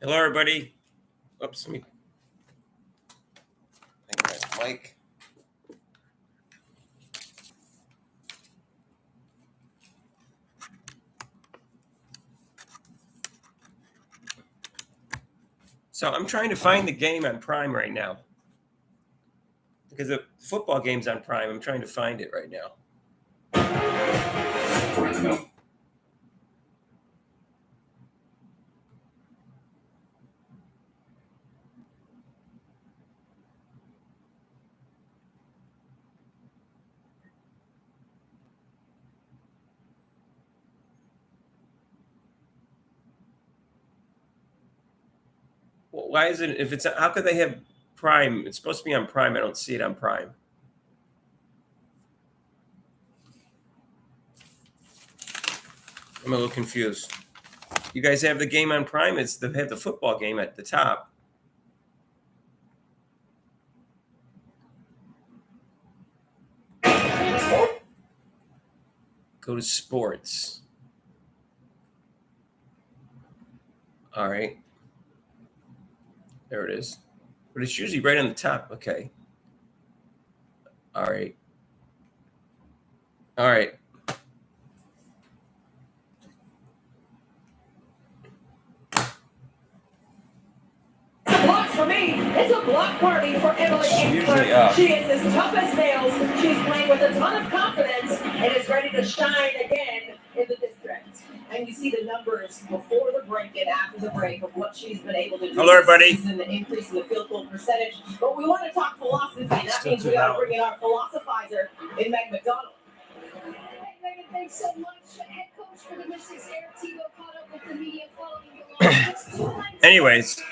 Hello, everybody. Oops, let me make my mic. So I'm trying to find the game on Prime right now because the football game's on Prime. I'm trying to find it right now. Well, why is it? If it's how could they have Prime? It's supposed to be on Prime. I don't see it on Prime. I'm a little confused. You guys have the game on Prime? They have the football game at the top. Go to sports. All right. There it is. But it's usually right on the top. Okay. All right. All right. Blocks for me. It's a block party for Emily Kingsford. She is as tough as nails. She's playing with a ton of confidence and is ready to shine again in the district. And you see the numbers before the break and after the break of what she's been able to do. Hello, everybody. This season, the increase in the field goal percentage. But we want to talk philosophy. That means we got to bring in our philosophizer in Meg McDonald. Hey, Megan, thanks so much. Head coach for the Mystics, Eric Tebow, caught up with the media following the loss. Anyways.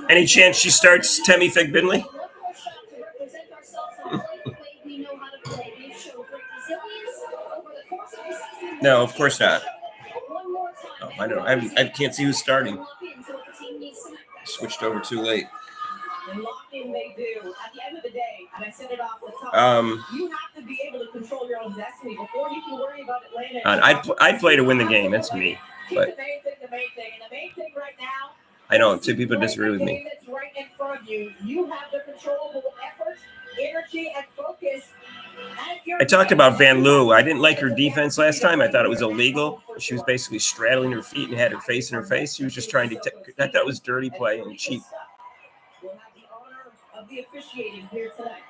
Any chance she starts Temi Figbinley? No, of course not. Oh, I don't know. I can't see who's starting. Switched over too late. And locking they do. At the end of the day, and I said it off the top, you have to be able to control your own destiny before you can worry about Atlanta. I'd play to win the game. That's me. But the main thing right now. I know two people disagree with me. That's right in front of you. You have the controllable effort, energy, and focus. I talked about Van Loo. I didn't like her defense last time. I thought it was illegal. She was basically straddling her feet and had her face in her face. She was just trying to. I thought it was dirty play and cheap. We'll have the honor of the officiating here tonight.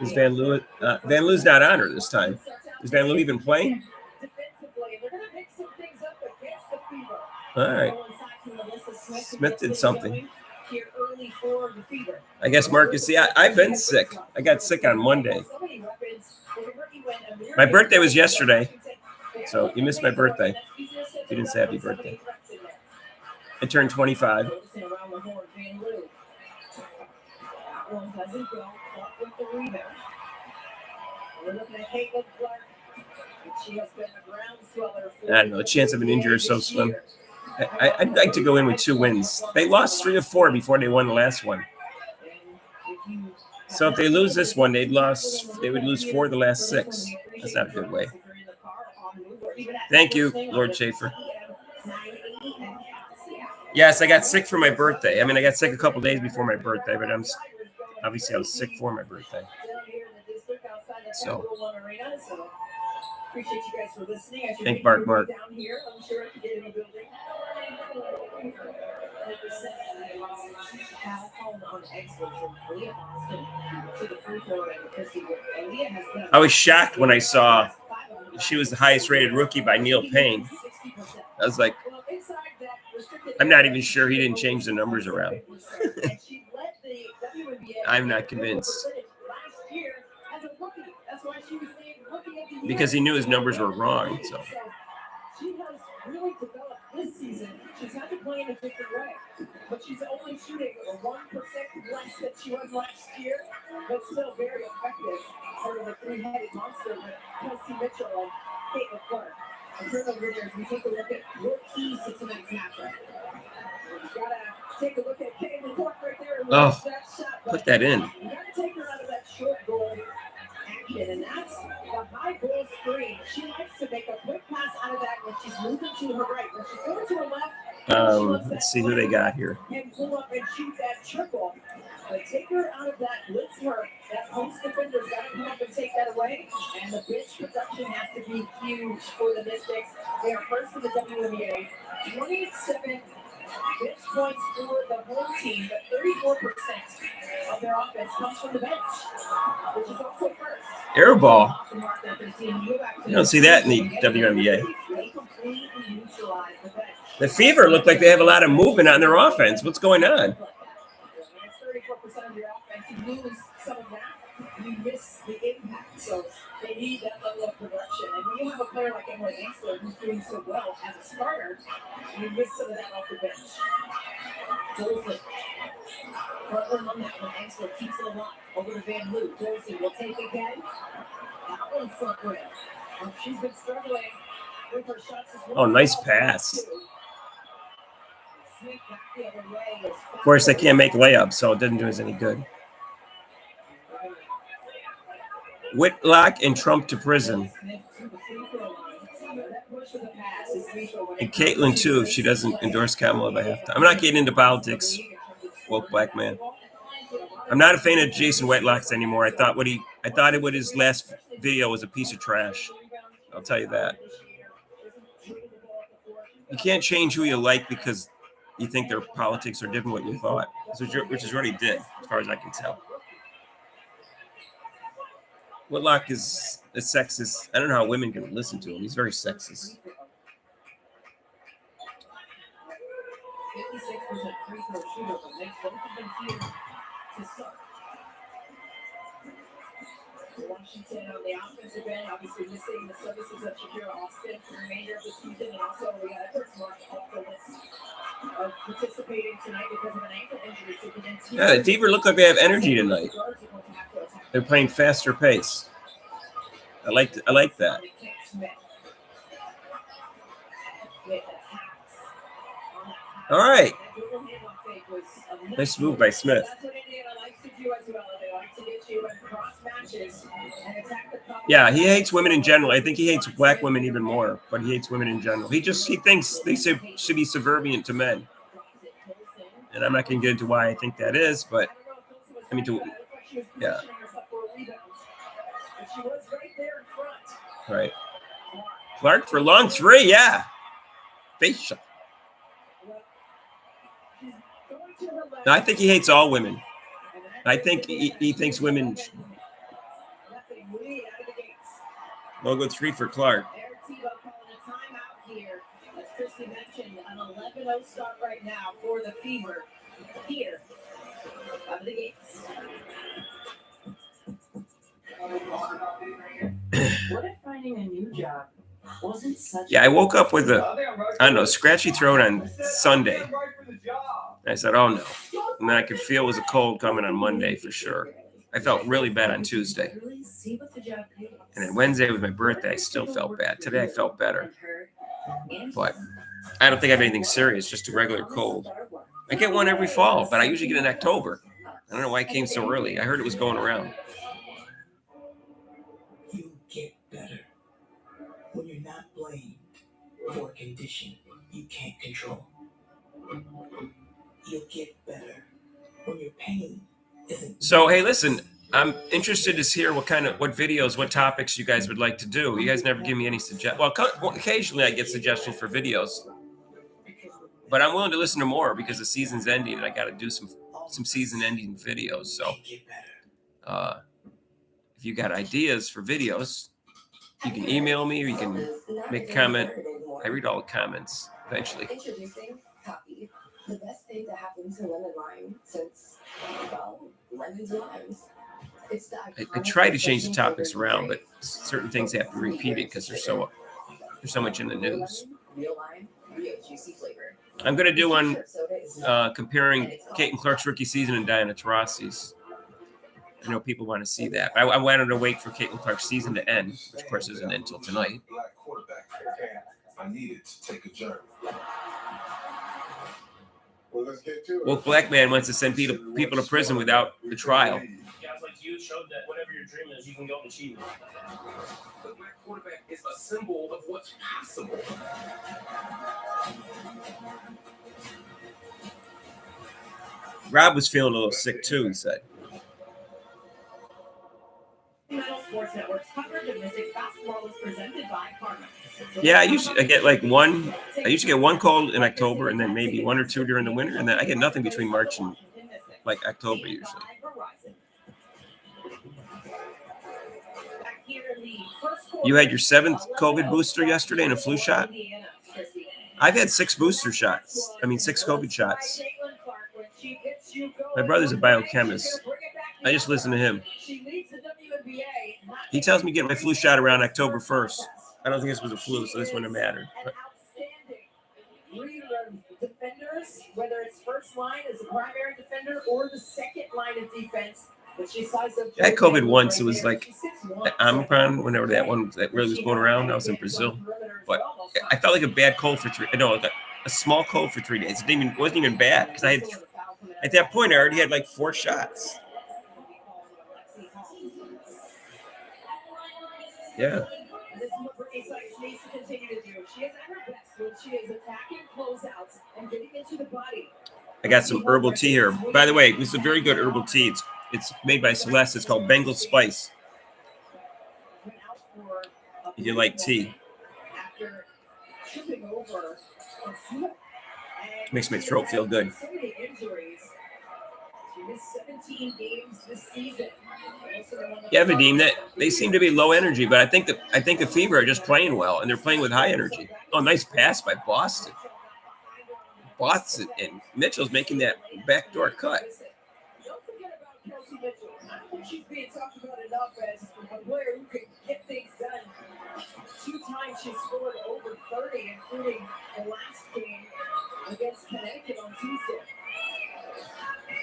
Is Van Loo? Van Loo's not on her this time. Is Van Loo even playing? All right. Smith did something. I guess Marcus. See, I've been sick. I got sick on Monday. My birthday was yesterday, so you missed my birthday. You didn't say happy birthday. I turned 25. I don't know. The chance of an injury is so slim. I'd like to go in with 2 wins. They lost 3 of 4 before they won the last one. So if they lose this one, they would lose 4 of the last 6. That's not a good way. Thank you, Lord Schaefer. Yes, I got sick for my birthday. I mean, I got sick a couple days before my birthday, but I was sick for my birthday. So, appreciate you guys for listening. Thank Mark. Down here, I'm sure I could get in the building. I was shocked when I saw she was the highest rated rookie by Neil Payne. I was like, I'm not even sure he didn't change the numbers around. I'm not convinced. Because he knew his numbers were wrong. So. She has really developed this season. She's had to play in a different way, but she's only shooting 1% less than she was last year, but still very effective. Sort of a 3-headed monster with Kelsey Mitchell and Kate McClure. And turnover there, we take a look at your keys to tonight's matchup. You gotta take a look at Kate McClure right there. Oh, put that in. You gotta take her out of that short goal action, and that's the high goal 3. She likes to make a quick pass out of that when she's moving to her right. When she's going to her left, Let's see who they got here. and pull up and shoot that triple. But take her out of that blitz work. That post defender's got to come up and take that away. And the bench production has to be huge for the Mystics. They are first in the WNBA. 27 bench points for the home team, but 34% of their offense comes from the bench, which is also first. Air ball. You don't see that in the WNBA. The Fever look like they have a lot of movement on their offense. What's going on? 34% of your offense. You lose some of that, you miss the impact. So they need that level of production. And when you have a player like Emily Ansler who's doing so well as a starter, you miss some of that off the bench. Dolphin. Front on that one. Ansler keeps it alive. Over to Van Loo. Dolphin will take again. That one front rim. She's been struggling with her shots as well. Oh, nice pass. Of course, they can't make layups, so it doesn't do us any good. Whitlock and Trump to prison. And Caitlin, too, if she doesn't endorse Kamala by halftime. I'm not getting into politics, woke black man. I'm not a fan of Jason Whitlock's anymore. I thought his last video was a piece of trash. I'll tell you that. You can't change who you like because you think their politics are different what you thought, which is what he did, as far as I can tell. Whitlock is a sexist. I don't know how women can listen to him. He's very sexist. 56% free throw shooter, but makes both of them here to start. Washington on the offensive end, obviously missing the services of Shakira Austin for the remainder of the season, and also we got Edwards Mark off the list of participating tonight because of an ankle injury. So yeah, the Fever look like they have energy tonight. They're playing faster pace. I like that. All right. Nice move by Smith. Yeah, he hates women in general. I think he hates black women even more, but he hates women in general. He thinks they should be subservient to men. And I'm not going to get into why I think that is, but I mean, yeah. Right. Clark for long three, yeah. Face shot. No, I think he hates all women. I think he thinks women. We'll go 3 for Clark. Christy mentioned, an 11-0 start right now for the Fever here of the gates. What if finding a new job wasn't such I woke up with a scratchy throat on Sunday. And I said, oh no. And then I could feel it was a cold coming on Monday for sure. I felt really bad on Tuesday. And then Wednesday was my birthday. I still felt bad. Today I felt better. But I don't think I have anything serious, just a regular cold. I get one every fall, but I usually get it in October. I don't know why it came so early. I heard it was going around. You get better when you're not blamed for a condition you can't control. You'll get better when your pain isn't. So, hey, listen, I'm interested to hear what videos, what topics you guys would like to do. You guys never give me any suggestions. Well, occasionally I get suggestions for videos, but I'm willing to listen to more because the season's ending and I got to do some season-ending videos. So, if you got ideas for videos, you can email me or you can make a comment. I read all the comments eventually. Introducing Coffee, the best thing to happen to lemon lime since, lemons limes. I try to change the topics around, but certain things have to be repeated because there's so much in the news. I'm going to do one comparing Caitlin Clark's rookie season and Diana Taurasi's. I know people want to see that. I wanted to wait for Caitlin Clark's season to end, which of course isn't until tonight. I needed to take a journey. Well, black man wants to send people to prison without the trial. you showed that whatever your dream is, you can go and achieve it. The black quarterback is a symbol of what's possible. Rob was feeling a little sick too, he said. Metal Sports Network's coverage of Mystics basketball was presented by Karma. Yeah, I used to get one cold in October and then maybe one or two during the winter, and then I get nothing between March and like October usually. You had your 7th COVID booster yesterday and a flu shot? I've had 6 booster shots. 6 COVID shots. My brother's a biochemist. I just listen to him. He tells me to get my flu shot around October 1st. I don't think this was a flu, so this wouldn't have mattered. But Defenders, whether it's first line as a primary defender or the second line of defense. I had COVID once. It was like Omicron, whenever that one that really was going around. I was in Brazil, but I felt like a bad cold for a small cold for 3 days. It wasn't even bad because I had, at that point, I already had like 4 shots. Yeah. This is what Brittany Sykes needs to continue to do. She is at her best when she is attacking closeouts and getting into the body. I got some herbal tea here. By the way, this is a very good herbal tea. It's made by Celeste. It's called Bengal Spice. If you like tea. Makes my throat feel good. Yeah, Vadim, that they seem to be low energy, but I think the Fever are just playing well, and they're playing with high energy. Oh, nice pass by Boston. Boston and Mitchell's making that backdoor cut. Don't forget about Kelsey Mitchell. I don't think she's being talked about enough as a player who can get things done. 2 times she scored over 30, including the last game against Connecticut on Tuesday.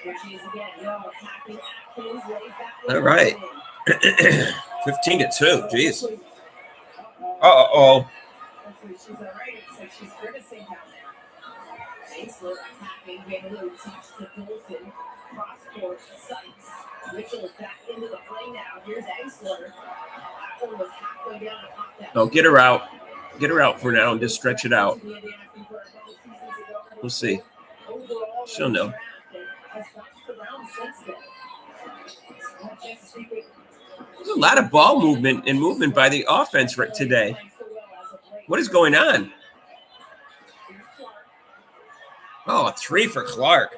Here she is again, attacking Atkins, lays that all right. 15-2. Jeez. Uh-oh. She's all right. It's like she's grimacing down there. Aisler attacking, getting a little touch to Dolphin. Cross-court, Sykes. Mitchell is back into the play now. Here's Aisler. That one was halfway down and popped out. Oh, get her out. Get her out for now and just stretch it out. We'll see. She'll know. There's a lot of ball movement and movement by the offense today. What is going on? Oh, a 3 for Clark.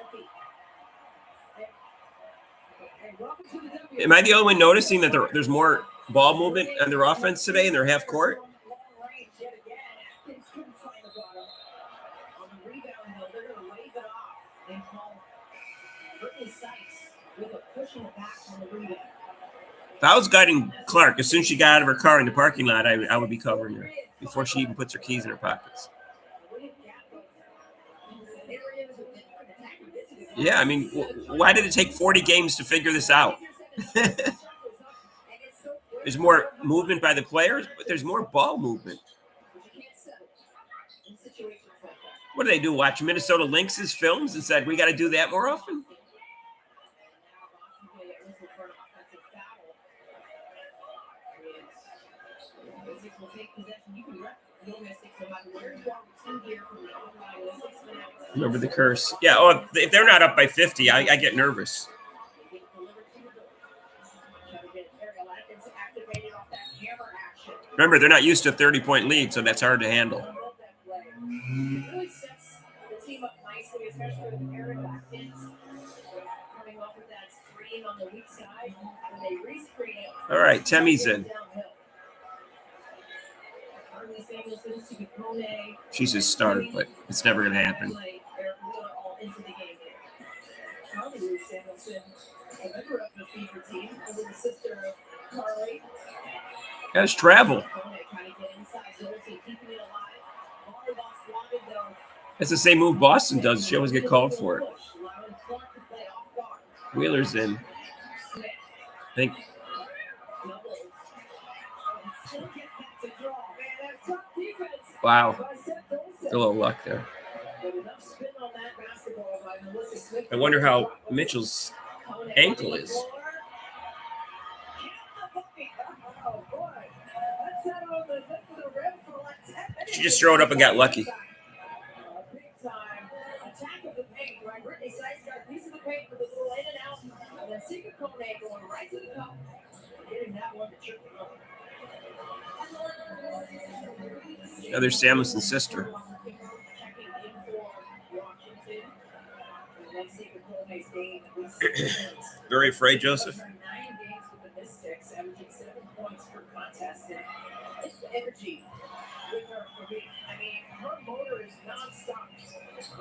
Am I the only one noticing that there's more ball movement on their offense today in their half court? If I was guiding Clark, as soon as she got out of her car in the parking lot, I would be covering her before she even puts her keys in her pockets. Yeah, why did it take 40 games to figure this out? There's more movement by the players, but there's more ball movement. What do they do? Watch Minnesota Lynx's films and said, we got to do that more often? Remember the curse. Yeah, if they're not up by 50, I get nervous. Remember, they're not used to a 30-point lead, so that's hard to handle. All right, Temmie's in. She's a start, but it's never going to happen. Guys, travel. That's the same move Boston does. She always get called for it. Wheeler's in. I think. Wow. A little luck there. I wonder how Mitchell's ankle is. She just threw it up and got lucky. Big time attack of the paint, right? Brittany Sykes got a piece of the paint with a little in and out, and then Sika Kone going right to the cup, getting that one to triple up. Another Samuelson sister. Checking in for Washington. And then Sika Kone's game at least 6 points. Very afraid, Joseph. 9 games with the Mystics, averaging 7 points per contest. And it's the energy with her for me. I mean, her motor is nonstop.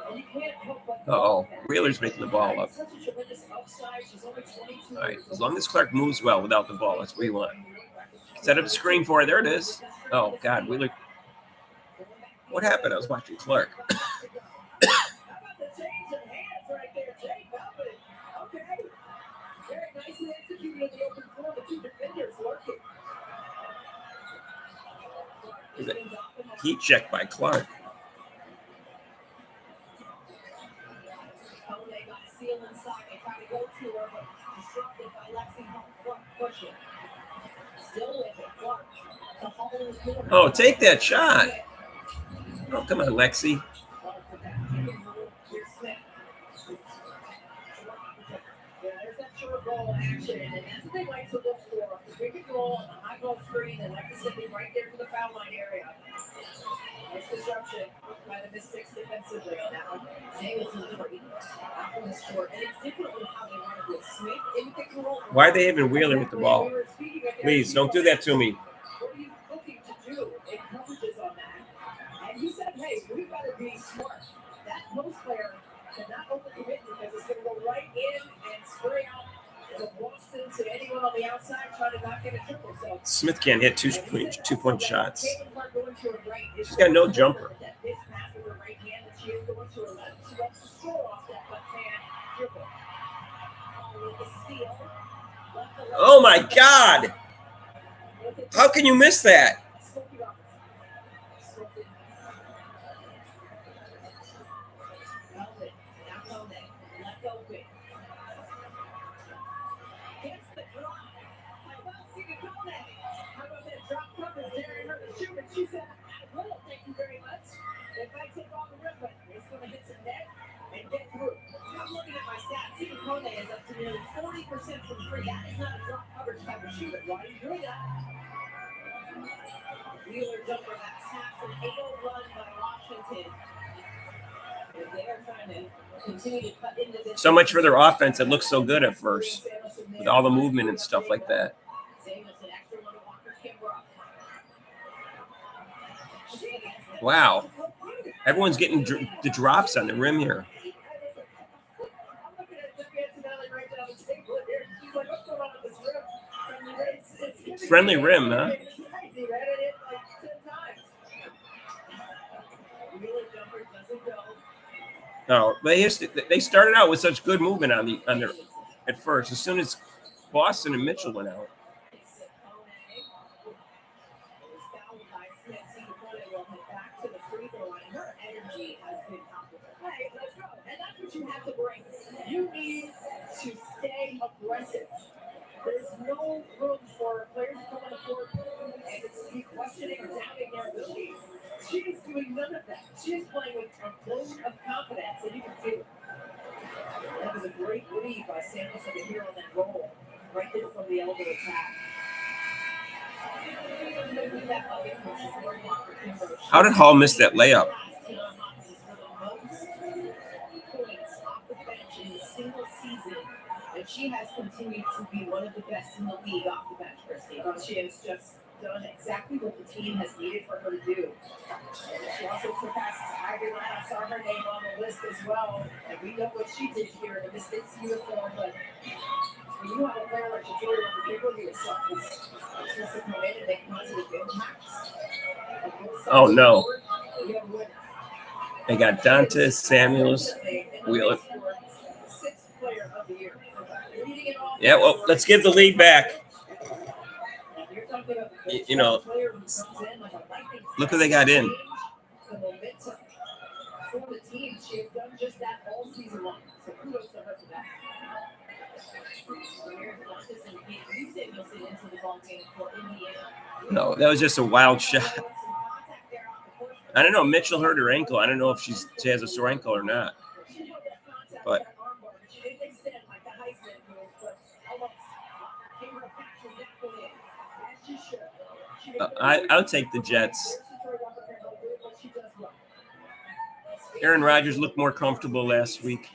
And you can't help but Uh-oh. Wheeler's making the ball up. Such a tremendous upside. She's only 22 All right. years As old. long as Clark moves well without the ball, that's what we want. Set up a screen for her. There it is. Oh, God. Wheeler. What happened? I was watching Clark. How about the change of hands right there, Jay Velvet? Okay. Very nicely executed in the open floor. The two defenders working. Is it heat check by Clark? Oh, they got sealed inside. They tried to go to her, but disrupted by Lexi Clark pushing. Still with it, Clark. The hole is good. Oh, take that shot. Oh, come on, Lexi. There's that short ball action, and that's what they like to look for. The pick and roll on the high ball screen, they like to send it right there to the foul line area. Nice disruption by the Mystics defensively on that one. Samuelson three after the score, and it's different with how they want to do it. Smith in pick and roll. Why are they having Wheeler with the ball? Please, don't do that to me. What are you looking to do in coverages on that? And he said, hey, we've got to be smart. That post player cannot overcommit because it's going to go right in and spray out the Boston to anyone on the outside trying to not get a triple. So Smith can't hit two-point shots. She's got no jumper. Oh, my God. How can you miss that? She said, well, thank you very much. They might take off the rim, but it's going to hit some net and get through. I'm looking at my stats. Sika Kone is up to nearly 40% from three. That is not a drop coverage type of shooter. Why are you doing that? Wheeler jumper that snaps an 8-0 run by Washington. They are trying to continue to cut into this. So much for their offense. It looks so good at first with all the movement and stuff like that. Wow. Everyone's getting the drops on the rim here. Friendly rim, huh? Oh, they started out with such good movement on their at first. As soon as Boston and Mitchell went out. You need to stay aggressive. There's no room for players to come on the court and to be questioning or doubting their abilities. She's doing none of that. She's playing with a load of confidence, and you can feel it. That was a great read by Samuelson to hear on that roll, right there from the elbow attack. How did Hall miss that layup? Single season, and she has continued to be one of the best in the league off the bench, Christy. She has just done exactly what the team has needed for her to do. And she also surpassed Ivy Line. I saw her name on the list as well, and we know what she did here in the Mystics uniform. But when you have a player like Joy on the paper, yourself is supposed to come in and make positive impacts. Oh no! They got Dante, Samuels, Wheeler. Yeah, well, let's give the lead back. You know, look who they got in. No, that was just a wild shot. I don't know. Mitchell hurt her ankle. I don't know if she has a sore ankle or not. But I'll take the Jets. Aaron Rodgers looked more comfortable last week.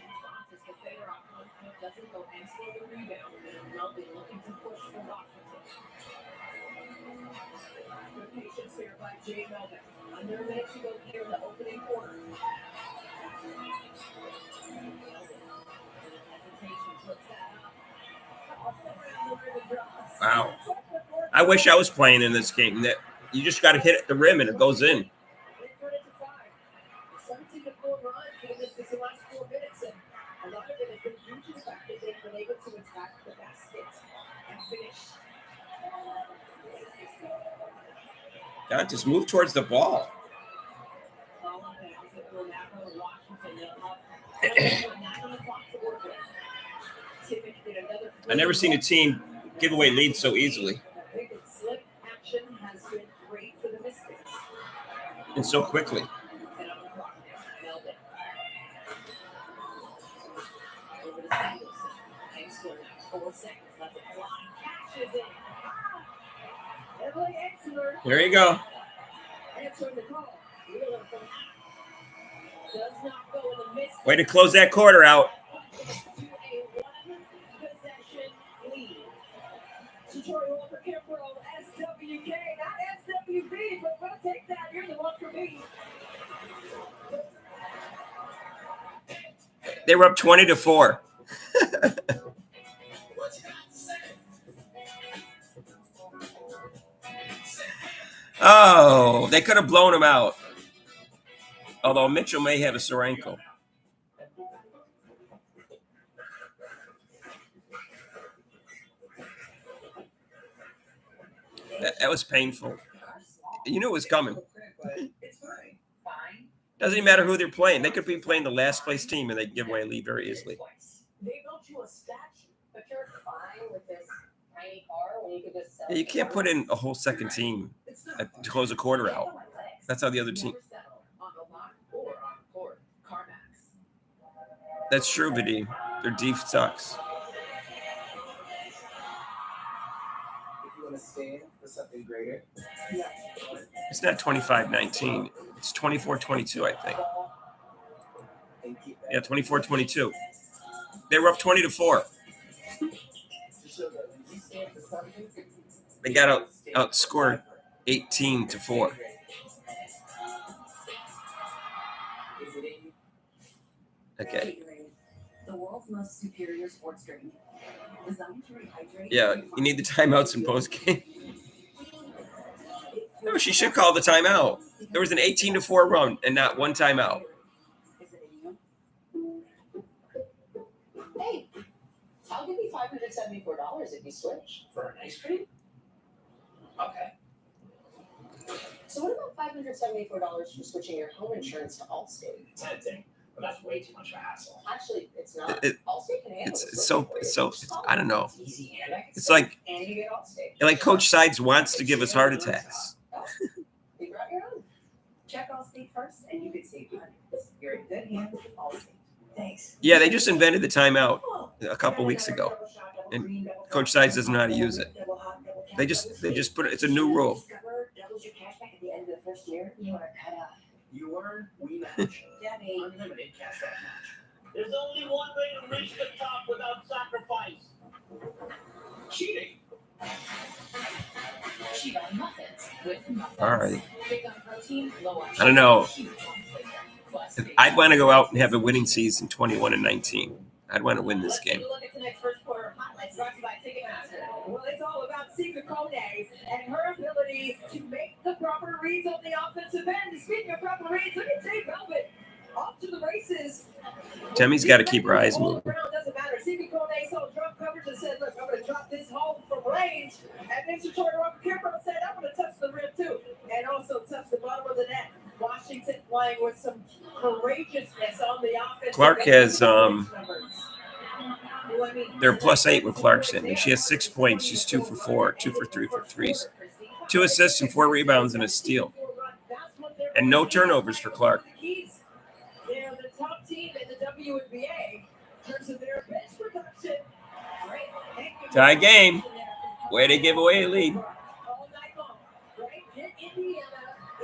Wow. I wish I was playing in this game. That you just got to hit at the rim and it goes in. God, just move towards the ball. I've never seen a team give away leads so easily. And so quickly. There you go. Way to close that quarter out. They were up 20-4. Oh, they could have blown him out. Although Mitchell may have a sore ankle. That was painful. You knew it was coming. Doesn't even matter who they're playing. They could be playing the last place team and they give away a lead very easily. Yeah, you can't put in a whole second team to close a quarter out. That's how the other team. That's true, Vadim. Their def sucks. It's not 25-19. It's 24-22, I think. Yeah, 24-22. They were up 20-4. They got outscored 18-4. Okay. The world's most superior sports drink. Designed to rehydrate. Yeah, you need the timeouts in post game. No, she should call the timeout. There was an 18-4 run and not one timeout. Hey, I'll give you $574 if you switch for an ice cream. Okay. So what about $574 for switching your home insurance to Allstate? Tempting, but that's way too much of a hassle. Actually, it's not. Allstate can handle It's I don't know. It's easy and I can It's like, and you get Allstate. like Coach Sides wants to give us heart attacks. Figure out your own. Check Allstate first, and you could save hundreds. You're in good hands with Allstate. Thanks. Yeah, they just invented the timeout a couple weeks ago, and Coach Sides doesn't know how to use it. They just put it. It's a new rule. Doubles your cash back at the end of the first year. You want to cut out. You earn, we match. Debbie. Unlimited cash back match. There's only one way to reach the top without sacrifice. Cheating. Cheat on muffins with muffins. All right. Big on protein, low on I don't know. sugar, huge on flavor. Plus, I'd want to go out and have a winning season, 21-19. I'd want to win this game. Look at tonight's first quarter highlights brought to you by Ticketmaster. Well, it's all about Sika Kone and her ability to make the proper reads on the offensive end. Speaking of proper reads, look at Jay Velvet off to the races. Tammy's got to keep her eyes moving. Doesn't matter. Sika Kone saw drop coverage and said, "Look, I'm going to drop this home from range." And then Victoria Robert-Kimbrell said, "I'm going to touch the rim too," and also touch the bottom of the net. Washington playing with some courageousness on the offense. Clark has they're +8 with Clarkson, and she has 6 points. She's 2 for 4, 2 for 3 for threes, 2 assists and 4 rebounds and a steal. That's what they're And no turnovers for Clark. They're the top team in the WNBA in terms of their bench production. Right? Tie game. Way to give away a lead. All night long. Right? Get Indiana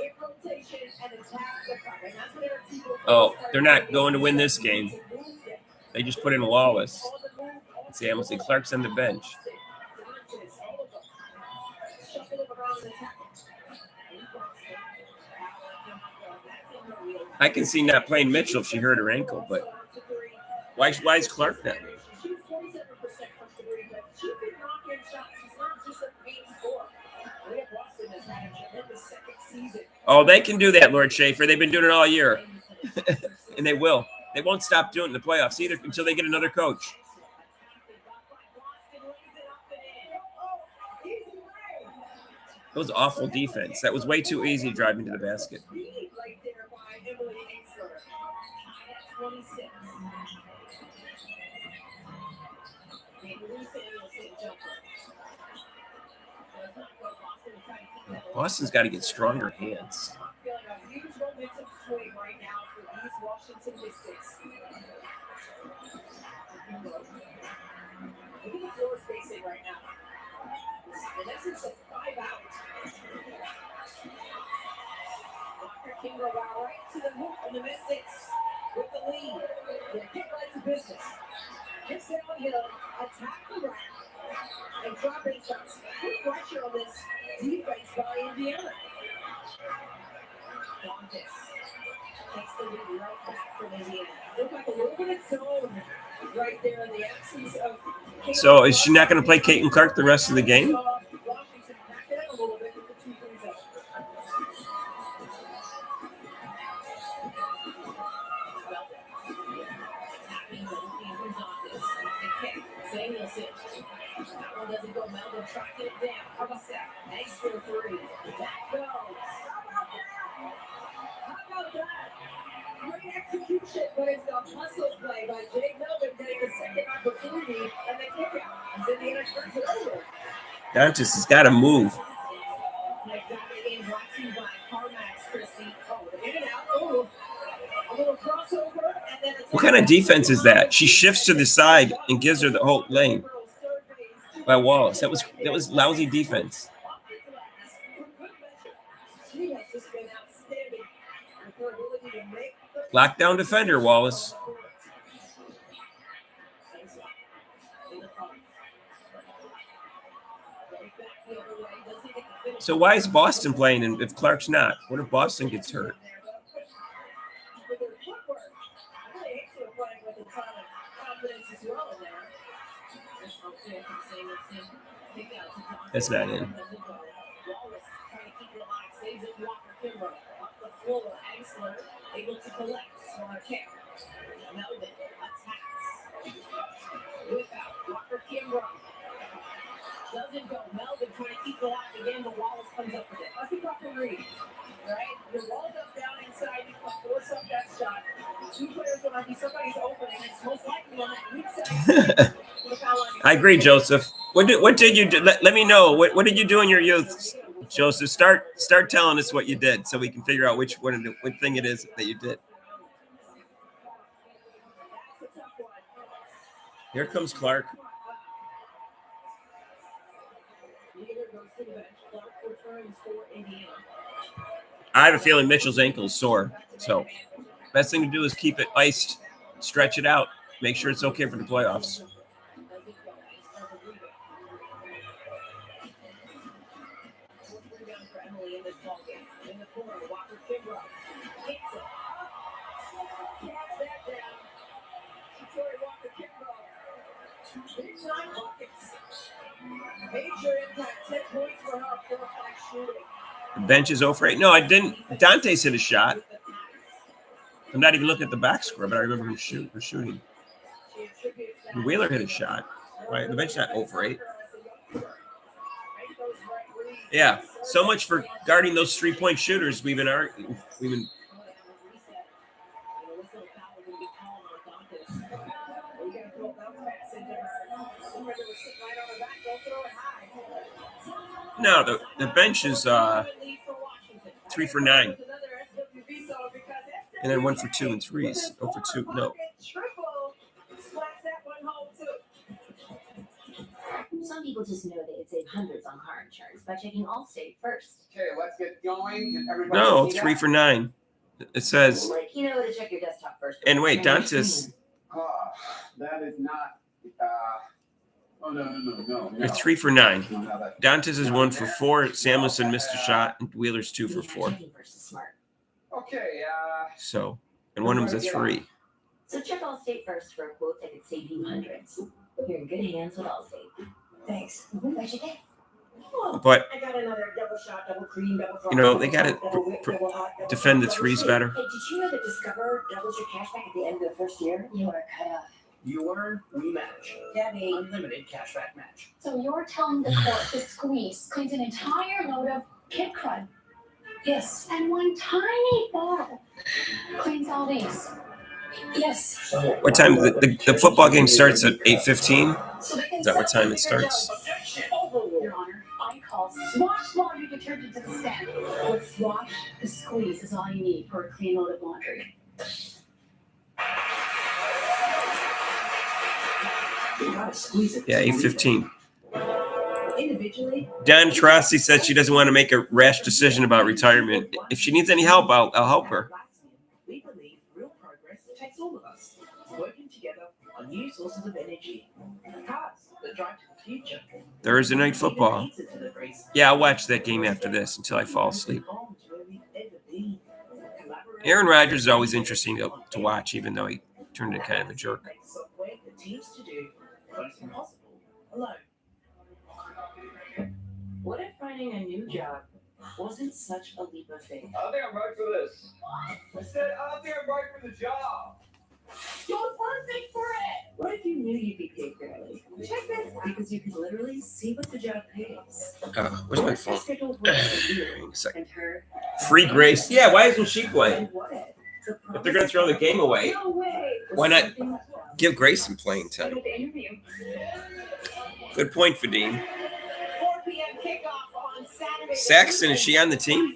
in rotation and attack the cup. And that's what Eric Oh, they're not going to win this game. They just put in Wallace. Let's see, I'm going to say Clark's on the bench. I can see not playing Mitchell if she hurt her ankle, but why is Clark not? Oh, they can do that, Lord Schaefer. They've been doing it all year. And they will. They won't stop doing it in the playoffs either until they get another coach. That was awful defense. That was way too easy driving to the basket. Boston's got to get stronger hands. King go right to the hoop and the Mystics with the lead. They get right to business. Gets downhill, attack the rack, and drop in shots. Put pressure on this defense by Indiana. Takes the lead right back from Indiana. Look like a little bit of zone right there in the absence of. So is she not going to play Caitlin Clark the rest of the game? Washington backed it up a little bit with the 2 threes up. Samuelson. That one doesn't go. Melvin tracking it down. How about that? Nice for 3. That goes. How about that? Great execution, but it's the hustle play by Jay Melvin getting the second opportunity, and they kick out. And Indiana turns it over. Dantas has got to move. What kind of defense is that? She shifts to the side and gives her the whole lane by Wallace. That was lousy defense. Lockdown defender, Wallace. So why is Boston playing and if Clark's not? What if Boston gets hurt? That's not in. Able to collect. Smart kick. Melvin attacks. Without Walker Kimbrough. Doesn't go. Melvin trying to keep the lock again, but Wallace comes up with it. That's the proper read. Right? You're walled up down inside. You can force up that shot. 2 players will be somebody's open, and it's most likely on that weak side. I agree, Joseph. What did you do? Let me know. What did you do in your youth, Joseph? Start telling us what you did so we can figure out what thing it is that you did. Here comes Clark. I have a feeling Mitchell's ankle is sore. So best thing to do is keep it iced, stretch it out, make sure it's okay for the playoffs. The bench is 0 for 8. No, I didn't. Dante's hit a shot. I'm not even looking at the back score, but I remember him shooting. And Wheeler hit a shot. Right? The bench not 0 for 8. Yeah. So much for guarding those 3-point shooters. We've been No, the bench is 3 for 9. And then 1 for 2 and threes. 0 for 2. No. Triple. Splash that one home too. Some people just know they could save hundreds on car insurance by checking Allstate first. Okay, let's get going. Everybody No, see 3 that? for 9. It says. Like, you know to check your desktop first. And wait, Dantas. That is not. Oh no. They're 3 for 9. No, that- Dantas is 1 for 4. Samuelson missed a shot, and Wheeler's 2 for 4. Checking first is smart. Okay, So, and one of them's a 3. So check Allstate first for a quote that could save you hundreds. You're in good hands with Allstate. Thanks. Where'd you get? But I got another double shot, double cream, double frost. You know, they gotta double whip, double hot, double defend the double threes sweet. better. Hey, did you know that Discover doubles your cash back at the end of the first year? You are cut off. You earn, we match. Debbie. Unlimited cashback match. So you're telling the court the squeeze cleans an entire load of Kit Crud, Yes. and one tiny bottle cleans all these. Yes. So what time? The football game starts at 8:15. So they can Is that what sell time it starts? Your Honor, I call Swash laundry detergent to the stand. With Swash, the squeeze is all you need for a clean load of laundry. you gotta squeeze it. Yeah, 8:15. individually. Don Trossi said she doesn't want to make a rash decision about retirement. If she needs any help, I'll help her. We believe real progress takes all of us working together on new sources of energy, cars that drive to the future. Thursday night football. Yeah, I'll watch that game after this until I fall asleep. Aaron Rodgers is always interesting to watch, even though he turned into kind of a jerk. What if finding a new job wasn't such a leap of faith? I think I'm right for this. I said, I think I'm right for the job. You're perfect for it. What if you knew you'd be paid fairly? Check this out. Because you can literally see what the job pays. Where's my phone? Schedule work for you Hang a second. and her. Free Grace. Yeah, why isn't she playing? And what if? If they're going to throw the game away, No way. why not give Grace some playing time? Schedule the interview. Good point, Vadim. 4 p.m. kickoff on Saturday. Saxon, is she on the team?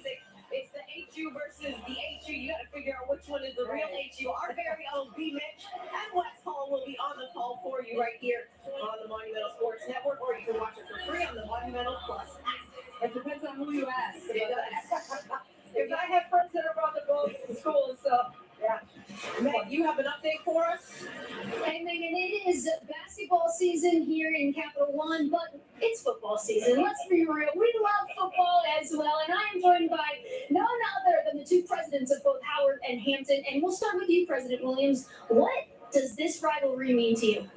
It's the HU versus the HU. You got to figure out which one is the real HU. Our very own B. Mitch and Wes Hall will be on the call for you right here on the Monumental Sports Network, or you can watch it for free on the Monumental Plus app. It depends on who you ask. It does. If I have friends that are on the boat in school, so yeah. Meg, you have an update for us? Hey, Megan, it is basketball season here in Capital One, but it's football season. Let's be real. We love football as well, and I am joined by none other than the two presidents of both Howard and Hampton. And we'll start with you, President Williams. What does this rivalry mean to you?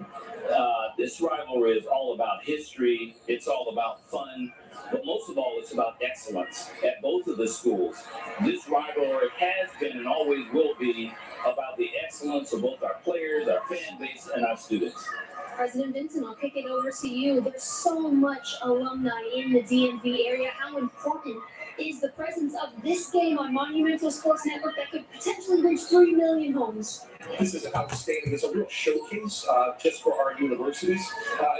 This rivalry is all about history. It's all about fun. But most of all, it's about excellence at both of the schools. This rivalry has been and always will be about the excellence of both our players, our fan base, and our students. President Vincent, I'll kick it over to you. There's so much alumni in the DMV area. How important is the presence of this game on Monumental Sports Network that could potentially reach 3 million homes? This is outstanding. It's a real showcase just for our universities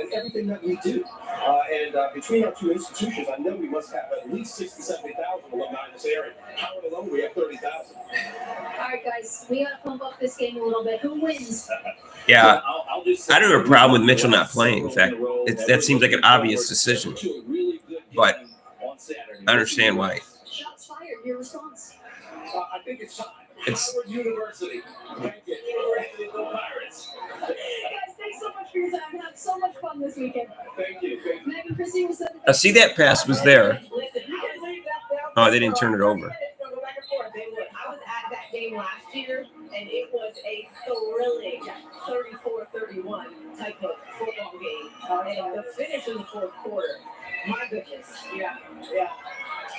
and everything that we do. And between our two institutions, I know we must have at least 60,000 to 70,000 alumni in this area. Howard alone, we have 30,000. All right, guys, we got to pump up this game a little bit. Who wins? Yeah, I'll just say I don't have a problem with Mitchell not playing. In fact, that seems like an obvious decision. But I understand why. Shots fired. Your response? I think it's time. It's- Howard University. Thank you. University of the Pirates. Guys, thanks so much for your time. Have so much fun this weekend. Thank you. Thank you. Megan, Christine was See, that pass was there. Listen, you can leave that down. Oh, they didn't turn it over. Go back and forth. They would. I was at that game last year, and it was a thrilling 34-31 type of football game. And the finish in the fourth quarter, my goodness. Yeah.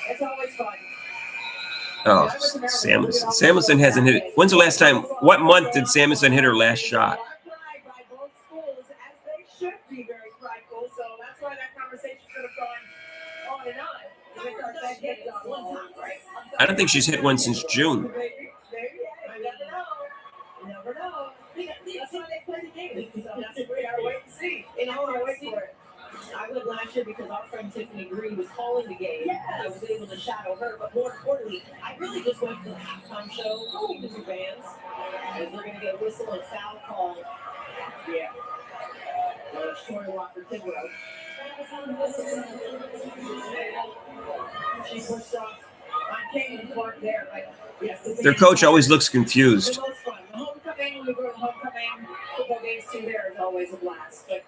It's always fun. Oh, Samuelson. Samuelson hasn't hit it. When's the last time? What month did Samuelson hit her last shot? By both schools, as they should be very prideful. So that's why that conversation could have gone on and on. I don't think she's hit one since June. You never know. That's why they play the game. So that's what we gotta wait and see. And I want to wait for it. I went last year because our friend Tiffany Green was calling the game. I was able to shadow her, but more importantly, I really just went for the halftime show, speaking to bands, as they're going to get a whistle and foul called. Yeah. Tori Walker Kidwell. She pushed off. I came Clark there, but yes. Their coach always looks confused. The most fun. The homecoming, when we go to the homecoming football games too, there is always a blast. But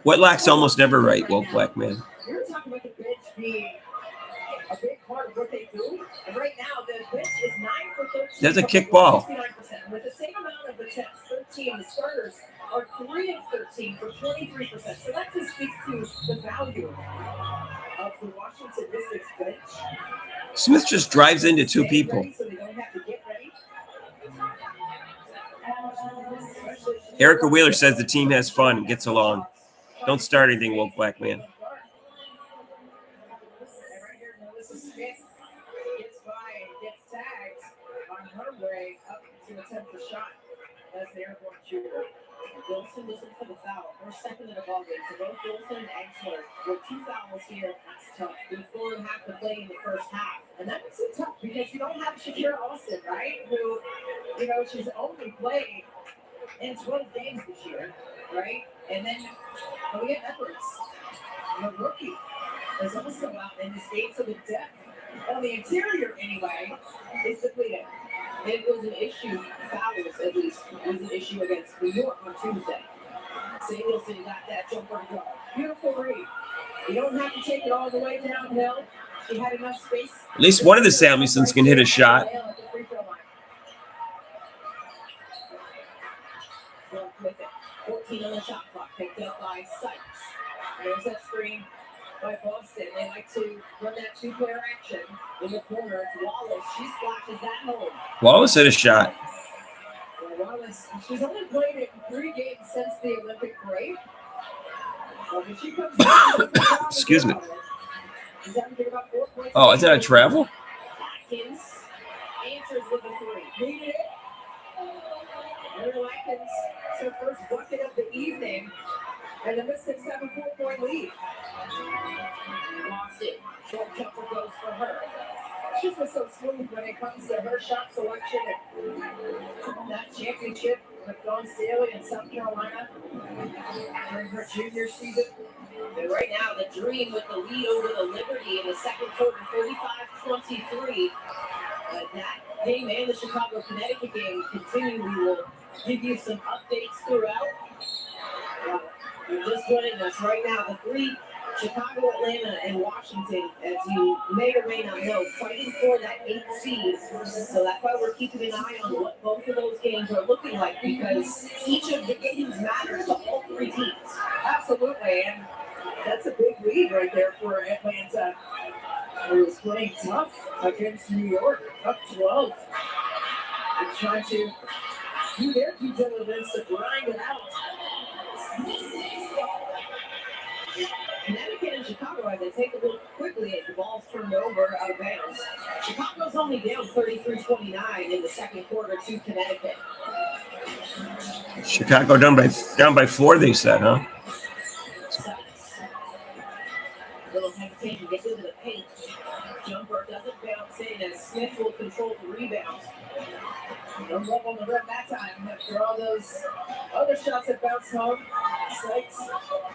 Whitlock's almost never right, woke black man. You're talking about the bench being a big part of what they do. And right now, the bench is 9 for 13. That's a kick ball. 69%. With the same amount of attempts, 13, the starters are 3 of 13 for 23%. So that just speaks to the value of the Washington Mystics bench. Smith just drives into 2 people. So they don't have to get ready. Erica Wheeler says the team has fun and gets along. Don't start anything, woke black man. And right here, Melissa Smith gets by and gets tagged on her way up to attempt the shot as the airborne shooter. Wilson looking for the foul. We're second in the ballgame. So both Wilson and Exler with 2 fouls here. That's tough. With 4.5 to play in the first half. And that makes it tough because you don't have Shakira Austin, right? Who, you know, she's only played in 12 games this year, right? And then we have Edwards, the rookie, is also out in this game. So the depth on the interior, anyway, is depleted. It was an issue, fouls at least, was an issue against New York on Tuesday. Samuelson got that jumper to go. Beautiful read. You don't have to take it all the way downhill. She had enough space. At least one of the Samuelsons can hit a shot. 14 on the shot clock, picked up by Sykes. There's that screen by Boston. They like to run that 2-player action in the corner. It's Wallace. She splashes that home. Wallace hit a shot. Well, Wallace, she's only played in 3 games since the Olympic break. But when she comes back, Excuse me. she's averaging about 4 points. Oh, is that a travel? Atkins answers with a 3. Needed it. Ariel Atkins, her first bucket of the evening, and the Mystics have a 4-point lead. Lost it. Short jumper goes for her. She's just so smooth when it comes to her shot selection. That championship with Dawn Staley in South Carolina during her junior season. And right now, the Dream with the lead over the Liberty in the second quarter, 45-23. That game and the Chicago, Connecticut game continue. We will give you some updates throughout. You're just joining us right now. The 3, Chicago, Atlanta, and Washington, as you may or may not know, fighting for that 8th seed. So that's why we're keeping an eye on what both of those games are looking like, because each of the games matters to all 3 teams. Absolutely, and that's a big lead right there for Atlanta, who is playing tough against New York, up 12. They're trying to do their due diligence to grind it out. Connecticut and Chicago, as they take a look quickly as the ball's turned over out of bounds. Chicago's only down 33-29 in the second quarter to Connecticut. Chicago down by 4, they said, huh? Little hesitation, gets into the paint. Jumper doesn't bounce in as Smith will control the rebound. No love on the rim that time after all those other shots that bounced home. Sykes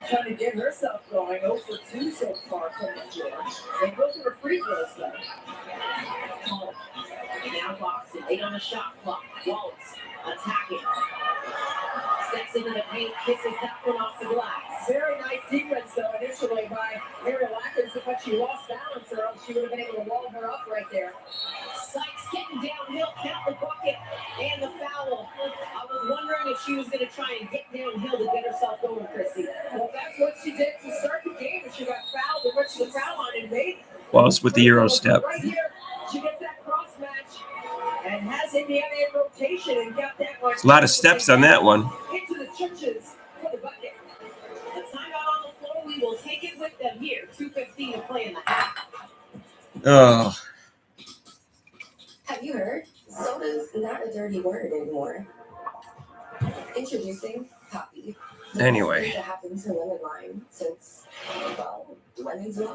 trying to get herself going. 0 for 2 so far from the floor. They go through her free throws though. Now Boston, 8 on the shot clock. Wallace attacking. Steps into the paint, kisses that one off the glass. Very nice defense though initially by Ariel Atkins, but she lost balance or else she would have been able to wall her up right there. Sykes getting downhill, count the bucket, and the foul. I was wondering if she was going to try and get downhill to get herself going, Christy. Well, that's what she did to start the game, and she got fouled and reached the foul line and made. Wallace with the Euro step. Right here, she gets that cross match and has Indiana in rotation and got that one. A lot of steps on that one. Into the churches for the bucket. The timeout on the floor, we will take it with them here. 2:15 to play in the half. Oh. Have you heard? Soda's not a dirty word anymore. Introducing Poppy, Anyway,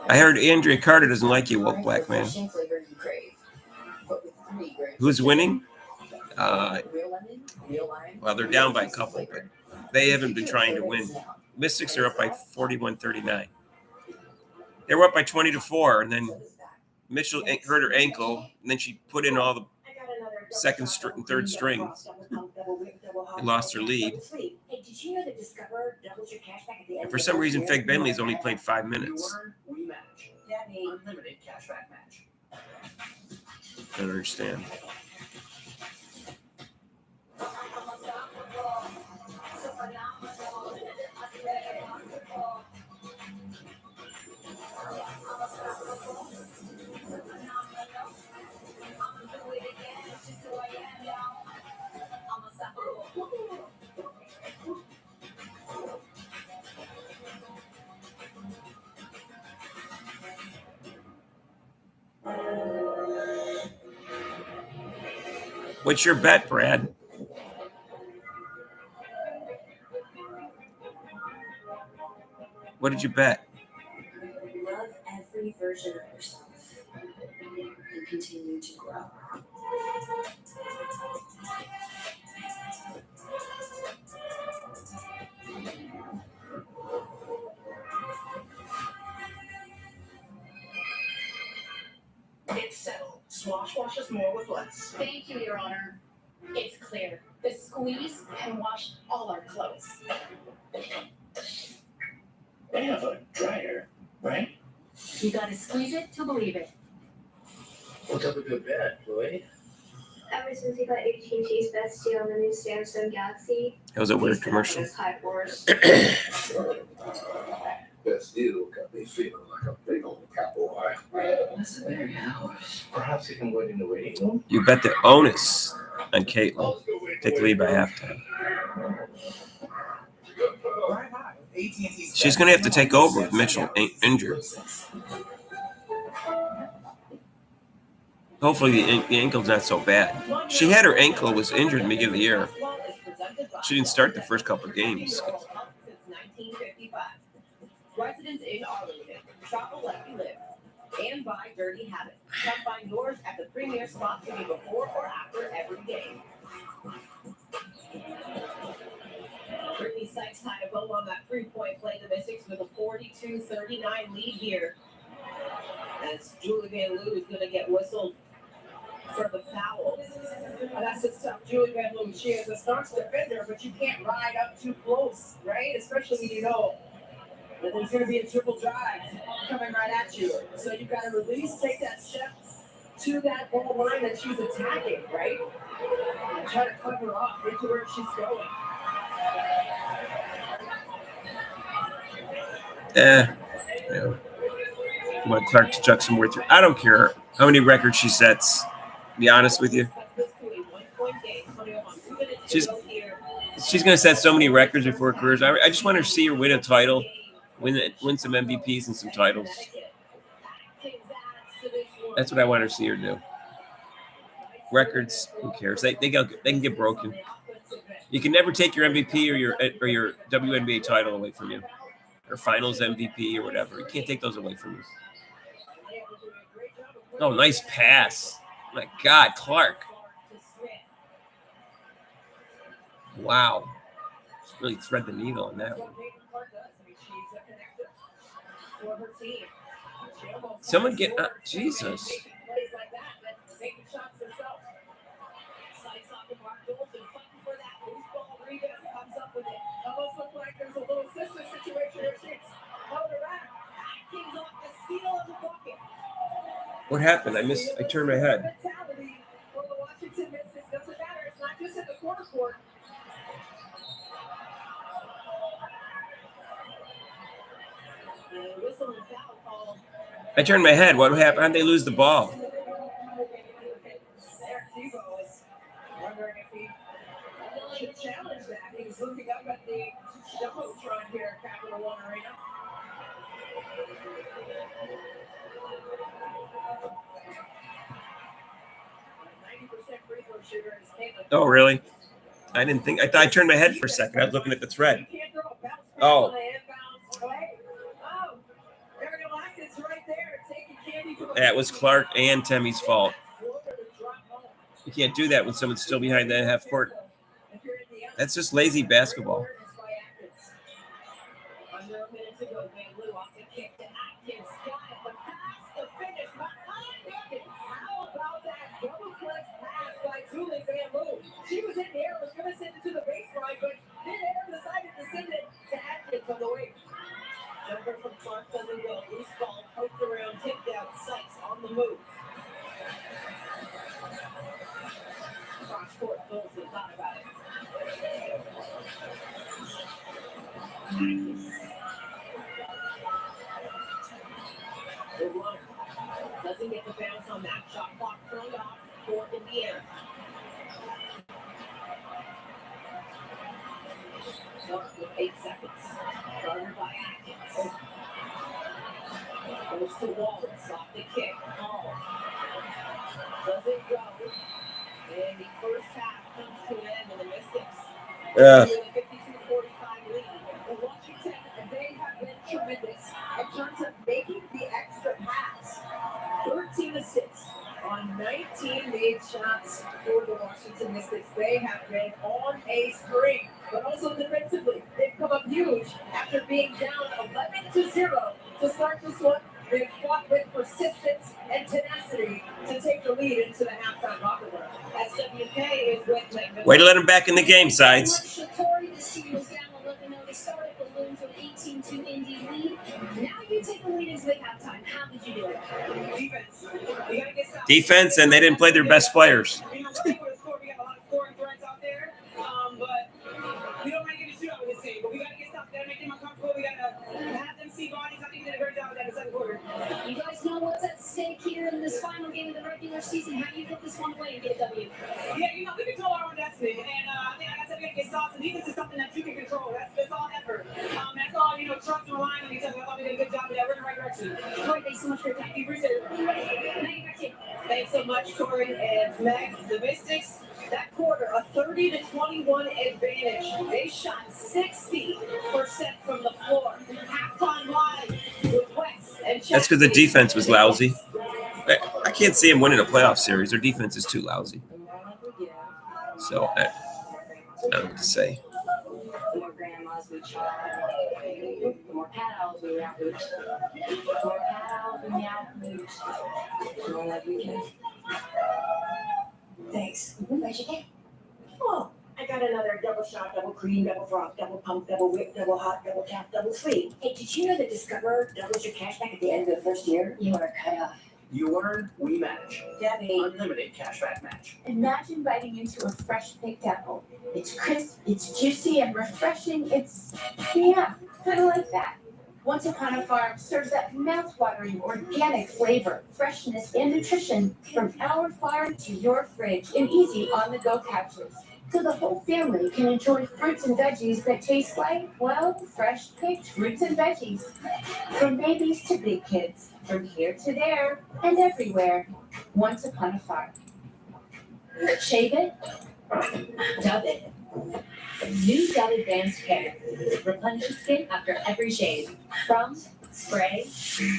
I heard Andrea Carter doesn't like you, woke black man. Who's winning? Well, they're down by a couple, but they haven't been trying to win. Mystics are up by 41-39. They were up by 20-4, and then Mitchell hurt her ankle, and then she put in all the second and third string. They lost their lead. And for some reason, Fake Bentley's only played 5 minutes. Unlimited cashback match. I don't understand. What's your bet, Brad? What did you bet? Love every version of yourself and continue to grow. It's settled. Swash washes more with less. Thank you, Your Honor. It's clear. The squeeze can wash all our clothes. They have a dryer, right? You gotta squeeze it to believe it. What's up with your bed, Lloyd? Ever since we got AT&T's best deal on the new Samsung Galaxy, That was a weird commercial. high horse. Best deal got me feeling like a big old cowboy. Listen there, hours. Perhaps you can wait in the waiting room. You bet the onus on Caitlin. Take the lead by halftime. She's going to have to take over with Mitchell injured. Hopefully the ankle's not so bad. She had her ankle was injured in the beginning of the year. She didn't start the first couple of games. Residents in Arlington, shop a Lucky Live, and buy Dirty Habit. Come find yours at the premier spot to be before or after every game. Brittany Sykes tied a bow on that 3-point play. The Mystics with a 42-39 lead here. As Julie Van Loo is going to get whistled for the foul. And that's the stuff Julie Van Loo. She is a staunch defender, but you can't ride up too close, right? Especially when you know that there's going to be a triple drive coming right at you. So you've got to release, take that step to that goal line that she's attacking, right? And try to cover off into where she's going. Yeah. You want Clark to chuck some more through. I don't care how many records she sets. To be honest with you. She's going to set so many records before her career. I just want her to see her win a title. Win some MVPs and some titles. That's what I want to see her do. Records, who cares? They can get broken. You can never take your MVP or your WNBA title away from you, or Finals MVP or whatever. You can't take those away from you. Oh, nice pass! My God, Clark. Wow, really thread the needle on that one. Someone get Jesus. What happened? I turned my head. I turned my head. What happened? How'd they lose the ball? Challenge that. He was looking up at the Jumbotron here at Capital One Arena. Oh, really? I didn't think. I thought I turned my head for a second. I was looking at the thread. You can't throw a Oh. That was Clark and Temmie's fault. You can't do that when someone's still behind that half court. That's just lazy basketball. Under a minute to go, Van Loo off the kick to Atkins. Got it, the pass, the finish behind Atkins. How about that double clutch pass by Julie Van Loo? She was in the air, was going to send it to the baseline, but mid-air decided to send it to Atkins on the way. Jumper from Clark doesn't go. Loose ball poked around, tipped out. Sykes on the move. Cross court, Golson thought about it. The runner doesn't get the bounce on that. Shot clock turned off for Indiana. Clark with 8 seconds. Guarded by Atkins. Goes to Wallace off the kick. Hall. Doesn't go. And the first half comes to an end in the Mystics. Yeah. 52-45 lead. And Washington, they have been tremendous in terms of making the extra pass. 13 assists on 19 made shots for the Washington Mystics. They have been on a string, but also defensively. They've come up huge after being down 11-0 to start this one. They've fought with persistence and tenacity to take the lead into the halftime locker room. SWK is with Magnificent. Way to let him back in the game, Sides. Shatori, this team was down 11-0. They started balloon to an 18-2 Indy lead. Now you take the lead into the halftime. How did you do it? Defense. We gotta get stopped. Defense, and they didn't play their best players. We have a lot of scoring threats out there, but we don't want to get a shootout with this team. But we got to get stopped. We got to make them uncomfortable. We got to have them see bodies. I think they did a great job with that in the second quarter. You guys know what's at stake here in this final game of the regular season. How do you put this one away and get a W? Yeah, we control our own destiny. And I think, like I said, we got to get stops. And defense is something that you can control. That's all effort. That's all, trust and relying on each other. I thought we did a good job with that. We're in the right direction. Tori, thanks so much for your time. We appreciate it. Thanks so much, Tori and Meg. The Mystics, that quarter, a 30-21 advantage. They shot 60% from the floor. Halftime live with West and Chad. That's because the defense was lousy. I can't see him winning a playoff series. Their defense is too lousy. So I don't know what to say. The more grandmas we try, the more pals we out-mooch. The more pals we out-mooch. The more love we can. Thanks. Where'd you get? Oh, I got another double shot, double cream, double froth, double pump, double whip, double hot, double tap, double sweet. Hey, did you know that Discover doubles your cash back at the end of the first year? You are cut off. You earn, we manage. Debbie. Unlimited cashback match. Imagine biting into a fresh picked apple. It's crisp, it's juicy and refreshing. It's, yeah, kind of like that. Once Upon a Farm serves that mouth-watering organic flavor, freshness, and nutrition from our farm to your fridge in easy on-the-go pouches. So the whole family can enjoy fruits and veggies that taste like, well, fresh picked fruits and veggies. From babies to big kids, from here to there, and everywhere. Once Upon a Farm. Shave it, dub it. New Dove Advanced Care. Replenish skin after every shave. From Spray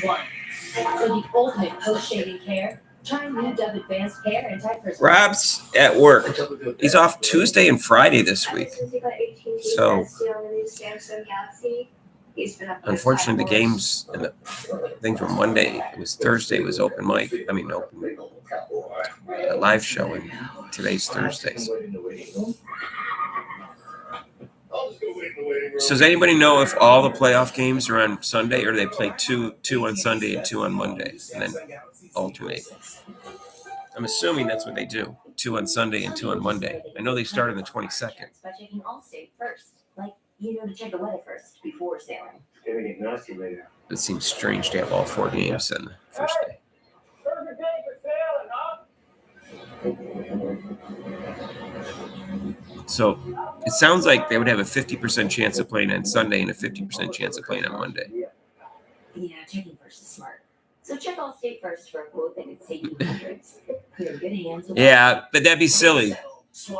1. For the ultimate post-shaving care, try new Dove Advanced Care Anti-Perspirant. Rob's at work. He's off Tuesday and Friday this week. So, unfortunately, the games and the things were Monday. It was Thursday was open mic. Open live show, and today's Thursday. So does anybody know if all the playoff games are on Sunday, or do they play two on Sunday and 2 on Monday, and then alternate? I'm assuming that's what they do. 2 on Sunday and 2 on Monday. I know they start on the 22nd. By checking Allstate first. Like, to check the weather first before sailing. It seems strange to have all 4 games on the first day. So it sounds like they would have a 50% chance of playing on Sunday and a 50% chance of playing on Monday. Yeah, checking first is smart. So check Allstate first for a quote that could save you hundreds. You're in good hands. Yeah, but that'd be silly.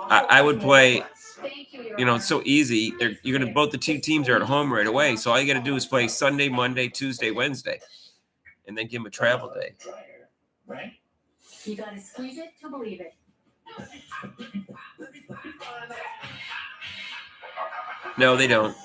I would play Thank you, Your You know, it's Honor. so easy. You're gonna both the two teams are at home right away. So all you got to do is play Sunday, Monday, Tuesday, Wednesday, and then give them a travel day. Right? You gotta squeeze it to believe it. No, they don't.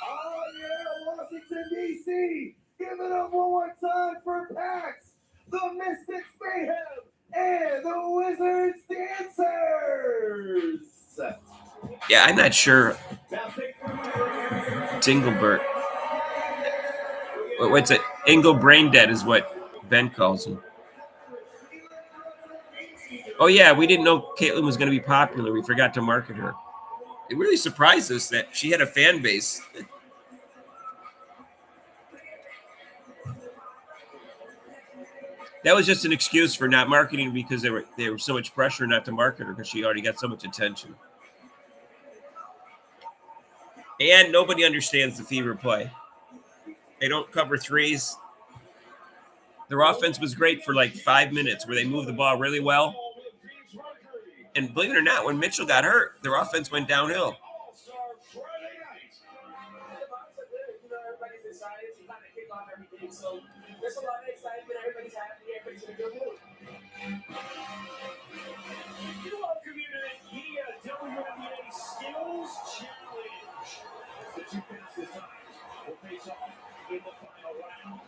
Oh yeah, Washington D.C. Give it up one more time for Pax, the Mystics Mayhem, and the Wizards Dancers. Yeah, I'm not sure. Tinglebert. What's it? Ingle Brain Dead is what Ben calls him. Oh yeah, we didn't know Caitlyn was going to be popular. We forgot to market her. It really surprised us that she had a fan base. That was just an excuse for not marketing because there was so much pressure not to market her because she already got so much attention. And nobody understands the Fever play. They don't cover threes. Their offense was great for like 5 minutes where they moved the ball really well. And believe it or not, when Mitchell got hurt, their offense went downhill. Everybody's excited to kind of kick off everything. So there's a lot of excitement. Everybody's happy. Everybody's in a good mood. You welcome you to the WNBA Skills Challenge. The two fastest times will face off in the final round.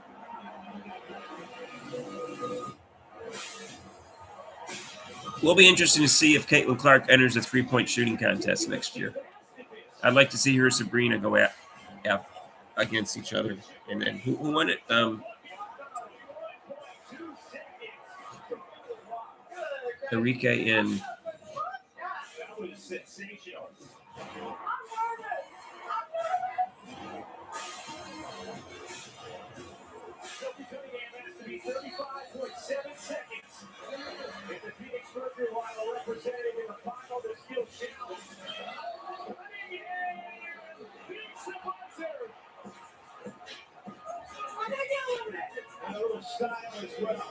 We'll be interested to see if Caitlin Clark enters a three-point shooting contest next year. I'd like to see her and Sabrina go at against each other. And then who won it? Enrique and That was sensational. Sophie Cunningham has to be 35.7 seconds. If the Phoenix Mercury will have a representative in the final, the Skills Challenge. Beats the buzzer. And a little style as well.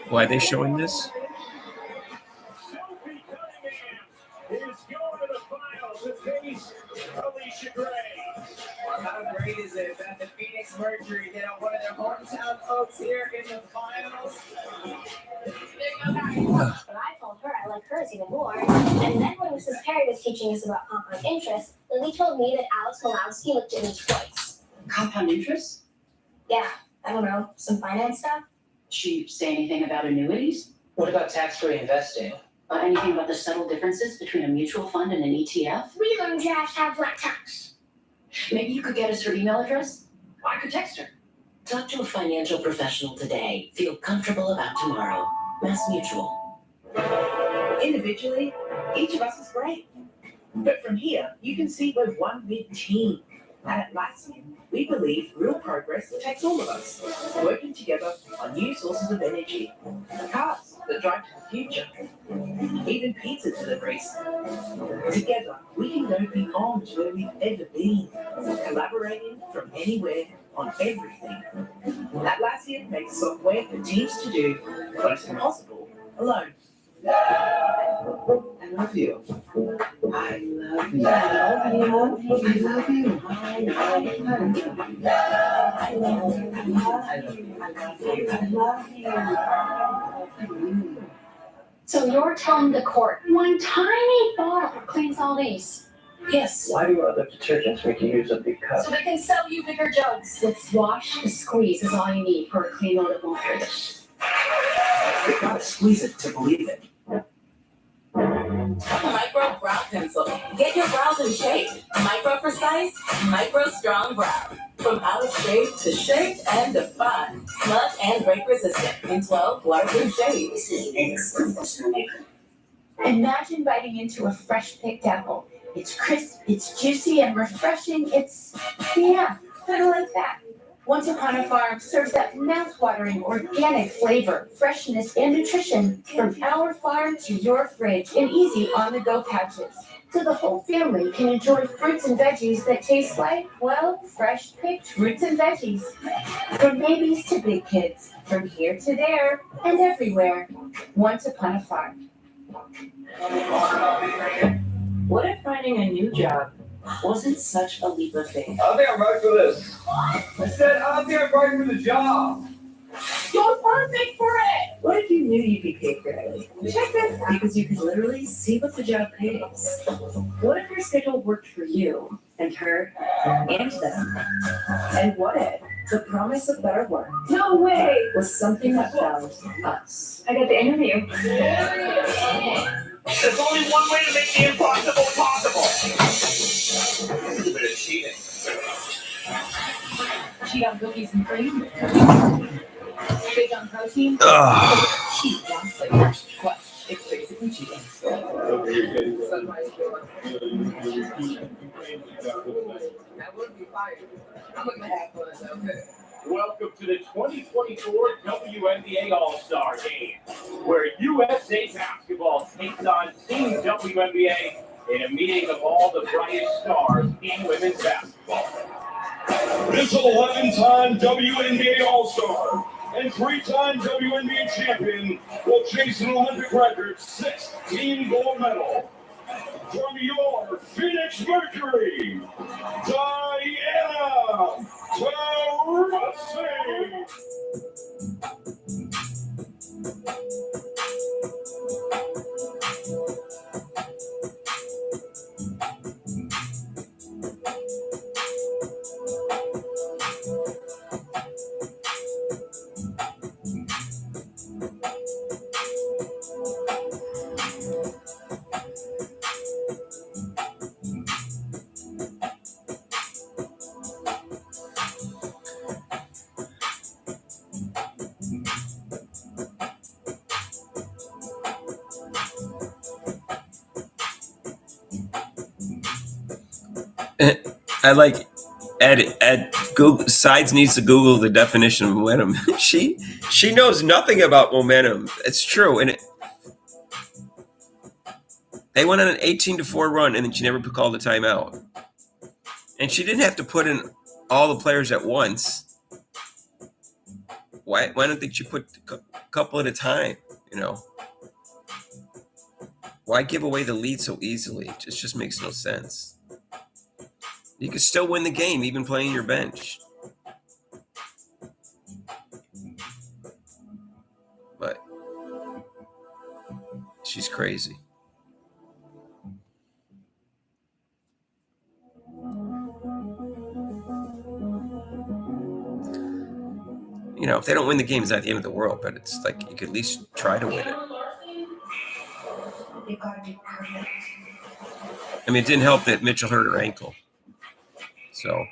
why are they showing this? Sophie Cunningham is going to the finals to face Alicia Gray. How great is it that the Phoenix Mercury get on one of their hometown folks here in the finals? But I told her I like hers even more. And then when Mrs. Perry was teaching us about compound interest, Lily told me that Alex Malowski looked at me twice. Compound interest? Yeah, I don't know, some finance stuff? She say anything about annuities? What about tax-free investing? Anything about the subtle differences between a mutual fund and an ETF? We learned Josh have flat tax. Maybe you could get us her email address? I could text her. Talk to a financial professional today. Feel comfortable about tomorrow. Mass Mutual. Individually, each of us is great. But from here, you can see we're one big team. And at Atlassian, we believe real progress takes all of us, working together on new sources of energy. Cars that drive to the future. Even pizza deliveries. Together, we can go beyond where we've ever been, collaborating from anywhere on everything. Atlassian makes software for teams to do what is impossible alone. I love you. I love you. I love you. I love you. I love you. I love you. So you're telling the court one tiny bottle cleans all these? Yes. Why do other detergents make you use a big cup? So they can sell you bigger jugs. With wash and squeeze is all you need for a clean load of water. You gotta squeeze it to believe it. Micro Brow Pencil. Get your brows in shape. Micro precise, micro strong brow. From out of shape to shaped and defined. Smudge and break resistant in 12 larger shades. Imagine biting into a fresh picked apple. It's crisp, it's juicy and refreshing. It's, yeah, kind of like that. Once Upon a Farm serves that mouth-watering organic flavor, freshness, and nutrition from our farm to your fridge in easy on-the-go pouches. So the whole family can enjoy fruits and veggies that taste like, well, fresh-picked fruits and veggies. From babies to big kids, from here to there, and everywhere. Once Upon a Farm. What if finding a new job wasn't such a leap of faith? I think I'm right for this. I said, I think I'm right for the job. You're perfect for it! What if you knew you'd be paid fairly? Check this out. Because you could literally see what the job pays. What if your schedule worked for you and her and them? And what if the promise of better work No way! was something that found us? I got the interview. There's only one way to make the impossible possible. A bit of cheating. She got cookies and cream. Big on protein. Cheat, honestly. What? It's basically cheating. Welcome to the 2024 WNBA All-Star Game, where USA Basketball takes on Team WNBA in a meeting of all the brightest stars in women's basketball. This 11-time WNBA All-Star and 3-time WNBA champion will chase an Olympic record 16 gold medal. From your Phoenix Mercury, Diana Taurasi. I like Ed Google Sides needs to Google the definition of momentum. she knows nothing about momentum. It's true, and they went on an 18-4 run, and then she never called a timeout. And she didn't have to put in all the players at once. Why don't they put a couple at a time? You know, why give away the lead so easily? It just makes no sense. You can still win the game, even playing your bench. But she's crazy. You know, if they don't win the game, it's not the end of the world, but it's like you could at least try to win it. I mean, it didn't help that Mitchell hurt her ankle. So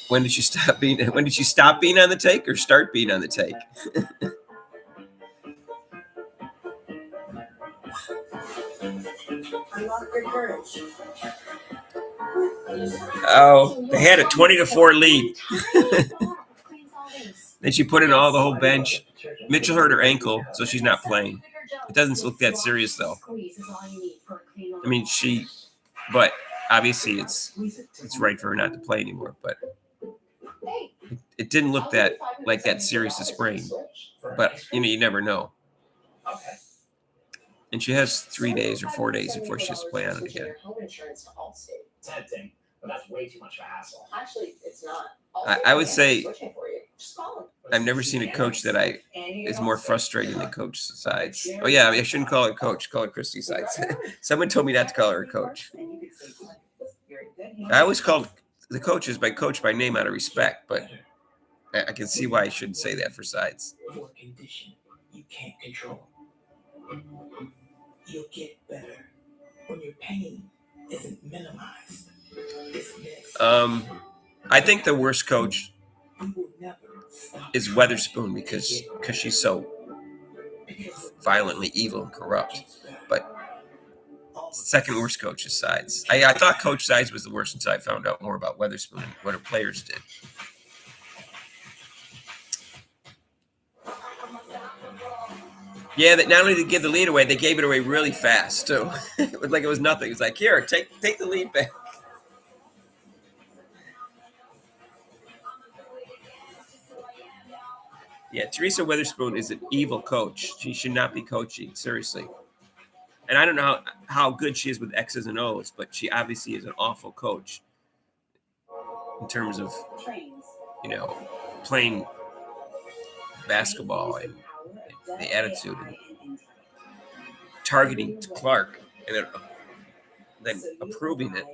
when did she stop being on the take or start being on the take? Oh, they had a 20-4 lead. Then she put in all the whole bench. Mitchell hurt her ankle, so she's not playing. It doesn't look that serious, though. I mean, but obviously it's right for her not to play anymore. But it didn't look that serious a sprain. But you never know. And she has 3 days or 4 days before she has to play on it again. But that's way too much of a hassle. Actually, it's not. I would say I've never seen a coach that is more frustrating than Coach Sides. Oh yeah, I shouldn't call her coach. Call her Christy Sides. Someone told me not to call her a coach. I always called the coaches by coach by name out of respect, but I can see why I shouldn't say that for Sides. Your condition you can't control. You'll get better when your pain isn't minimized. I think the worst coach is Weatherspoon because she's so violently evil and corrupt. But second worst coach is Sides. I thought Coach Sides was the worst until I found out more about Weatherspoon and what her players did. Yeah, that not only did they give the lead away, they gave it away really fast too. It was like it was nothing. It was like, here, take the lead back. Yeah, Teresa Witherspoon is an evil coach. She should not be coaching, seriously. And I don't know how good she is with X's and O's, but she obviously is an awful coach in terms of, playing basketball and the attitude and targeting Clark and then approving it.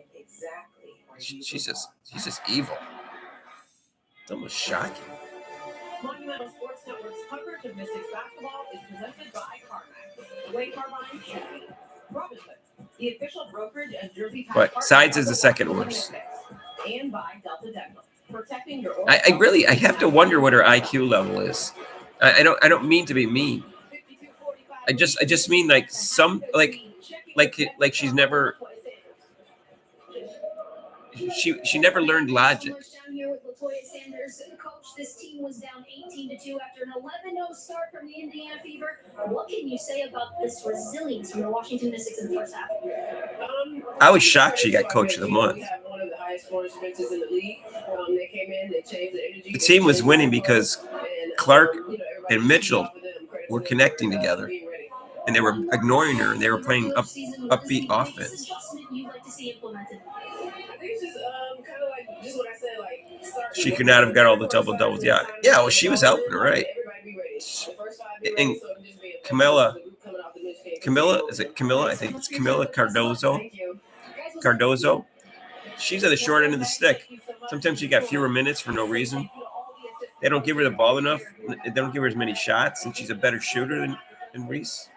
She's just evil. It's almost shocking. Monumental Sports Network's coverage of Mystics basketball is presented by CarMax, the way Carbine should be. Robinhood, the official brokerage and jersey type. But Sides is the second worst. And by Delta Dental, protecting your. I have to wonder what her IQ level is. I don't mean to be mean. I just mean like she's never. She never learned logic. Down here with Latoya Sanders, coach, this team was down 18-2 after an 11-0 start from the Indiana Fever. What can you say about this resilience from the Washington Mystics in the first half? I was shocked she got Coach of the Month. One of the highest scoring benches in the league. They came in, they changed the energy. The team was winning because Clark and Mitchell were connecting together, and they were ignoring her, and they were playing upbeat offense. She could not have got all the double-doubles. Yeah, well, she was helping her, right? And Camilla, is it Camilla? I think it's Camilla Cardozo. She's at the short end of the stick. Sometimes she got fewer minutes for no reason. They don't give her the ball enough. They don't give her as many shots, and she's a better shooter than Reese.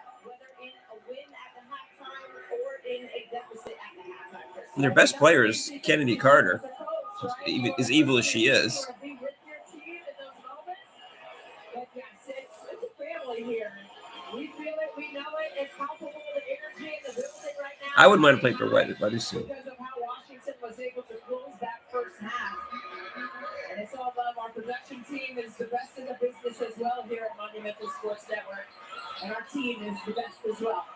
And their best player is Kennedy Carter, as evil as she is. I wouldn't mind playing for Weatherspoon. And it's all love. Our production team is the best in the business as well here at Monumental Sports Network. And our team is the best as well.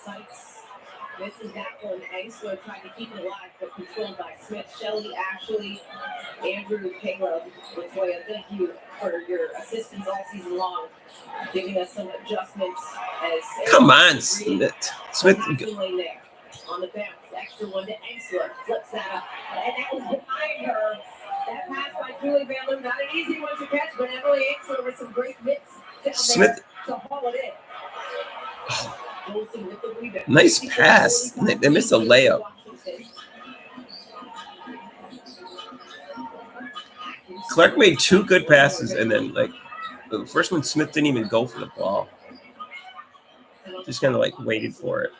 Sykes. This is that one. Angsler trying to keep it alive, but controlled by Smith, Shelley, Ashley, Andrew, Caleb, Latoya. Thank you for your assistance all season long, giving us some adjustments. Come on, Smith. On the bounce, extra one to Angsler, flips that up, and that was behind her. That pass by Julie Van Leeuwen, not an easy one to catch, but Emily Angsler with some great mitts down there to haul it in. Nice pass. They missed a layup. Clark made two good passes, and then the first one, Smith didn't even go for the ball. Just kind of waited for it.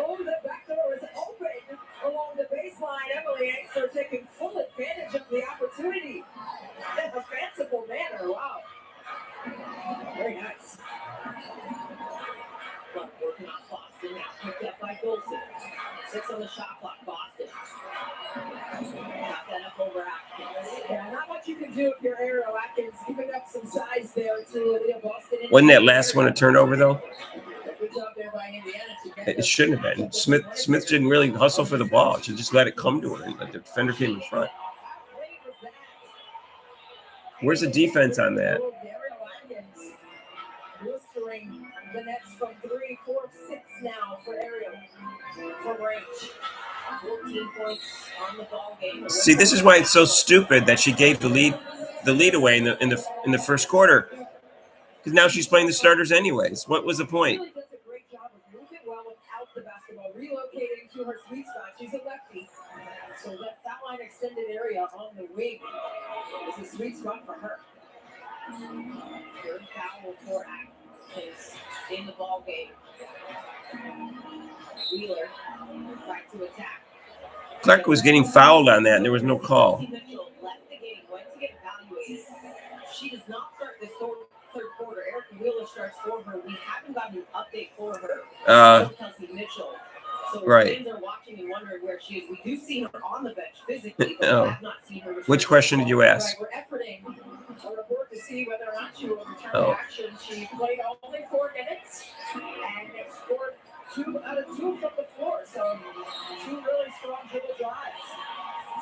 Oh, the back door is open along the baseline. Emily Angsler taking full advantage of the opportunity. In a fanciful manner. Wow. Very nice. Working on Boston now. Picked up by Golson. 6 on the shot clock. Boston. Got that up over Atkins. Yeah, not much you can do if you're Ariel Atkins. Giving up some size there to Leah Boston. Wasn't that last one a turnover, though? Good job there by Indiana. It shouldn't have been. Smith didn't really hustle for the ball. She just let it come to her, and the defender came in front. Where's the defense on that? Blistering the nets from 3, 4, 6 now for Ariel from range. 14 points on the ball game. See, this is why it's so stupid that she gave the lead away in the first quarter. Because now she's playing the starters anyways. What was the point? She really does a great job of moving well without the basketball, relocating to her sweet spot. She's a lefty, so that line extended area on the wing is a sweet spot for her. Third foul for Atkins in the ball game. Wheeler back to attack. Clark was getting fouled on that, and there was no call. Mitchell left the game, went to get evaluated. She does not start this third quarter. Erica Wheeler starts for her. We haven't gotten an update for her. Kelsey Mitchell. So fans are watching and wondering where she is. We do see her on the bench physically, but we have not seen her. Which question did you ask? We're efforting a report to see whether or not she will return to action. She played only 4 minutes and scored 2 out of 2 from the floor. So 2 really strong dribble drives.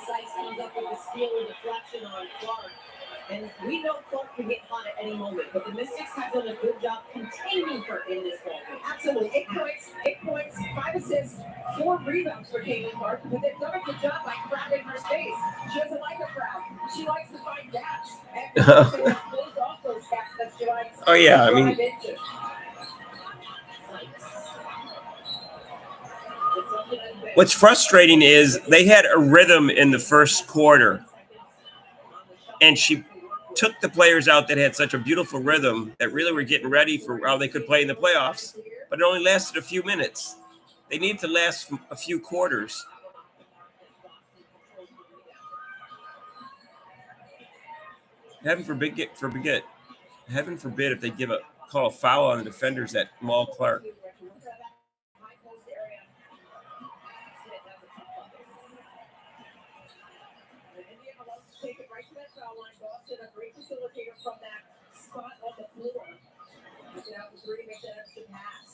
Sykes comes up with a steal and deflection on Clark. And we know Clark can get hot at any moment, but the Mystics have done a good job containing her in this ball game. Absolutely. 8 points, 5 assists, 4 rebounds for Caitlin Clark, but they've done a good job by crowding her space. She doesn't like a crowd. She likes to find gaps. And they have closed off those gaps that she likes. Oh, yeah. I mean, what's frustrating is they had a rhythm in the first quarter, and she took the players out that had such a beautiful rhythm that really were getting ready for how they could play in the playoffs, but it only lasted a few minutes. They need to last a few quarters. Heaven forbid if they give a call a foul on the defenders at Mal Clark. A great facilitator from that spot on the floor. Get out the 3, make that extra pass.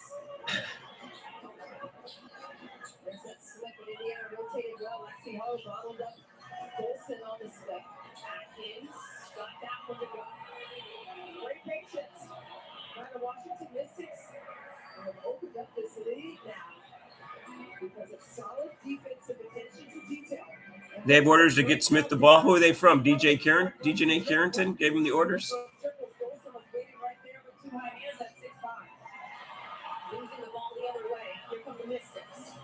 There's that slip, and Indiana rotated well. Lexi Ho bottled up Golson on the slip. Atkins got that one to go. Great patience by the Washington Mystics. Have opened up this lead now because of solid defensive attention to detail. They have orders to get Smith the ball. Who are they from? DJ Nate Carrington gave him the orders. Losing the ball the other way. Here come the Mystics.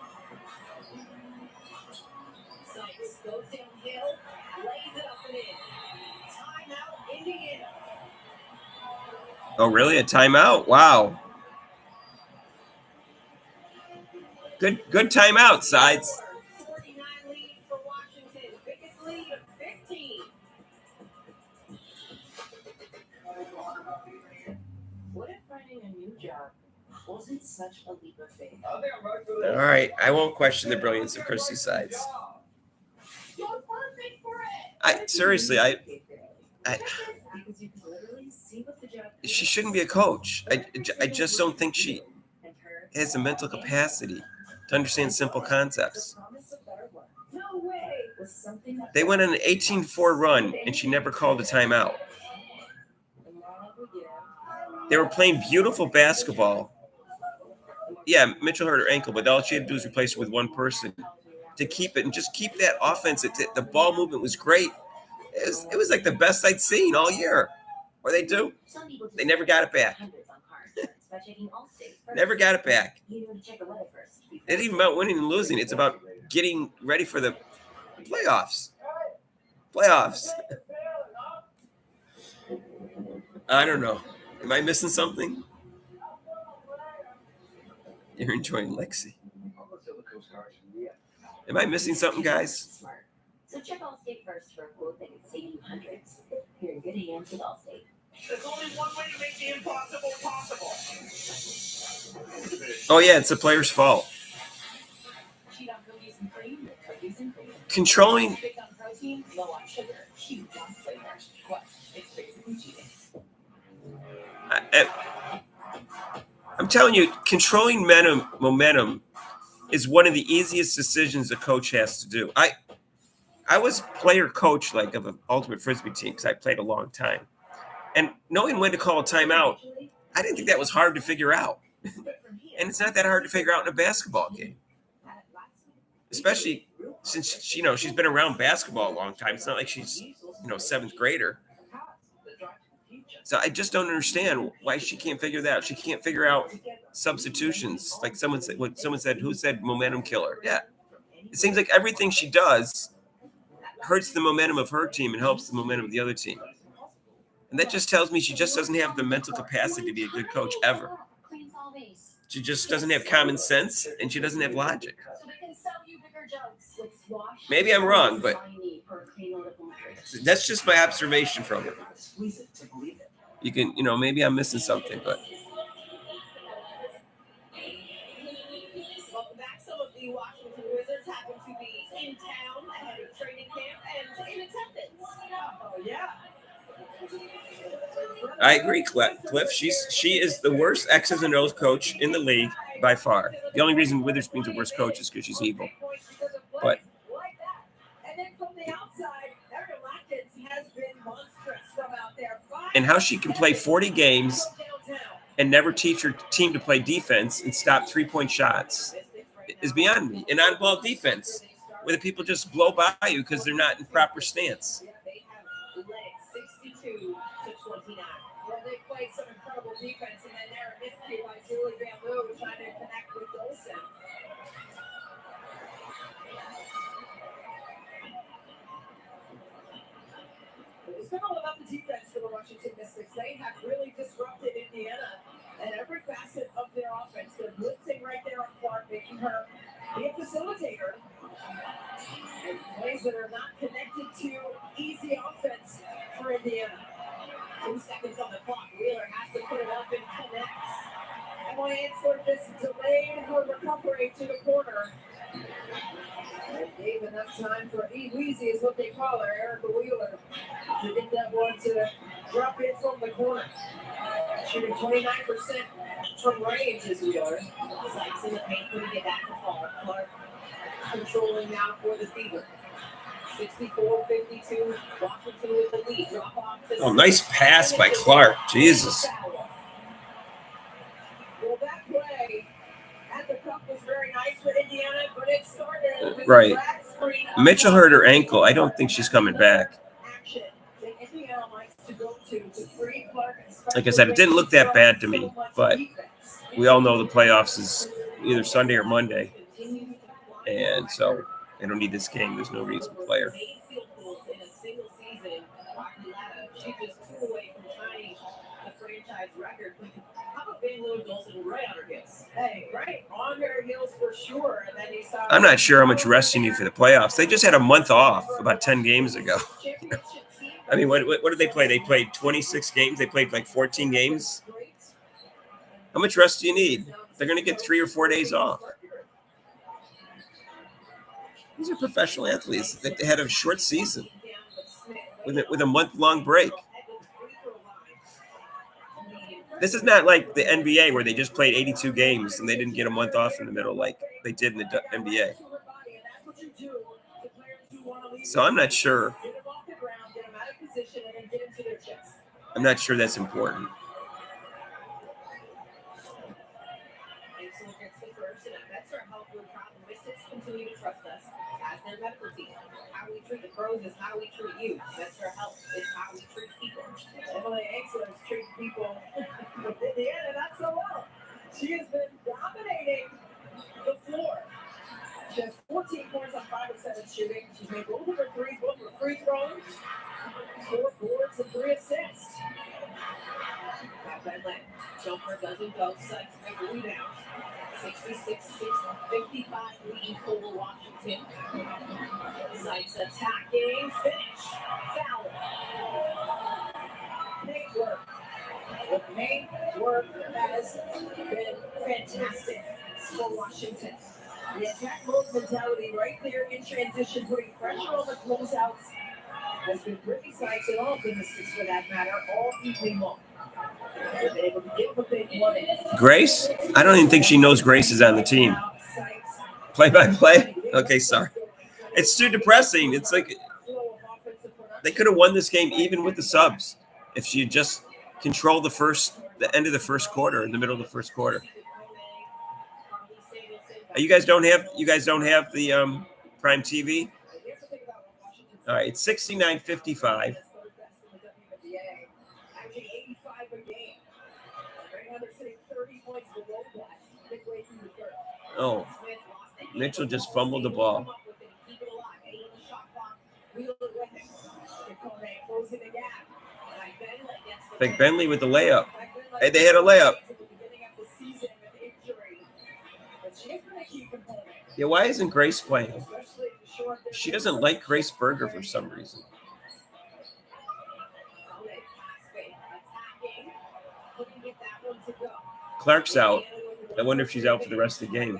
Sykes goes downhill, lays it up and in. Timeout, Indiana. Oh, really? A timeout? Wow. Good timeout, Sides. 49 lead for Washington. Biggest lead of 15. What if finding a new job wasn't such a leap of faith? All right. I won't question the brilliance of Christy Sides. She shouldn't be a coach. I just don't think she has the mental capacity to understand simple concepts. They went on an 18-4 run, and she never called a timeout. They were playing beautiful basketball. Yeah, Mitchell hurt her ankle, but all she had to do was replace her with one person to keep it and just keep that offense. The ball movement was great. It was like the best I'd seen all year. What they do? They never got it back. Never got it back. It ain't even about winning and losing. It's about getting ready for the playoffs. I don't know. Am I missing something? You're enjoying Lexi. Am I missing something, guys? So check Allstate first for a quote that could save you hundreds. You're in good hands with Allstate. There's only one way to make the impossible possible. Oh, yeah, it's the player's fault. Controlling. I'm telling you, controlling momentum is one of the easiest decisions a coach has to do. I was player coach of an ultimate frisbee team because I played a long time, and knowing when to call a timeout, I didn't think that was hard to figure out. And it's not that hard to figure out in a basketball game, especially since she's been around basketball a long time. It's not like she's seventh grader. So I just don't understand why she can't figure that out. She can't figure out substitutions. Like someone said, who said momentum killer? Yeah. It seems like everything she does hurts the momentum of her team and helps the momentum of the other team. And that just tells me she just doesn't have the mental capacity to be a good coach ever. She just doesn't have common sense, and she doesn't have logic. Maybe I'm wrong, but that's just my observation from her. You can, maybe I'm missing something, but. Welcome back. Some of the Washington Wizards happen to be in town ahead of training camp and in attendance. Oh, yeah. I agree, Cliff. She is the worst X's and O's coach in the league. by far. The only reason Witherspoon's a worse coach is because she's evil. But and how she can play 40 games and never teach her team to play defense and stop 3-point shots is beyond me. And on-ball defense, where the people just blow by you because they're not in proper stance. They have led 62-29. Well, they played some incredible defense, and then they're miscued by Julie Van Loo trying to connect with Dolson. It's been all about the defense for the Washington Mystics. They have really disrupted Indiana and every facet of their offense. They're blitzing right there on Clark, making her be a facilitator. And plays that are not connected to easy offense for Indiana. 2 seconds on the clock. Wheeler has to put it up and connects. Emily Ansler just delayed her recovery to the corner. And gave enough time for E-Weezy is what they call her, Erica Wheeler, to get that one to drop in from the corner. Shooting 29% from range is Wheeler. Sykes in the paint, putting it back to fall. Clark controlling now for the Fever. 64-52, Washington with the lead. Drop off to nice pass by Clark. Jesus. Well, that play at the cup was very nice for Indiana, but it started with Right. a drag screen. Mitchell hurt her ankle. I don't think she's coming back. Action that Indiana likes to go to free Clark. Like I said, it didn't look that bad to me, but we all know the playoffs is either Sunday or Monday. And so I don't need this game. There's no reason to play her. In a single season, she just 2 away from tying the franchise record. How about Van Loo and Dolson right on her heels? Hey, right on her heels for sure. And then you saw I'm not sure how much rest you need for the playoffs. They just had a month off about 10 games ago. I mean, what did they play? They played 26 games. They played like 14 games. How much rest do you need? They're going to get 3 or 4 days off. These are professional athletes that had a short season with a month-long break. This is not like the NBA where they just played 82 games and they didn't get a month off in the middle like they did in the NBA. So I'm not sure. I'm not sure that's important. Continue to trust us as their medical team. How we treat the pros is how we treat you. That's our health is how we treat people. Emily Ansler treats people with Indiana not so well. She has been dominating the floor. She has 14 points on 5 of 7 shooting. She's made both of her threes, both of her free throws, 4 boards and 3 assists. That Bentley jumper doesn't go. Sykes make a rebound. 66-55 lead for Washington. Sykes attacking, finish, foul. Paint work. The paint work has been fantastic for Washington. The attack mode mentality right there in transition, putting pressure on the closeouts, has been Brittany Sykes and all the Mystics for that matter all evening long. Grace? I don't even think she knows Grace is on the team. Play-by-play? Okay, sorry. It's too depressing. It's like they could have won this game even with the subs if she had just controlled the end of the first quarter, in the middle of the first quarter. You guys don't have the Prime TV? All right, it's 69-55. Oh, Mitchell just fumbled the ball. Like Bentley with the layup. Hey, they had a layup. Yeah, why isn't Grace playing? She doesn't like Grace Berger for some reason. Clark's out. I wonder if she's out for the rest of the game.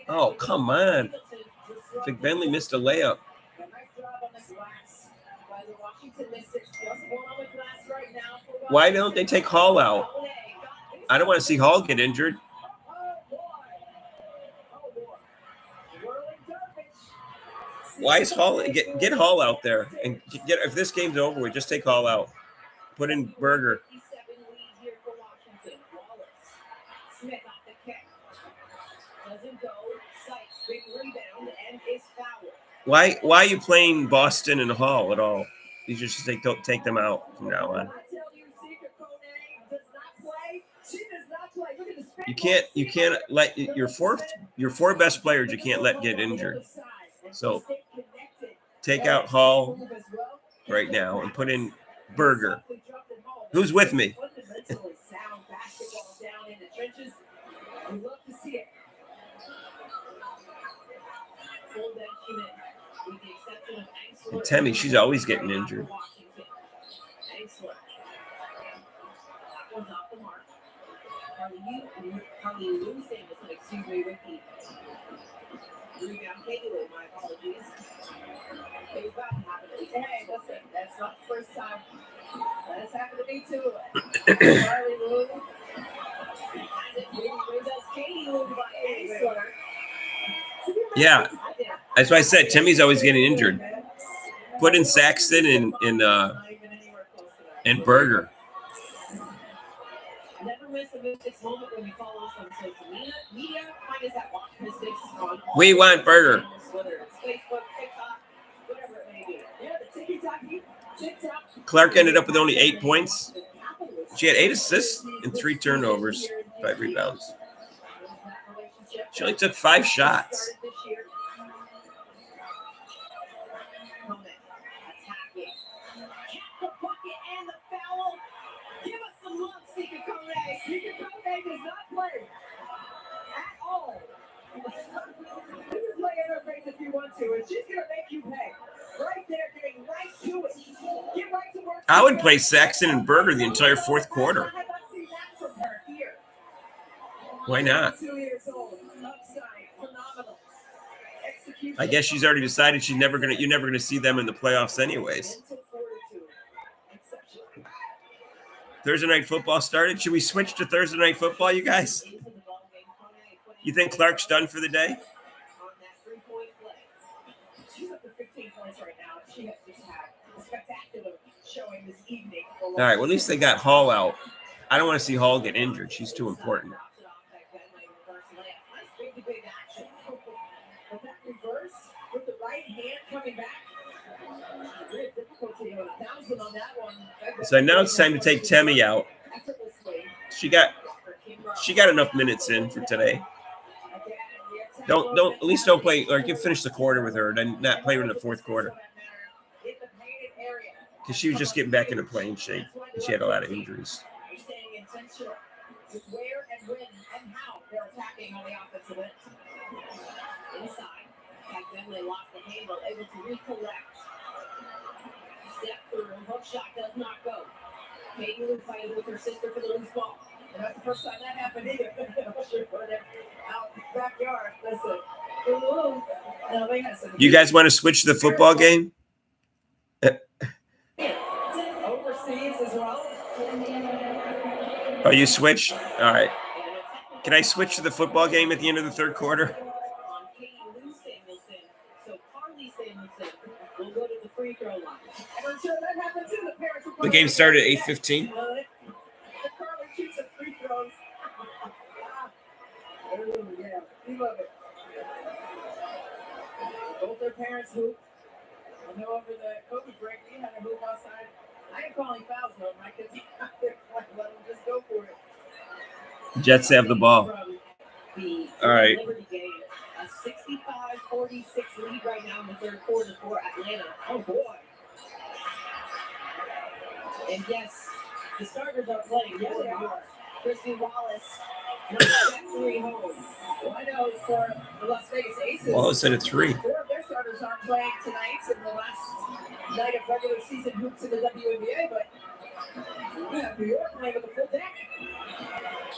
Oh, come on. I think Bentley missed a layup. Why don't they take Hall out? I don't want to see Hall get injured. Why is Hall get Hall out there and get if this game's over with, just take Hall out. Put in Berger. Smith off the kick. Doesn't go. Sykes, big rebound, and is fouled. Why are you playing Boston and Hall at all? You just take them out from now on. You can't let your four best players you can't let get injured. So take out Hall right now and put in Berger. Who's with me? And Temmie, she's always getting injured. My apologies. It was about to happen. Hey, listen, that's not the first time. That has happened to me too. Charlie Lou. Katie Lou by Aisler. Yeah, that's why I said Timmy's always getting injured. Put in Saxton and Berger. Never miss a Mystics moment when you follow us on social media. Find us at Watch Mystics on We want Berger. whether it's Facebook, TikTok, whatever it may be. Yeah, the TikTok. Clark ended up with only 8 points. She had 8 assists and 3 turnovers, 5 rebounds. She only took 5 shots. Sika Kone does not play at all. You can play interface if you want to, and she's going to make you pay. Right there, getting right to it. Get right to work. I would play Saxton and Berger the entire fourth quarter. I have not seen that from her here. Why not? 2 years old. Upside. Phenomenal. Execution. I guess she's already decided you're never gonna see them in the playoffs anyways. Thursday night football started. Should we switch to Thursday night football, you guys? You think Clark's done for the day? She's up to 15 points right now. She has just had a spectacular showing this evening. All right, well, at least they got Hall out. I don't want to see Hall get injured. She's too important. But that reverse with the right hand coming back. Real difficulty on 1,000 on that one. So now it's time to take Temmie out. She got enough minutes in for today. Don't at least don't play, or you can finish the quarter with her, then not play her in the fourth quarter. Because she was just getting back into playing shape, and she had a lot of injuries. With where and when and how they're attacking on the offensive end. Inside. Back then they lost the handle, able to recollect. Step through, hook shot does not go. Katie Lou fighting with her sister for the loose ball. And that's the first time that happened either. Out backyard. Listen. No, they had some. You guys want to switch to the football game? Overseas as well. Oh, you switched? All right. Can I switch to the football game at the end of the third quarter? The game started at 8:15. Yeah, we love it. Both their parents hoop. I know over the COVID break, we had a hoop outside. I ain't calling fouls though. My kids, let them just go for it. Jets have the ball. All right. A 65-46 lead right now in the third quarter for Atlanta. Oh boy. And yes, the starters are playing. Yeah, they are. Christy Wallace, not that 3 home. Well, I know for the Las Vegas Aces. Wallace at a 3. 4 of their starters aren't playing tonight in the last night of regular season hoops in the WNBA, but we have New York playing with a full deck.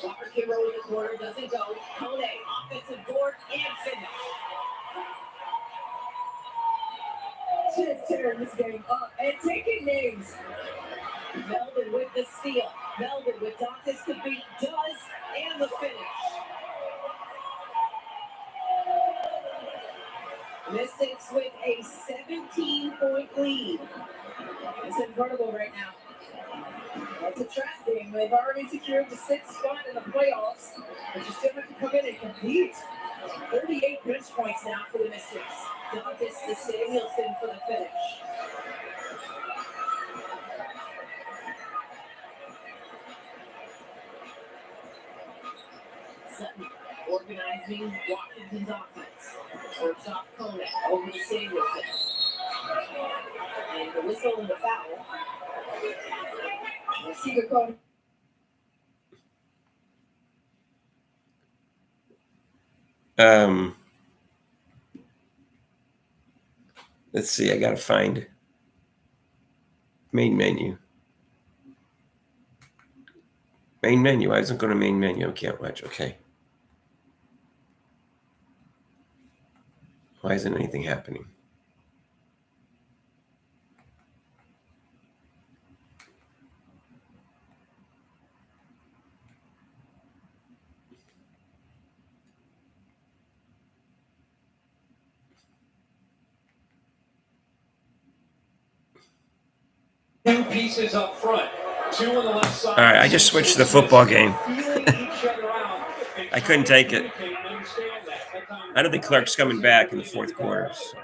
Walker Kimrow in the corner doesn't go. Kone, offensive board and finish. She is tearing this game up and taking names. Melvin with the steal. Melvin with Dantas to beat does, and the finish. Mystics with a 17-point lead. It's incredible right now. That's a trap game. They've already secured the 6th spot in the playoffs, but you still have to come in and compete. 38 bench points now for the Mystics. Dantas to Samuelson for the finish. Sutton organizing Washington's offense. Works off Koenig over to Samuelson. And the whistle and the foul. Receiver code. Let's see. I gotta find main menu. Main menu. Why isn't going to main menu? I can't watch. Okay. Why isn't anything happening? Two pieces up front. Two on the left side. All right, I just switched to the football game. I couldn't take it. I don't think Clark's coming back in the fourth quarter. So.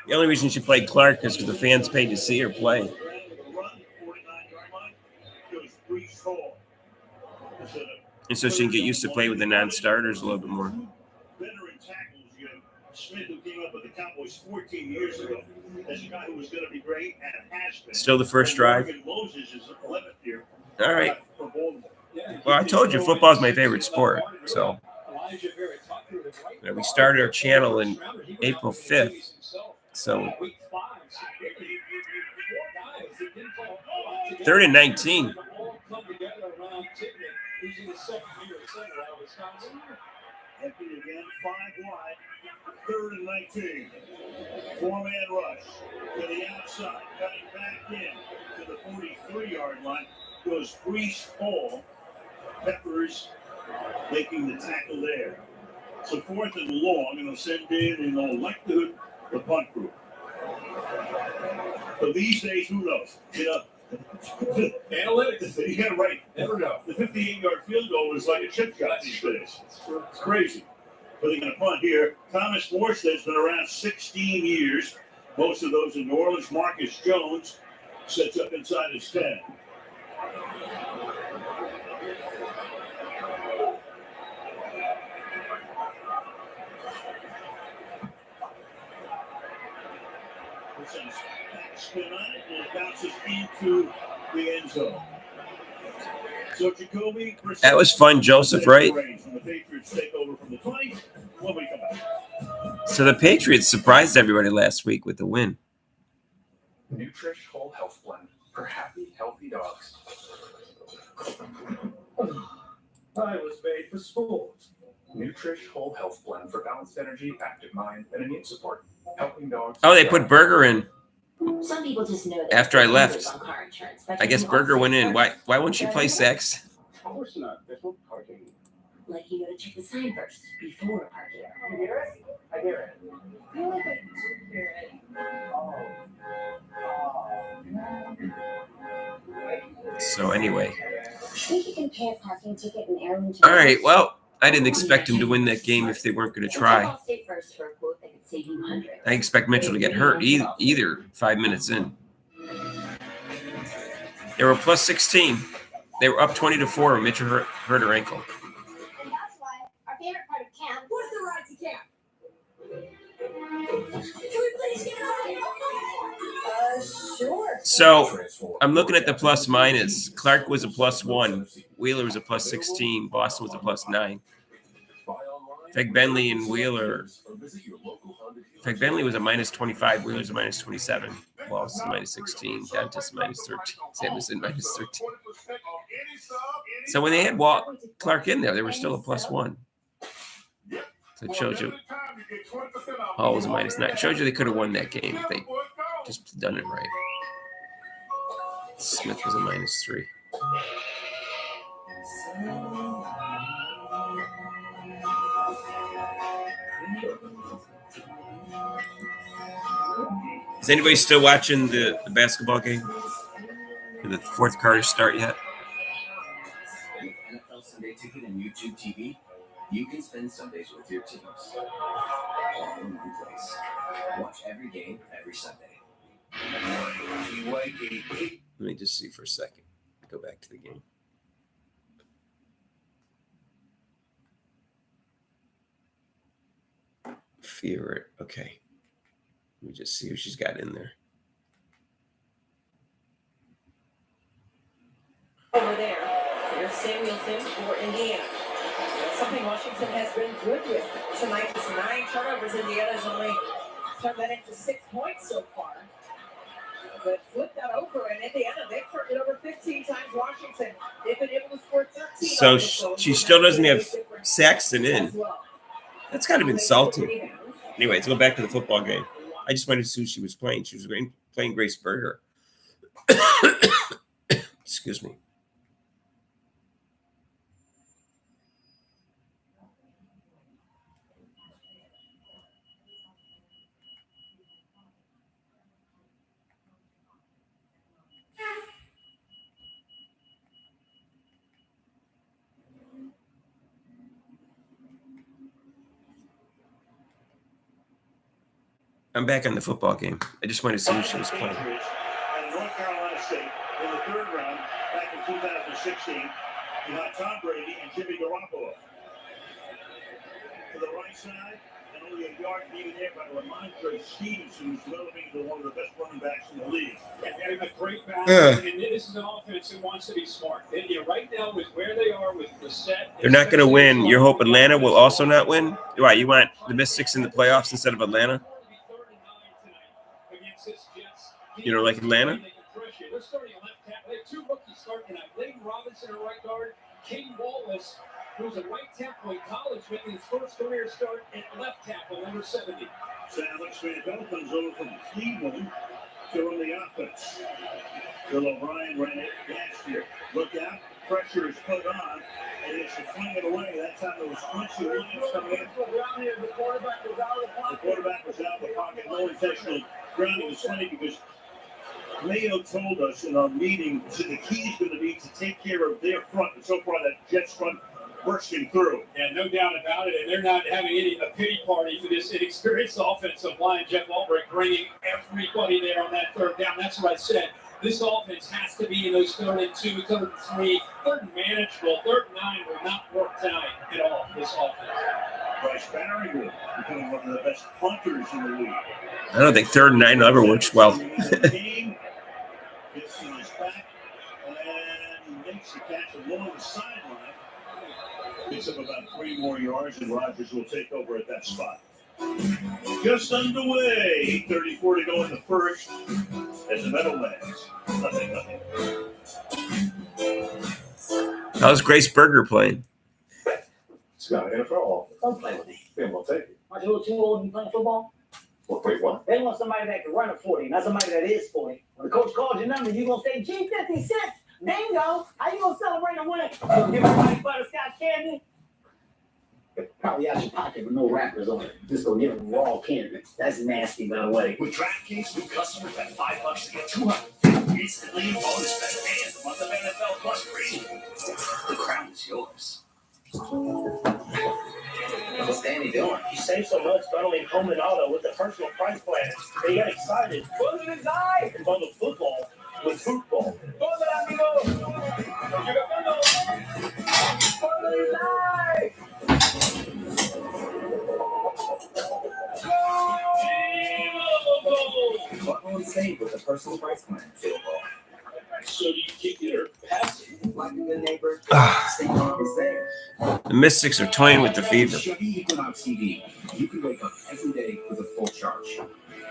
The only reason she played Clark is because the fans paid to see her play. And so she can get used to play with the non-starters a little bit more. Smith, who came up with the Cowboys 14 years ago, as a guy who was going to be great and has been. Still the first drive. Moses is 11th year. All right. Well, I told you football is my favorite sport. So we started our channel in April 5th. So 3rd and 19. Empty again, 5 wide. 3rd and 19. 4-man rush to the outside, cutting back in to the 43-yard line. Goes Brees Hall. Peppers making the tackle there. So 4th and long, and they'll send in all likelihood, the punt group. But these days, who knows? You know, analytics, you got it right. Never know. The 58-yard field goal is like a chip shot these days. It's crazy. But they're going to punt here. Thomas Morstead's been around 16 years. Most of those in New Orleans. Marcus Jones sets up inside his 10. Spin on it, and it bounces into the end zone. So Jacoby, that was fun, Joseph, right? So the Patriots surprised everybody last week with the win. Nutrish Whole Health Blend for happy, healthy dogs. I was made for sports. Nutrish Whole Health Blend for balanced energy, active mind, and immune support. Helping dogs. Oh, they put Burger in. Some people just know that after I left. Insurance, I guess Burger went in. Why won't she play sex? Of course not. There's no parking. Like you gotta check the sign first before parking. You hear it? I hear it. I feel like I do hear it. So anyway. I think you can pay a parking ticket in Arlington. All right. Well, I didn't expect him to win that game if they weren't going to try. I expect Mitchell to get hurt either 5 minutes in. They were plus 16. They were up 20-4. Mitchell hurt her ankle. That's why our favorite part of camp. What's the ride to camp? Can we please get out? Sure. So I'm looking at the plus minus. Clark was a +1. Wheeler was a plus 16. Boston was a plus 9. Feg Bentley and Wheeler. Feg Bentley was a minus 25. Wheeler's a minus 27. Wallace is minus 16. Dantas minus 13. Samuelson minus 13. So when they had Clark in there, they were still a +1. So it shows you. Oh, it was a minus 9. It shows you they could have won that game if they just done it right. Smith was a -3. Is anybody still watching the basketball game? Did the fourth quarter start yet? With NFL Sunday Ticket and YouTube TV, you can spend Sundays with your teams. All in one place. Watch every game every Sunday. Let me just see for a second. Go back to the game. Favorite. Okay. Let me just see who she's got in there. Over there, here's Samuelson for Indiana. Something Washington has been good with tonight is 9 turnovers. Indiana's only turned that into 6 points so far. But flip that over, and Indiana, they've turned it over 15 times. Washington, they've been able to score 13. So she still doesn't have Saxton in. That's kind of insulting. Anyway, let's go back to the football game. I just wanted to see who she was playing. She was playing Grace Berger. Excuse me. I'm back on the football game. I just wanted to see who she was playing. And North Carolina State in the third round back in 2016. You had Tom Brady and Jimmy Garoppolo. To the right side, and only a yard needed there by Ramondre Stevenson, who's developing into one of the best running backs in the league. And a great balance. And this is an offense that wants to be smart. Right now, with where they are with the set, they're not going to win. You hope Atlanta will also not win? Why, you want the Mystics in the playoffs instead of Atlanta? You don't like Atlanta? They're starting left tackle. They have 2 rookies starting tonight. Layton Robinson, a right guard. King Wallace, who's a right tackle in college, making his first career start at left tackle, number 70. So Alex Van Pelt comes over from Cleveland to run the offense. Bill O'Brien ran it last year. Look out. Pressure is put on. And it's to fling it away. That time it was Quincy Williams coming in. The quarterback was out of the pocket. No intentional grounding. It's funny because Mayo told us in our meeting that the key is going to be to take care of their front. And so far, that Jets front bursting through. Yeah, no doubt about it. And they're not having a pity party for this inexperienced offensive line. Jeff Albrecht bringing everybody there on that third down. That's what I said. This offense has to be in those 3rd and 2, 3rd and 3, 3rd and manageable. 3rd and 9 will not work tonight at all, this offense. Bryce Barry becoming one of the best punters in the league. I don't think 3rd and 9 ever works well. Gets to his back and makes the catch along the sideline. Picks up about 3 more yards, and Rodgers will take over at that spot. Just underway. 8:34 to go in the first as the Meadowlands. Nothing. How's Grace Berger playing? It's got an NFL. Don't play with me. Yeah, we'll take it. Aren't you a little too old to be playing football? Well, wait, what? They want somebody that can run a 40, not somebody that is 40. When the coach calls your number, you going to say, gee, 50 cents. Bingo. How you going to celebrate a win? You going to give everybody butterscotch candy? Probably out your pocket with no wrappers on it. Just go give them raw candy. That's nasty, by the way. With DraftKings, new customers bet $5 to get $200 instantly in bonus bet and a month of NFL Plus free. The crown is yours. What's Danny doing? You save so much bundling home and auto with the personal price plan. They get excited. Bundle his eye! And bundle football with football. Bundle, amigo! Bundle his eye! Bundle and save with the personal price plan. So you kick it or pass it? Like a good neighbor, State Farm is there. The Mystics are toying with the fever. Chevy Equinox TV. You can wake up every day with a full charge.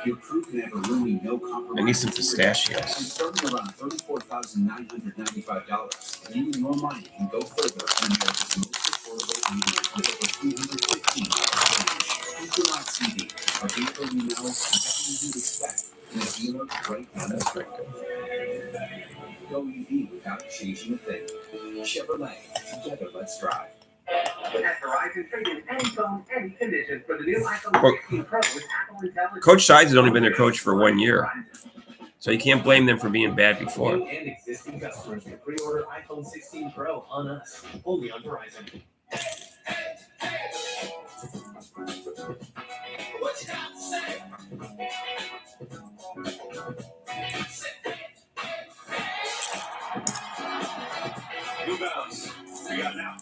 Your crew can have a roomy, no compromise. I need some And pistachios. starting around $34,995, you and your money can go further in America's most affordable EV with over 315 Equinox TV. A vehicle you know and everything you'd expect in a dealer right now. That's right. changing a thing. Chevrolet, together let's drive. At Verizon, trade in any phone, any condition for the new iPhone 16 Pro with Apple Intelligence. Coach Sides has only been their coach for 1 year, so you can't blame them for being bad before. New and existing customers can pre-order iPhone 16 Pro on us, only on Verizon. What you got to say? New balance. We got now.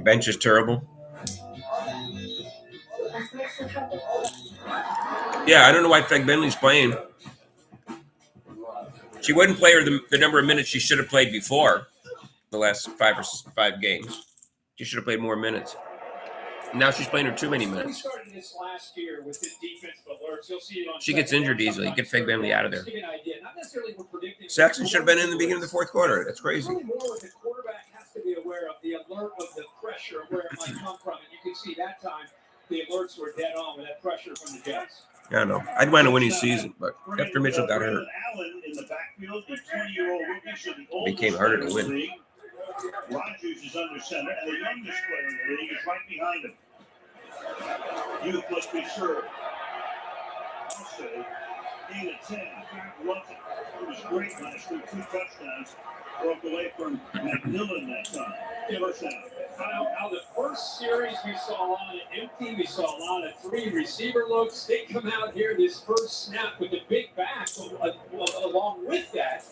Bench is terrible. Yeah, I don't know why Feg Bentley's playing. She wouldn't play her the number of minutes she should have played before the last five games. She should have played more minutes. Now she's playing her too many We minutes. started this last year with the defensive alerts. You'll see it on She gets injured easily. Get Feg Bentley out of there. Just to give you an idea, not necessarily we're predicting. Saxon should have been in the beginning of the fourth quarter. That's crazy. Really more what the quarterback has to be aware of, the alert of the pressure, where it might come from. And you can see that time the alerts were dead on with that pressure from the Jets. I don't know. I'd want a winning season, but after Mitchell got hurt, Allen in the backfield, the 20-year-old rookie, so the oldest became harder to player in the win. league. Rodgers is under center, and the youngest player in the league is right behind him. Youth must be served. I'll say, gain of 10. Loves it. It was great last week. 2 touchdowns. Broke away from McMillan that time. First down. How the first series we saw a lot of empty, we saw a lot of 3 receiver looks. They come out here this first snap with the big back. Along with that,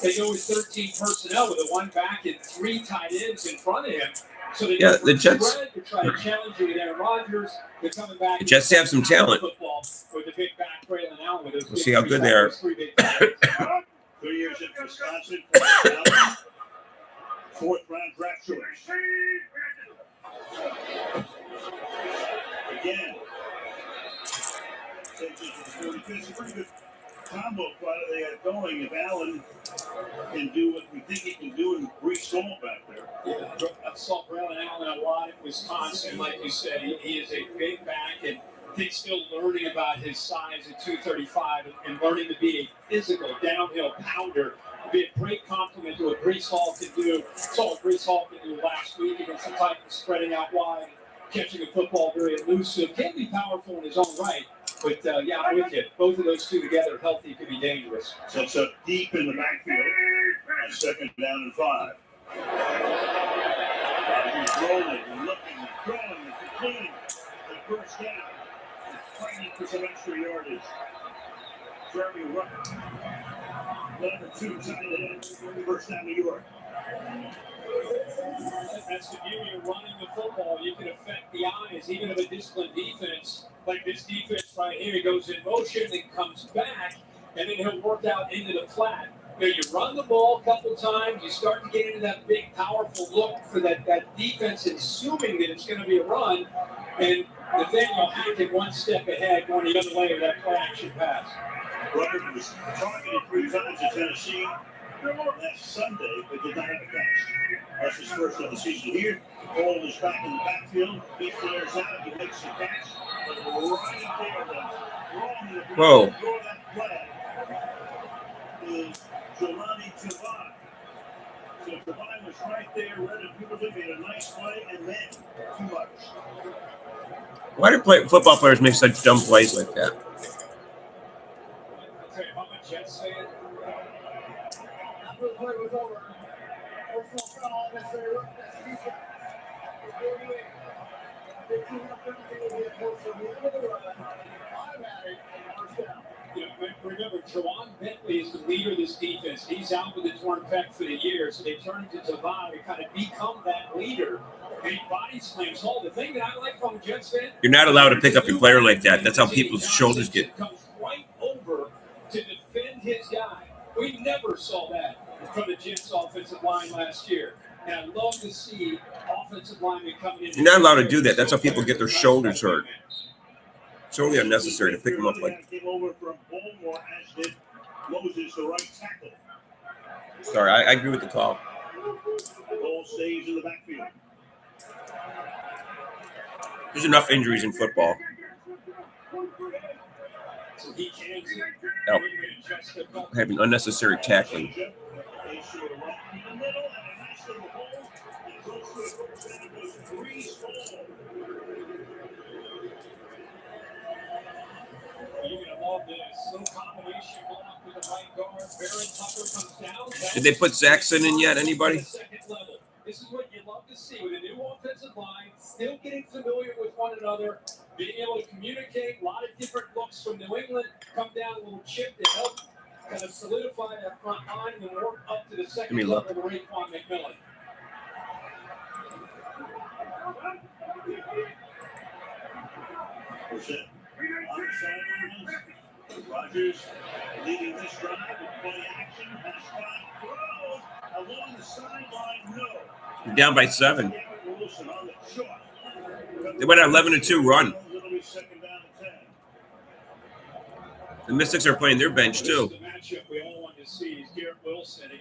they go with 13 personnel with a 1 back and 3 tight ends in front of him. So they Yeah, the Jets. to try to challenge you with Aaron Rodgers. They're coming back. The Jets have some talent. With the big back, Braylon Allen with those We'll see how good they are. 3 big backs. 3 years at Wisconsin. 4th round draft choice. Again. It's a pretty good combo play they had going. If Allen can do what we think he can do and Brees Hall back there. Yeah, I saw Braylon Allen a lot at Wisconsin. Like you said, he is a big back, and he's still learning about his size at 235 and learning to be a physical downhill pounder. Be a great compliment to what Brees Hall can do. Saw what Brees Hall can do last week against some type of spreading out wide, catching a football very elusive. Can be powerful in his own right. But, yeah, I'm with you. Both of those two together, healthy, could be dangerous. Sets up deep in the backfield. On 2nd down and 5. He's rolling, looking, throwing, completing the first down. Fighting for some extra yardage. Jeremy Rucker. Number 2 tight end. First down New York. That's the beauty of running the football. You can affect the eyes, even of a disciplined defense. Like this defense right here, he goes in motion and comes back, and then he'll work out into the flat. You know, you run the ball a couple times, you start to get into that big, powerful look for that defense, assuming that it's going to be a run, and Nathaniel Hackett 1 step ahead, going the other way with that play action pass. Rucker was targeted 3 times at Tennessee last Sunday, but did not have a catch. That's his first of the season here. Hall is back in the backfield. He flares out. He makes the catch. But right there, Whoa. That flag is Jelani Tavai. So Tavai was right there, read it beautifully, made a nice play, and then too much. Why do football players make such dumb plays like that? I'll tell you, I'm a Jets fan. After the play was over, personal foul against their defense. 15 up 13 will be a close to the end of the run. Automatic first down. You know, remember, Jawan Bentley is the leader of this defense. He's out with a torn pec for the year, so they turn to Tavai to kind of become that leader. And he body slams Hall. The thing that I like from a Jets fan, You're not allowed to pick up your player like that. That's how people's shoulders get. comes right over to defend his guy. We never saw that from the Jets offensive line last year. And I love to see offensive linemen coming in. You're not allowed to do that. That's how people get their shoulders hurt. It's totally unnecessary to pick them up like. Came over from Baltimore, as did Moses, the right tackle. Sorry, I agree with the call. Ball stays in the backfield. There's enough injuries in football. So he can Having unnecessary tackling. Takes to a right in the middle and a nice little hole. And goes to a first down. It goes 3 small. You're going to love this. Little combination block with the right guard. Baron Tucker comes down. Did they put Saxon in yet? Anybody? Second level. This is what you love to see with a new offensive line, still getting familiar with one another, being able to communicate. A lot of different looks from New England. Come down a little chip to help kind of solidify that front line and then work up to the second level with Raekwon McMillan. Rodgers leading this drive with play action. Hashtag throws along the sideline. No. You're down by 7. They went on 11-2 run. The Mystics are playing their bench too.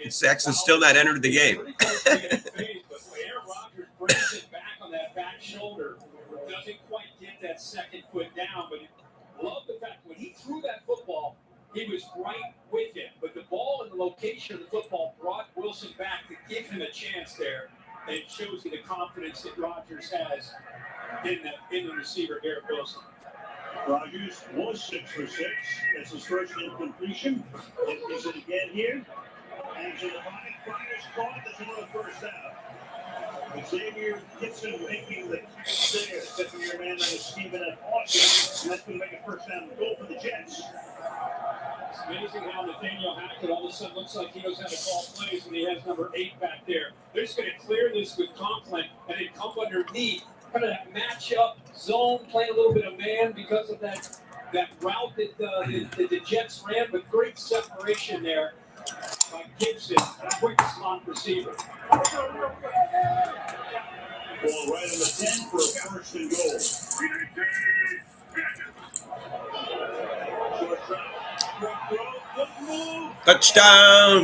And Saxon's still not entered the game. Aaron Rodgers brings it back on that back shoulder. Doesn't quite get that second foot down, but love the fact when he threw that football, he was right with him. But the ball and the location of the football brought Wilson back to give him a chance there. And it shows you the confidence that Rodgers has in the receiver, Garrett Wilson. Rodgers was 6 for 6. That's his first incompletion. Is it again here? And to the line, Fryers caught. That's another first down. Xavier Gibson making the catch there. Second-year man that is Stephen F. Austin. And that's going to make a first down goal for the Jets. It's amazing how Nathaniel Hackett all of a sudden looks like he knows how to call plays when he has number 8 back there. They're just going to clear this with Conklin and then come underneath. Kind of that matchup zone, playing a little bit of man because of that route that the Jets ran, but great separation there by Gibson, a quick slot receiver. Ball right on the 10 for a first and goal. Short drop, good move. Touchdown!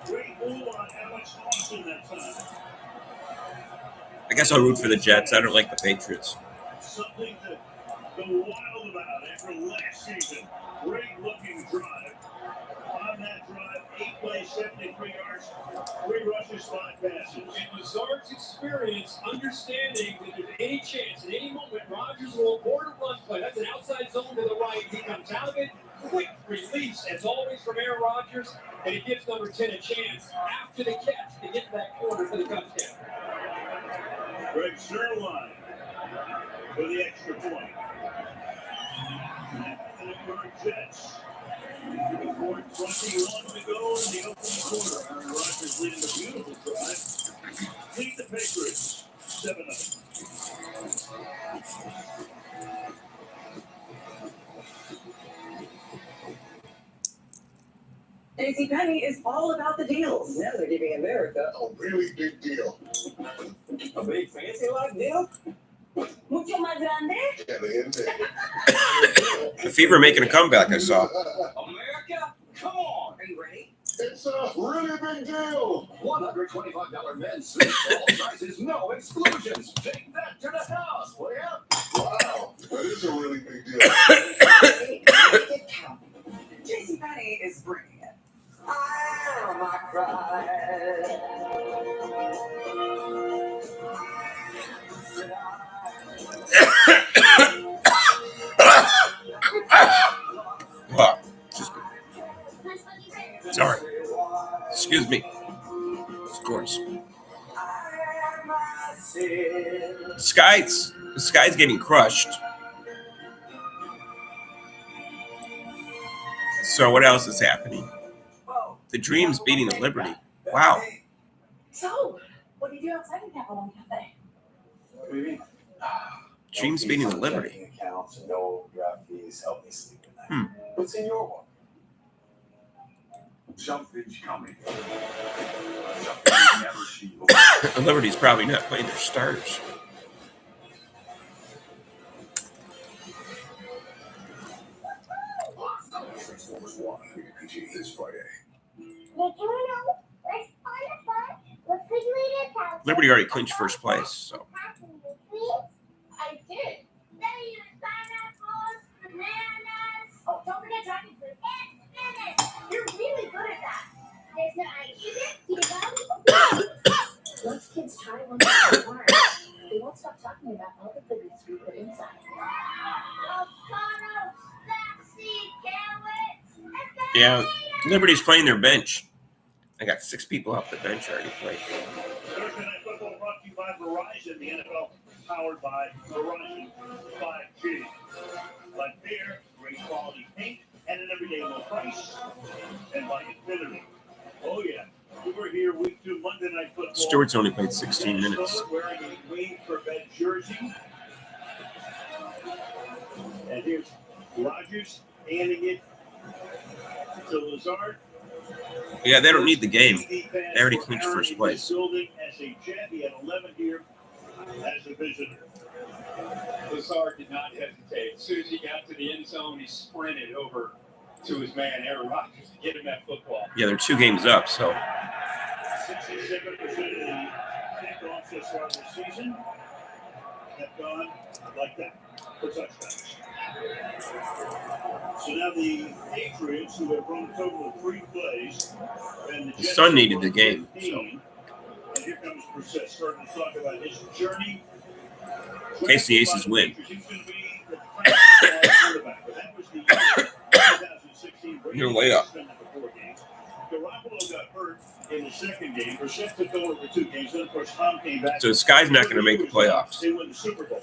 Great move on Alex Austin that time. I guess I'll root for the Jets. I don't like the Patriots. Something to go wild about after last season. Great looking drive. On that drive, 8 plays, 73 yards, 3 rushes, 5 passes. And Lazard's experience, understanding that there's any chance, at any moment, Rodgers will abort a run play. That's an outside zone to the right. He comes out of it. Quick release, as always, from Aaron Rodgers. And he gives number 10 a chance after the catch to get to that corner for the touchdown. Greg Zerline for the extra point. And it were Jets. 4:21 to go in the opening quarter. Aaron Rodgers leading a beautiful drive. Lead the Patriots 7-0. JCPenney is all about the deals. Now they're giving America A really big deal. a big fancy like deal. Mucho más grande. The Fever making a comeback, I saw. America? Come on. Are you ready? It's a really big deal. $125 men's suit, all sizes, no exclusions. Take that to the house, will ya? Wow, that is a really big deal. JCPenney is bringing it. Oh, my God. Wow. Sorry. Excuse me. Of course. The sky's getting crushed. So what else is happening? The Dream's beating the Liberty. Wow. So, what do you do outside of Capital Cafe? What do you mean? Dream's beating the Liberty. Checking accounts, no draft fees, help me sleep at night. What's in your one? Something's coming. Something you never see before. The Liberty's probably not playing their starters. Transformers 1, PG this Friday. Liberty already clinched first place, so. I did. Oh, don't forget Yeah, Liberty's playing their bench. I got 6 people off the bench already played. Thursday Night Football brought to you by Verizon, the NFL powered by Verizon 5G. Like beer, great quality paint, and an everyday low price. And by Infinity. Oh, yeah. We were here week 2, Monday Night Football. Stewart's only played 16 minutes. Wearing a Wayne Prevent jersey. And here's Rodgers handing it to Lazard. Yeah, they don't need the game. They already clinched first place. Building as a jet, he had 11 here as a visitor. Lazard did not hesitate. As soon as he got to the end zone, he sprinted over to his man, Aaron Rodgers, to get him that football. Yeah, they're 2 games up, so. 67% of the kickoffs this far this season have gone like that for touchdowns. So now the Patriots, who have run a total of 3 plays, and the His son needed the game. 15, So. and here comes Brissett starting to talk about his journey. In case the Aces win. He's going to be the quarterback, but that was the 2016 You're way up. Garoppolo got hurt in the second game. Brissett took over for 2 games. Then, of course, Tom came back. So Sky's not going to make the playoffs. They win the Super Bowl.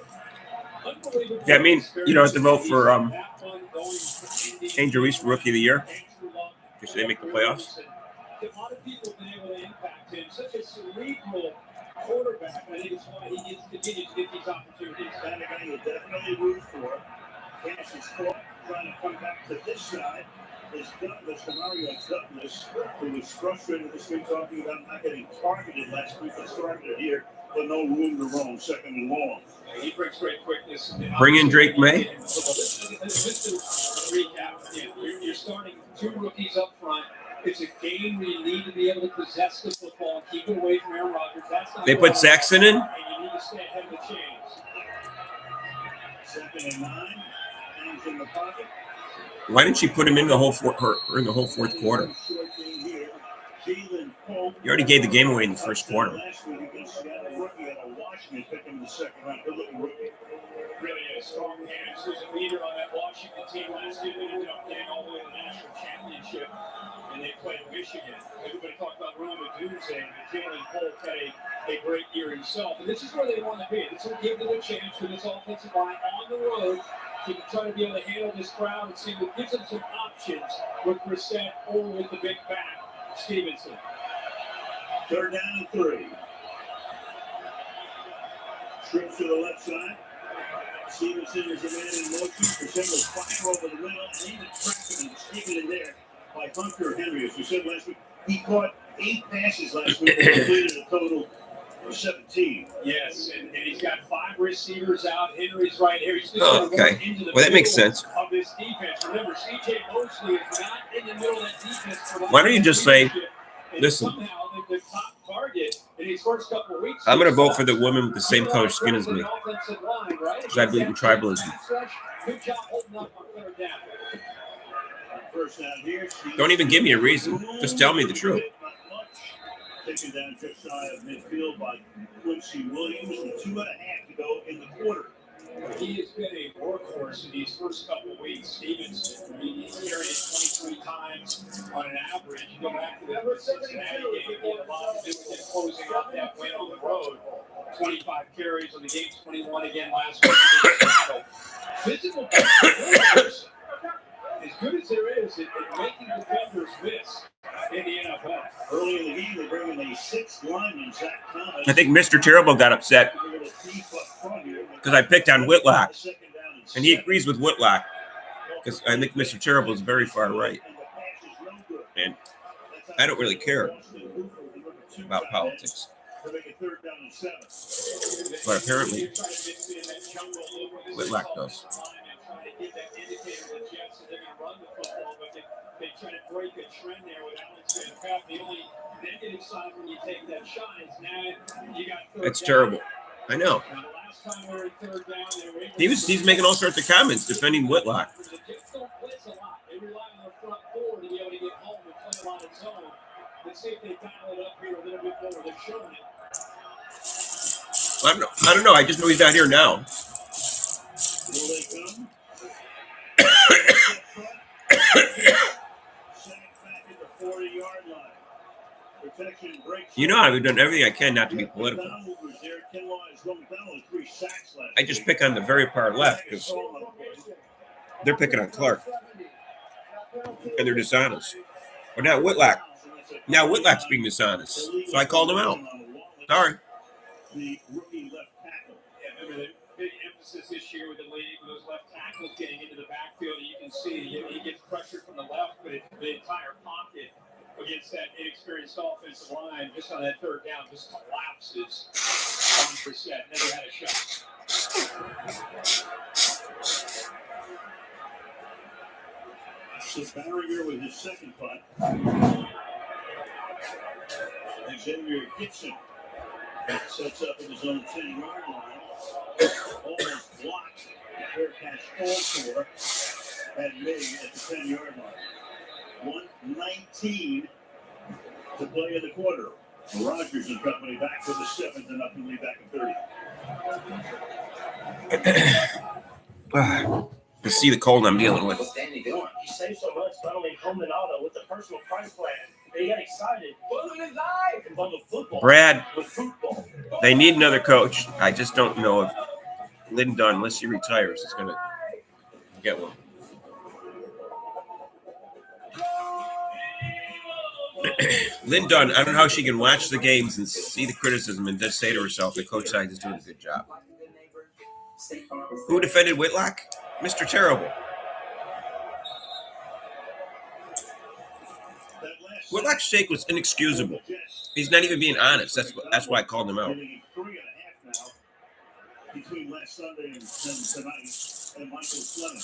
Yeah, I mean, you don't have to vote for Angel Reese for Rookie of the Year because they make the playoffs. A lot of people have been able to impact him. Such a cerebral quarterback. I think it's why he gets continued to get these opportunities. That guy will definitely root for. Pass is caught, trying to come back to this side. Is Douglas, Mario Douglas, who was frustrated this week talking about not getting targeted last week, but targeted here, but no room to roam, second and long. He brings great quickness. Bring in Drake May. Just to recap, you're starting 2 rookies up front. It's a game where you need to be able to possess the football and keep it away from Aaron Rodgers. They put Saxon in? And you need to stay ahead of the chains. Second and 9. Hands in the pocket. Why didn't she put him in the whole fourth quarter? You already gave the game away in the first quarter. Last week against Seattle, rookie out of Washington, picked him in the second round. Good looking rookie. Really a strong hands. Who's a leader on that Washington team last year. They ended up getting all the way to the national championship, and they played Michigan. Everybody talked about Roma Dunze, and Jalen Polk had a great year himself. And this is where they want to be. This will give them a chance for this offensive line on the road to try to be able to handle this crowd and see what gives them some options with Brissett or with the big back, Stevenson. 3rd down and 3. Trips to the left side. Stevenson is the man in motion. Brissett will fire over the middle. And even tracking and sticking in there by Hunter Henry. As we said last week, he caught 8 passes last week and completed a total of 17. Yes, and he's got 5 receivers out. Henry's right here. He's just okay. Well, that makes sense. Of this defense. Remember, C.J. Mosley is not in the middle of that defense. Why don't you just say, listen, somehow the top target in these first couple of weeks. I'm going to vote for the woman with the same color skin as me because I believe in tribalism. Good job holding up on 3rd down. First down here. Don't even give me a reason. Just tell me the truth. Taken down just shy of midfield by Quincy Williams with 2.5 to go in the quarter. He has been a workhorse in these first couple of weeks. Stevenson, he's carried it 23 times on an average. You go back to the Cincinnati game, he had a lot to do with him closing out that win on the road. 25 carries on the game, 21 again last week against Seattle. Physical players, as good as there is at making defenders miss in the NFL. Early in the game, they bring in a 6th lineman, Zach Thomas. I think Mr. Terrible got upset because I picked on Whitlock, and he agrees with Whitlock because I think Mr. Terrible is very far right, and I don't really care about politics. But apparently, Whitlock does. They try to break a trend there with Alex Van Pelt. The only negative side when you take that shot is now you got 3rd It's down. terrible. I know. Now, last time we were in 3rd down, they were able He's making all sorts of comments defending Whitlock. The Jets don't blitz a lot. They rely on their front 4 to be able to get home and play a lot of zone. Let's see if they dial it up here a little bit more. They're showing it. I don't know. I just know he's out here now. Will they come? yard line. Protection breaks. You know, I've done everything I can not to be political. McDonald was there. Kinlaw is going McDonald with 3 sacks last I just pick on the very far left because they're picking on Clark. And they're dishonest. But now Whitlock. Now Whitlock's being dishonest. So I called him out. Sorry. The rookie left tackle. Yeah, remember the big emphasis this year with the league, with those left tackles getting into the backfield. You can see he gets pressure from the left, but the entire pocket against that inexperienced offensive line, just on that third down, just collapses on Brissett. Never had a shot. So Barrier with his second punt. Xavier Gibson sets up at his own 10-yard line. Almost blocked. Fair catch called for. And made at the 10-yard line. 1:19 to play in the quarter. Rogers and company back for the 7th and up and lead back at 30. To see the cold I'm dealing with. What's Danny doing? He saved so much, not only home and auto with the personal price plan. They got excited. And bundle football Brad, with football. they need another coach. I just don't know if Lynn Dunn, unless he retires, is going to get one. Lynn Dunn, I don't know how she can watch the games and see the criticism and just say to herself that Coach Sykes is doing a good job. Who defended Whitlock? Mr. Terrible. Whitlock's shake was inexcusable. He's not even being honest. That's why I called him out. 3.5 now between last Sunday and tonight, and Michael Fleming.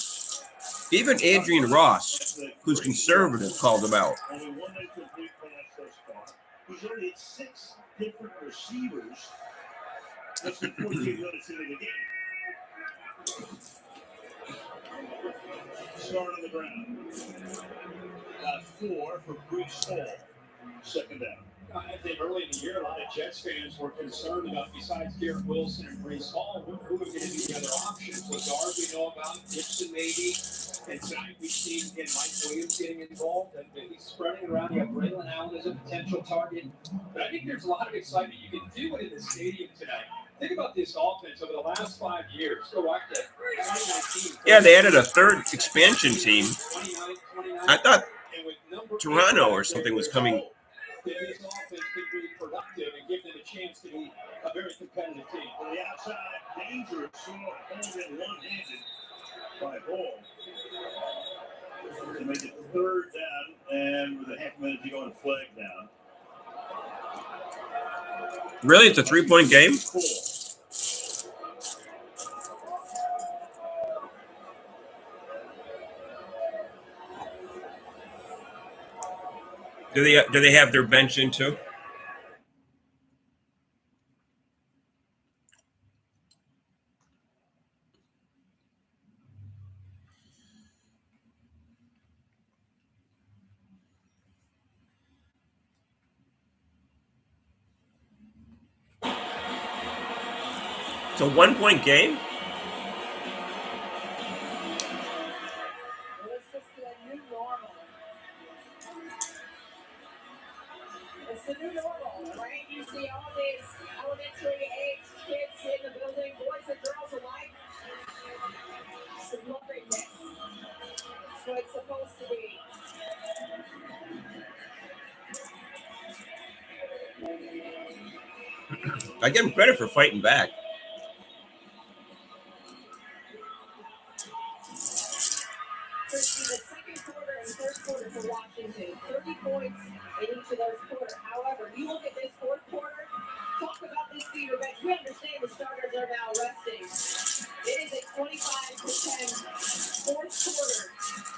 Even Adrian Ross, who's conservative, called him out. Only one incomplete pass thus far. He's already had 6 different receivers. That's the 14 minutes into the game. Start on the ground. 4 for Brees Hall. Second down. I think early in the year, a lot of Jets fans were concerned about, besides Garrett Wilson and Brees Hall, who were going to be the other options. Lazard we know about, Gibson maybe, and tonight we've seen Mike Williams getting involved, and he's spreading around. You have Braylon Allen as a potential target. But I think there's a lot of excitement. You can do it in the stadium tonight. Think about this offense over the last 5 years. Go back to 2019. Yeah, they added a third expansion team. I thought Toronto or something was coming. This offense could be productive and give them a chance to be a very competitive team. To the outside, dangerous. Holding one-handed by Hall. To make it third down, and with a half minute to go and flag down. Really? It's a 3-point game? Do they have their bench in too? It's a 1-point game? It's the new normal, right? You see all these elementary age kids in the building, boys and girls alike. Some loveliness. That's what it's supposed to be. I give him credit for fighting back. The second quarter and third quarter for Washington, 30 points in each of those quarters. However, you look at this fourth quarter, talk about this feeder bench. We understand the starters are now resting. It is a 25-10 fourth quarter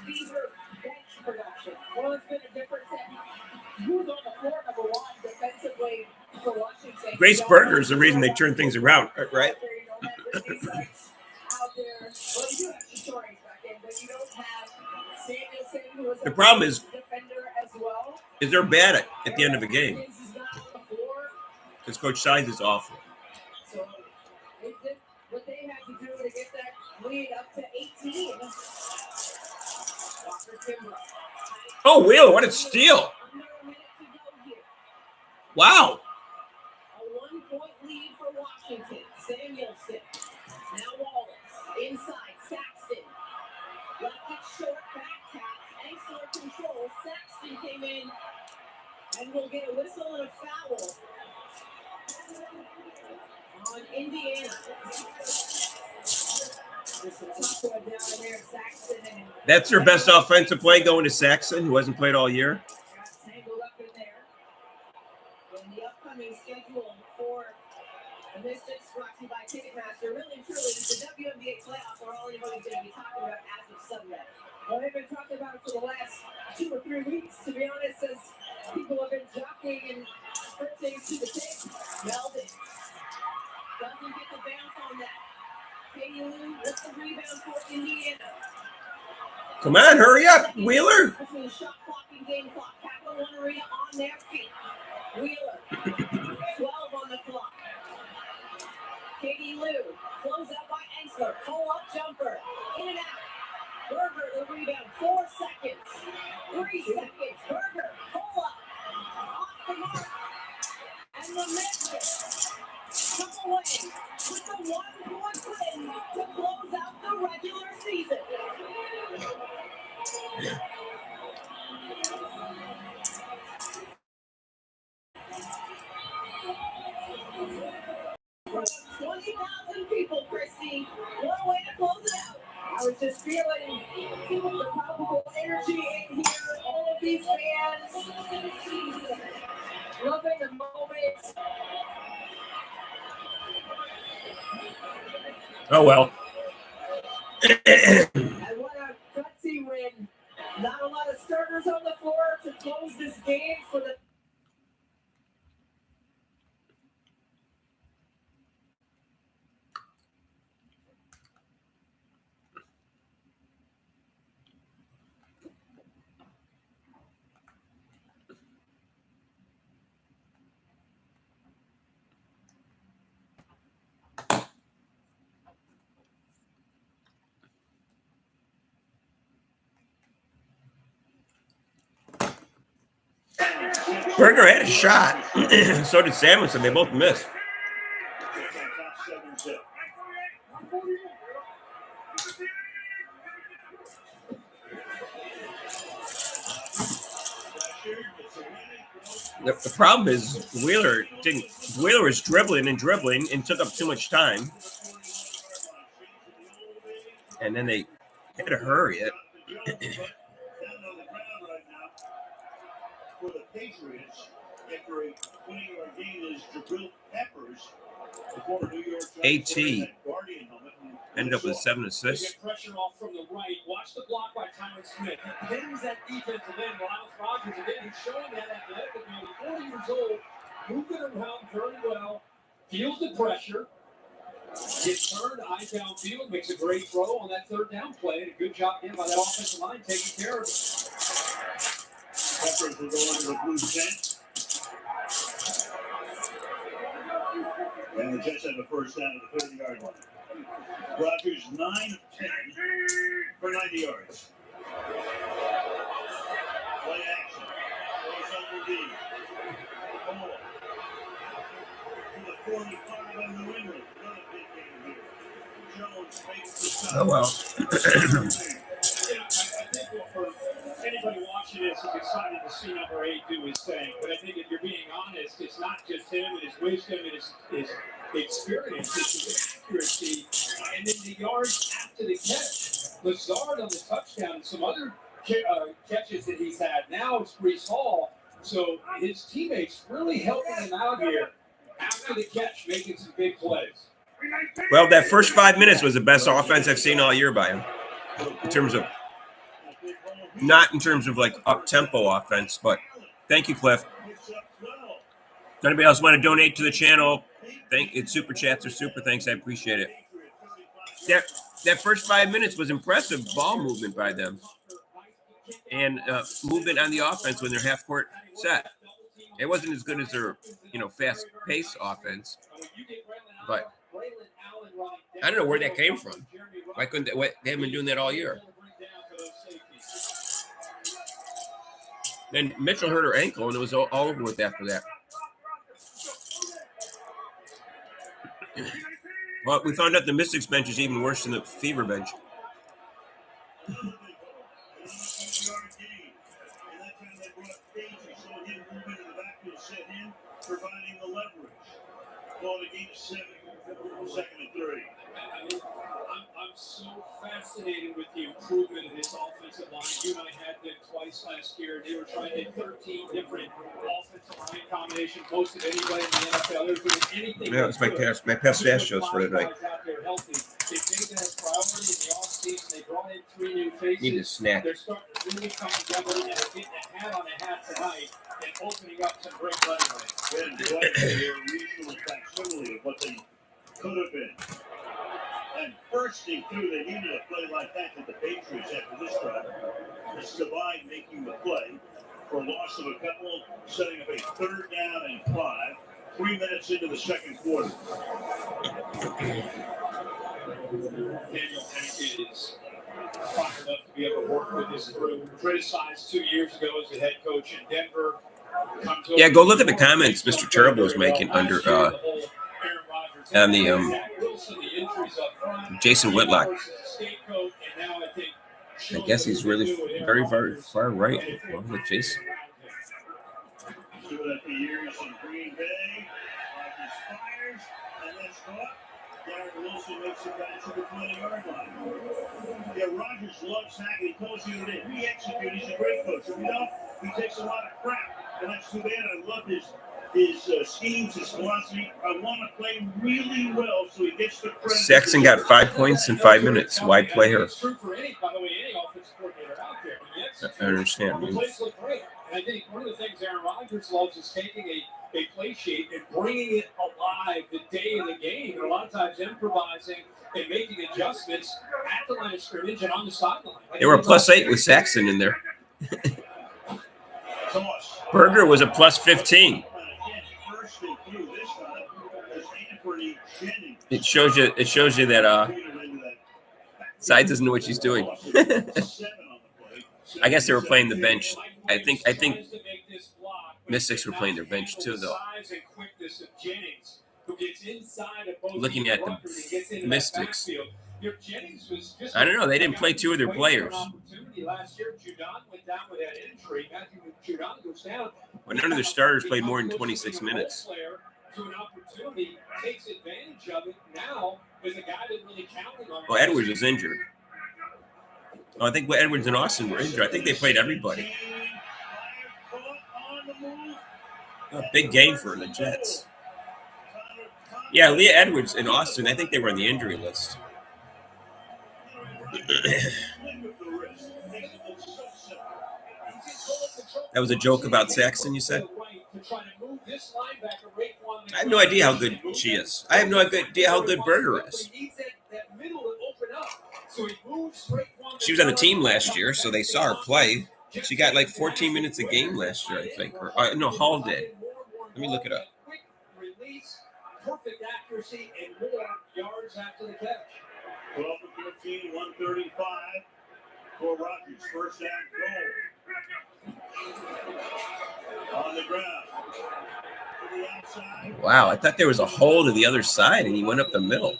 feeder bench production. Well, it's been a difference in who's on the floor, number one, defensively for Washington. Grace Berger is the reason they turn things around, right? Out there, well, you do have Shishori back in, but you don't have Samuelson, who was The problem is defender as well. they're bad at the end of a game. Because Coach Size is awful. So they did what they had to do to get that lead up to 18. Walker Kimbrough. Oh, Wheeler, what a steal. Under a minute Wow. A 1-point lead for Washington. Samuelson. Now Wallace. Inside. Saxton. Left it short. Back tap. Angsler control. Saxton came in and will get a whistle and a foul on Indiana. That's their best offensive play going to Saxon, who hasn't played all year. Tangled up in there. In the upcoming schedule for the Mystics, brought to you by Ticketmaster. Really and truly, the WNBA playoffs are all anybody's going to be talking about as of Sunday. Well, they've been talking about it for the last 2 or 3 weeks, to be honest, as people have been jockeying and sprinting to the tape. Meldon doesn't get the bounce on that. Katie Lou with the rebound for Indiana. Come on, hurry up, Wheeler. Between shot clock and game clock. Capital One Arena on their feet. Wheeler, 12 on the clock. Katie Lou, close out by Angsler. Pull-up jumper. In and out. Berger, the rebound. 4 seconds. 3 seconds. Berger, pull-up. Off the mark. And the Mystics come away with the 1-point win to close out the regular season. From 20,000 people, Christy. What a way to close it out. I was just feeling the powerful energy in here. All of these fans loving the moment. Oh, well. And what a gutsy win. Not a lot of starters on the floor to close this game for the Berger had a shot. So did Samuelson. They both missed. The problem is Wheeler was dribbling and took up too much time. And then they had to hurry it. For the Patriots, after a 20-yard gain is Jabril Peppers, the former New York AT Guardian helmet. ended up with 7 assists. Get pressure off from the right. Watch the block by Tyron Smith. He pins that defensive end. Miles Rogers, again, he's showing that athletic ability. 40 years old, moving around very well, feels the pressure, gets turned, eyes downfield, makes a great throw on that 3rd down play. And a good job again by that offensive line taking care of it. Peppers will go into the blue tent. And the Jets have the first down at the 30-yard line. Rodgers 9 of 10 for 90 yards. Play action. Goes under D. Ball. To the 45 of New England. Another big game here. Jones makes the stop. Oh, well. I think for anybody watching this is excited to see number 8 do his thing. But I think if you're being honest, it's not just him and his wisdom and his experience, it's his accuracy, and then the yards after the catch. Lazard on the touchdown and some other catches that he's had. Now it's Breece Hall. So his teammates really helping him out here after the catch, making some big plays. Well, that first 5 minutes was the best offense I've seen all year by him. In terms of, not in terms of like up-tempo offense, but thank you, Cliff. Anybody else want to donate to the channel? It's super chats or super thanks. I appreciate it. That first 5 minutes was impressive ball movement by them, and movement on the offense when they're half court set. It wasn't as good as their fast paced offense, but I don't know where that came from. Why couldn't they? They haven't been doing that all year. Then Mitchell hurt her ankle, and it was all over with after that. Well, we found out the Mystics bench is even worse than the Fever bench. Providing the leverage. Ball to game 7, 2nd and 3. I'm so fascinated with the improvement in this offensive line. You and I had them twice last year. They were trying to hit 13 different offensive line combinations, most of anybody in the NFL. They're doing anything. Yeah, it's my past Astros for tonight. They made that a priority in the offseason. They brought in 3 new faces. Need a snack. They're starting to really come together and getting a hat on a hat tonight and opening up some great running lanes. And their regional facsimile of what they could have been. And bursting through, they needed a play like that to the Patriots after this drive. It's Divine making the play for a loss of a couple, setting up a 3rd down and 5, 3 minutes into the 2nd quarter. Daniel Hackett is fired up to be able to work with this group. Criticized 2 years ago as the head coach in Denver. Yeah, go look at the comments Mr. Terrible is making under on the Jason Whitlock. I guess he's really very, very far right. Well, look, Jason. See what after years in Green Bay, Rodgers fires, and that's caught. Darren Wilson makes it back to the 20-yard line. Yeah, Rodgers loves Hackett. He tells you that he executes. He's a great coach. You know, he takes a lot of crap. And that's too bad. I love his schemes, his philosophy. I want to play really well so he gets the credit. Saxon got 5 points in 5 minutes. Why play her? I understand. The plays look great. And I think one of the things Aaron Rodgers loves is taking a play sheet and bringing it alive the day of the game. And a lot of times improvising and making adjustments at the line of scrimmage and on the sideline. They were a +8 with Saxon in there. Berger was a +15. It shows you that Sides doesn't know what she's doing. I guess they were playing the bench. I think Mystics were playing their bench too, though. Looking at the Mystics, I don't know. They didn't play 2 of their players. But none of their starters played more than 26 minutes. Well, Edwards was injured. Oh, I think Edwards and Austin were injured. I think they played everybody. A big game for the Jets. Yeah, Leah Edwards and Austin, I think they were on the injury list. That was a joke about Saxon, you said? I have no idea how good she is. I have no idea how good Berger is. She was on the team last year, so they saw her play. She got like 14 minutes a game last year, I think. No, Hall did. Let me look it up. Perfect accuracy and more yards after the catch. 12 for 15, 135 for Rodgers. First down goal. On the ground. To the outside. Wow, I thought there was a hole to the other side, and he went up the middle.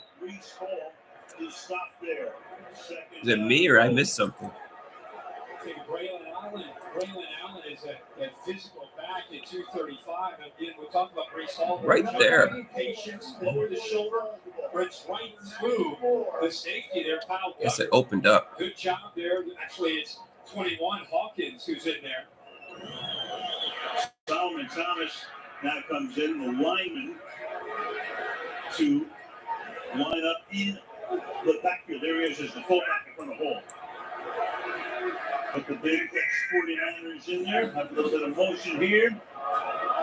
Is it me or I missed something? I think Braylon Allen is a physical back at 235. Again, we'll talk about Grace Hall. Right there. Patience, lower the shoulder, runs right through the safety there. Kyle Yes, it opened up. Good job there. Actually, it's 21 Hawkins who's in there. Solomon Thomas now comes in, the lineman, to line up in the backfield. There he is as the fullback in front of the hole. Put the big X-49ers in there. Have a little bit of motion here.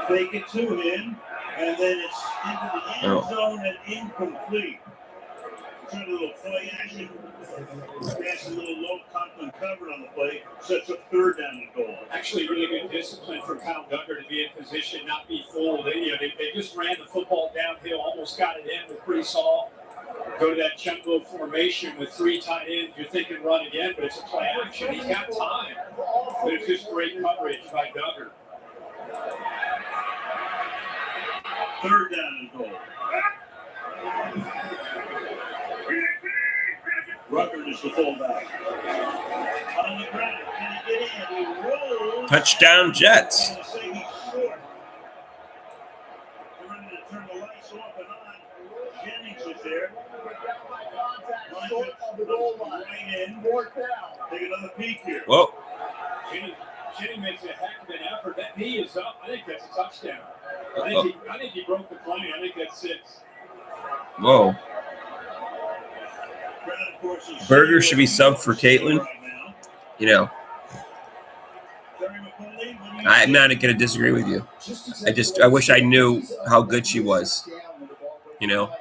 Fake it to him. And then it's into the end zone and incomplete. Trying a little play action. Pass a little low, Conklin covered on the play. Sets up 3rd down and goal. Actually, really good discipline from Kyle Duggar to be in position, not be fooled. They just ran the football downhill, almost got it in with Brees Hall. Go to that jumbo formation with 3 tight ends. You're thinking run again, but it's a play action. He's got time. But it's just great coverage by Duggar. 3rd down and goal. Rucker is the fullback. On the ground, can he get in? He rolls. Touchdown, Jets. And say he's short. They're ready to turn the lights off and on. Jennings is there. Short of the goal line. Right in. Fourth down. Take another peek here. Whoa. Jenny makes a heck of an effort. That knee is up. I think that's a touchdown. I think he broke the plane. I think that's 6. Whoa. Berger should be subbed for Caitlin. You know, I'm not going to disagree with you. I wish I knew how good she was. You know,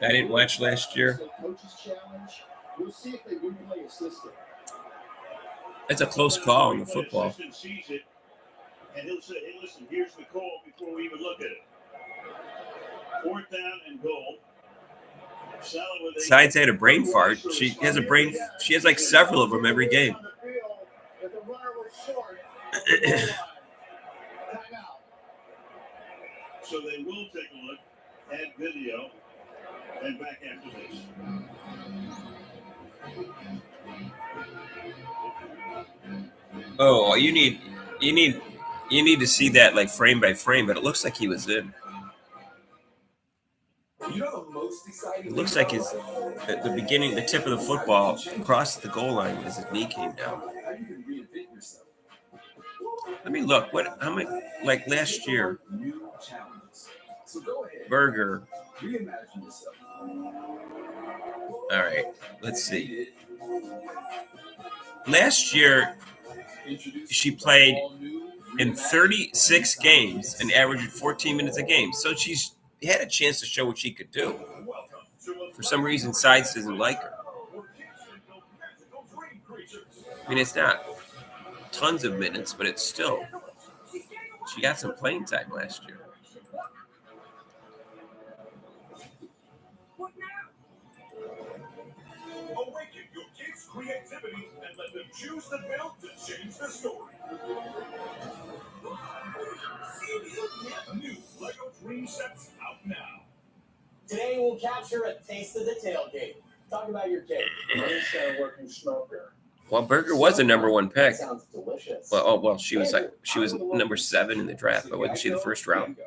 I didn't watch last year. It's a close call in the football. And he'll say, hey, listen, here's the call before we even look at it. 4th down and goal. Besides had a brain fart. She has like several of them every game. So they will take a look at video and back after this. Oh, you need to see that like frame by frame, but it looks like he was in. You know the most exciting It looks like his at the beginning, the tip of the football crossed the goal line as his knee came down. Let me look. How many? Like last year, Berger. All right, let's see. Last year, she played in 36 games and averaged 14 minutes a game. So she's had a chance to show what she could do. For some reason, Sides doesn't like her. I mean, it's not tons of minutes, but it's still. She got some playing time last year. Awaken your kids' creativity and let them choose the build to change the story. New Lego Dream Sets out now. Today we'll capture a taste of the tailgate. Talk about your cake. Working smoker. Well, Berger was a number 1 pick. Sounds delicious. Well, she was number 7 in the draft, but wasn't she the first round?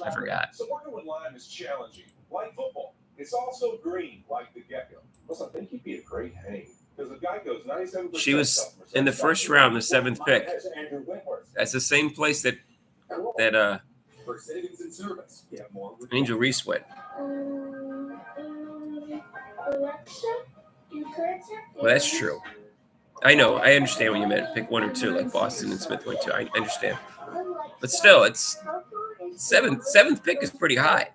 I forgot. So working with Lime is challenging, like football. It's also green, like the gecko. Plus, I think he'd be a great hang. Because the guy goes 97%. She was in the first round, the 7th pick. That's the same place that For savings and service, get more with Angel Reese went. Well, that's true. I know. I understand what you meant. Pick 1 or 2, like Boston and Smith went to. I understand. But still, it's seventh pick is pretty high.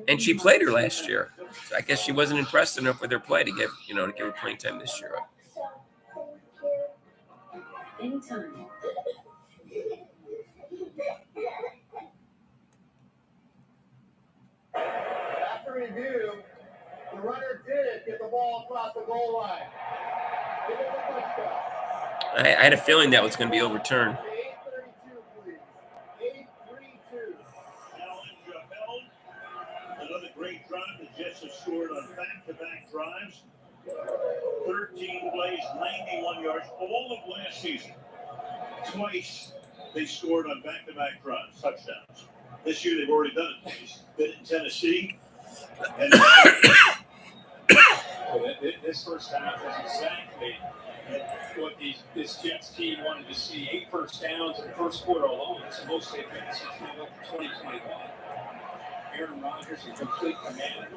And she played her last year. So I guess she wasn't impressed enough with her play to give her playing time this year. Anytime. After review, the runner did get the ball across the goal line. Give it a touchdown. I had a feeling that was going to be overturned. 8:32, please. 8:32. Another great drive. The Jets have scored on back-to-back drives. 13 plays, 91 yards, all of last season. Twice they scored on back-to-back drives, touchdowns. This year they've already done it twice. Did it in Tennessee. And this first half is exactly what this Jets team wanted to see. 8 first downs in the first quarter alone. It's the most they've been since 2021. Aaron Rodgers in complete command.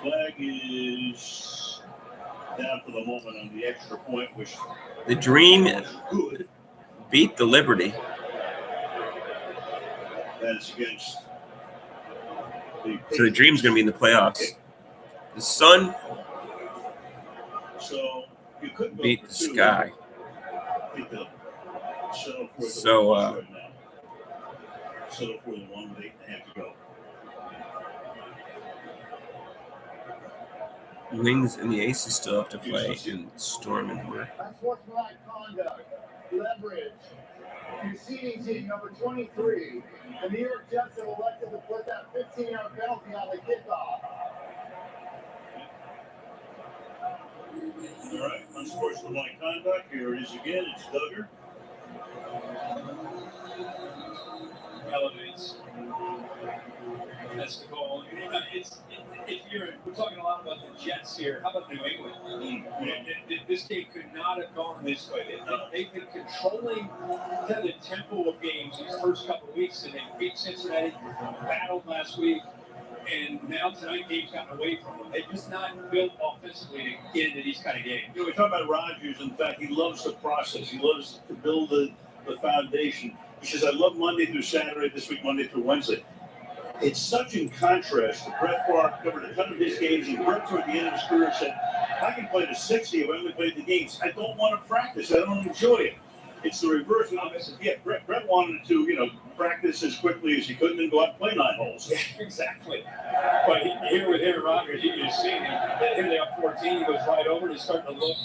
Flag is down for the moment on the extra point, which The Dream beat the Liberty. that's against So the Dream's going to be in the playoffs. The Sun so you couldn't go beat for the two. Sky. Settle for the So, one right now. Settle for the 1 with 8.5 to go. Wings and the Aces still have to play in Storm and Hummer. Unsportsmanlike conduct. Leverage. Your seeding team, number 23. The New York Jets have elected to put that 15-yard penalty on the kickoff. All right, unsportsmanlike conduct. Here it is again. It's Duggar. Elevates. That's the goal. We're talking a lot about the Jets here. How about New England? This game could not have gone this way. They've been controlling the tempo of games these first couple of weeks, and they beat Cincinnati, battled last week, and now tonight game's gotten away from them. They're just not built offensively to get into these kind of games. We talk about Rodgers. In fact, he loves the process. He loves to build the foundation. He says, I love Monday through Saturday, this week Monday through Wednesday. It's such in contrast to Brett Favre covered a ton of his games, and Brett toward the end of his career said, I can play to 60 if I only played the games. I don't want to practice. I don't enjoy it. It's the reverse. And I said, yeah, Brett wanted to, practice as quickly as he could and then go out and play 9 holes. Yeah, exactly. But here with Aaron Rodgers, you can see here they are 14. He goes right over and he's starting to look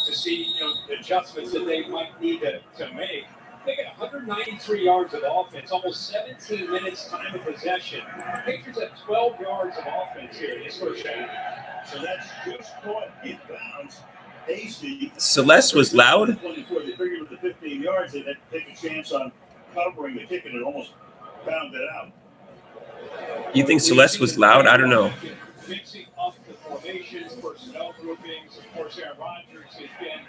to see, adjustments that they might need to make. They got 193 yards of offense, almost 17 minutes time of possession. Patriots have 12 yards of offense here in this first half. So that's just caught in bounds. Hasty. Celeste was loud. 24. They figured with the 15 yards, they had to take a chance on covering the kick, and it almost bounded out. You think Celeste was loud? I don't know. Mixing up the formations, personnel groupings. Of course, Aaron Rodgers has been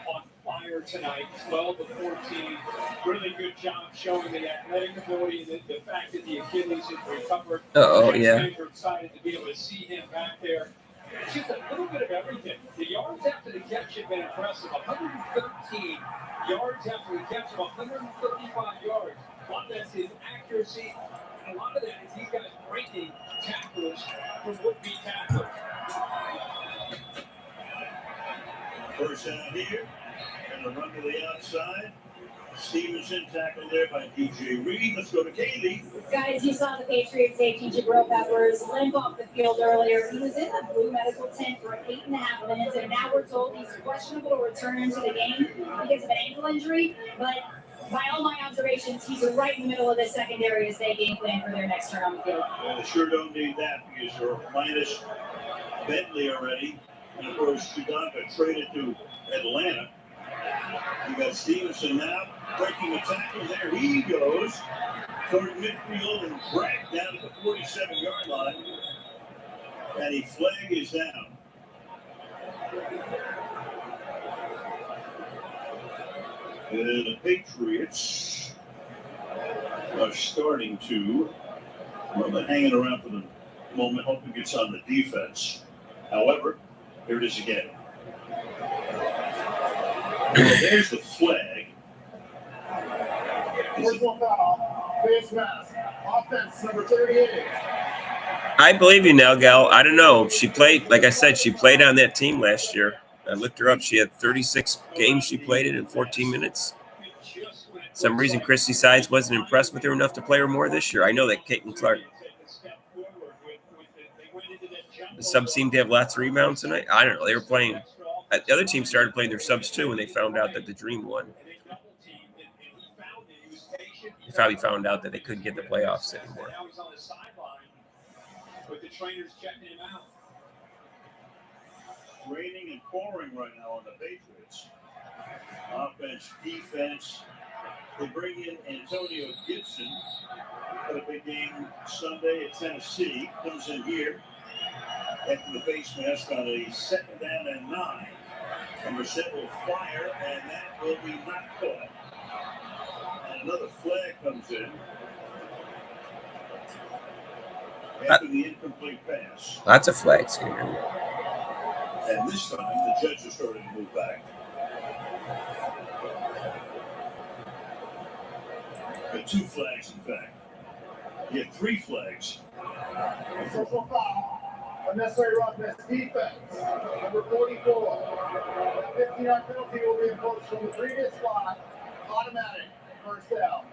on fire tonight, 12 of 14. Really good job showing the athletic ability, the fact that the Achilles has recovered. Yeah. We're excited to be able to see him back there. It's just a little bit of everything. The yards after the catch have been impressive. 113 yards after the catch of 135 yards. A lot of that's his accuracy, and a lot of that is these guys breaking tacklers from would-be tacklers. First down here, and a run to the outside. Stevenson tackled there by DJ Reed. Let's go to Kaylee. Guys, you saw the Patriots safety Jabril Peppers limp off the field earlier. He was in the blue medical tent for 8.5 minutes, and now we're told he's questionable to return into the game because of an ankle injury. But by all my observations, he's right in the middle of the secondary as they game plan for their next turn on the field. Well, they sure don't need that because they're minus Bentley already. And of course, Sudonka traded to Atlanta. You got Stevenson now breaking the tackle. There he goes toward midfield and dragged down to the 47-yard line. And a flag is down. And the Patriots are starting to, they're hanging around for the moment, hoping it's on the defense. However, here it is again. There's the flag. Personal foul, face mask, offense number 38. I believe you now, Gal. I don't know. She played, like I said, she played on that team last year. I looked her up. She had 36 games she played in 14 minutes. Some reason Christy Sides wasn't impressed with her enough to play her more this year. I know that Caitlin Clark. The subs seemed to have lots of rebounds tonight. I don't know. They were playing. The other team started playing their subs too when they found out that the Dream won. They probably found out that they couldn't get the playoffs anymore. Now he's on the sideline with the trainers checking him out. Raining and pouring right now on the Patriots. Offense, defense. They bring in Antonio Gibson. Had a big game Sunday at Tennessee. Comes in here after the face mask on a 2nd down and 9. And Brissett will fire, and that will be not caught. And another flag comes in after the incomplete pass. Lots of flags here. And this time, the judge is starting to move back. But 2 flags, in fact. You have 3 flags. Personal foul. Unnecessary roughness defense. Number 44. 15-yard penalty will be imposed from the previous spot. Automatic. First down.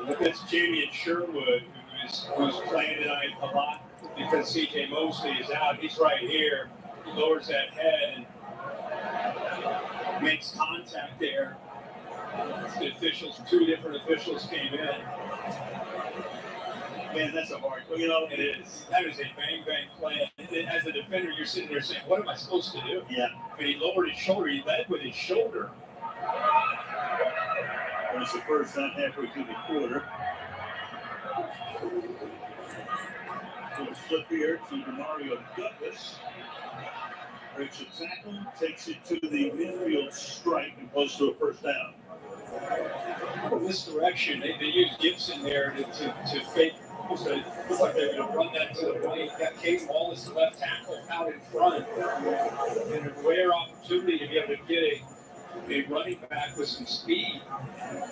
Look at Jamie and Sherwood, who's playing tonight a lot because C.J. Mosley is out. He's right here. He lowers that head and makes contact there. The officials, 2 different officials came in. Man, that's a hard one. You know, It is. That is a bang play. As a defender, you're sitting there saying, "What am I supposed to do?" Yeah. I mean, he lowered his shoulder. He led with his shoulder. And it's the first time halfway through the quarter. Little flip here to Demario Douglas. Breaks a tackle, takes it to the midfield stripe and goes to a first down. Misdirection. They used Gibson there to fake. Looks like they're going to run that to the right. Got Kate Wallace, the left tackle, out in front. And a rare opportunity to be able to get a running back with some speed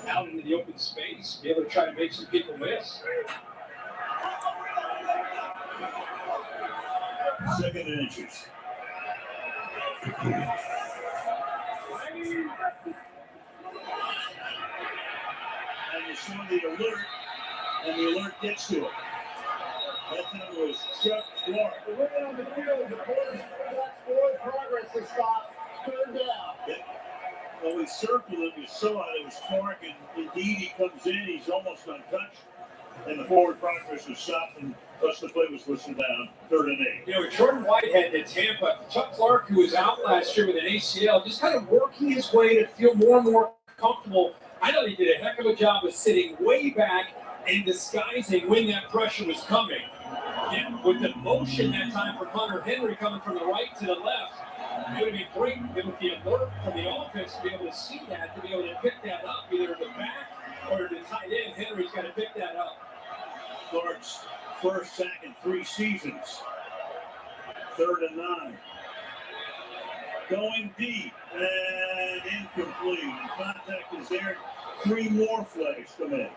out into the open space, be able to try to make some people miss. Second and inches. And you saw the alert, and the alert gets to it. That time was Chuck Clark. The women on the field, the forward progress to stop. 3rd down. Yep. Well, we circled it, we saw it, it was Clark, and indeed he comes in, he's almost untouched. And the forward progress was stopped, and thus the play was listened down, 3rd and 8. You know, Jordan Whitehead at Tampa, Chuck Clark, who was out last year with an ACL, just kind of working his way to feel more and more comfortable. I know he did a heck of a job of sitting way back and disguising when that pressure was coming. And with the motion that time for Hunter Henry coming from the right to the left, it would be great with the alert from the offense to be able to see that, to be able to pick that up, either the back or the tight end. Henry's got to pick that up. Clark's first sack in 3 seasons. 3rd and 9. Going deep and incomplete. Contact is there. 3 more flags come in.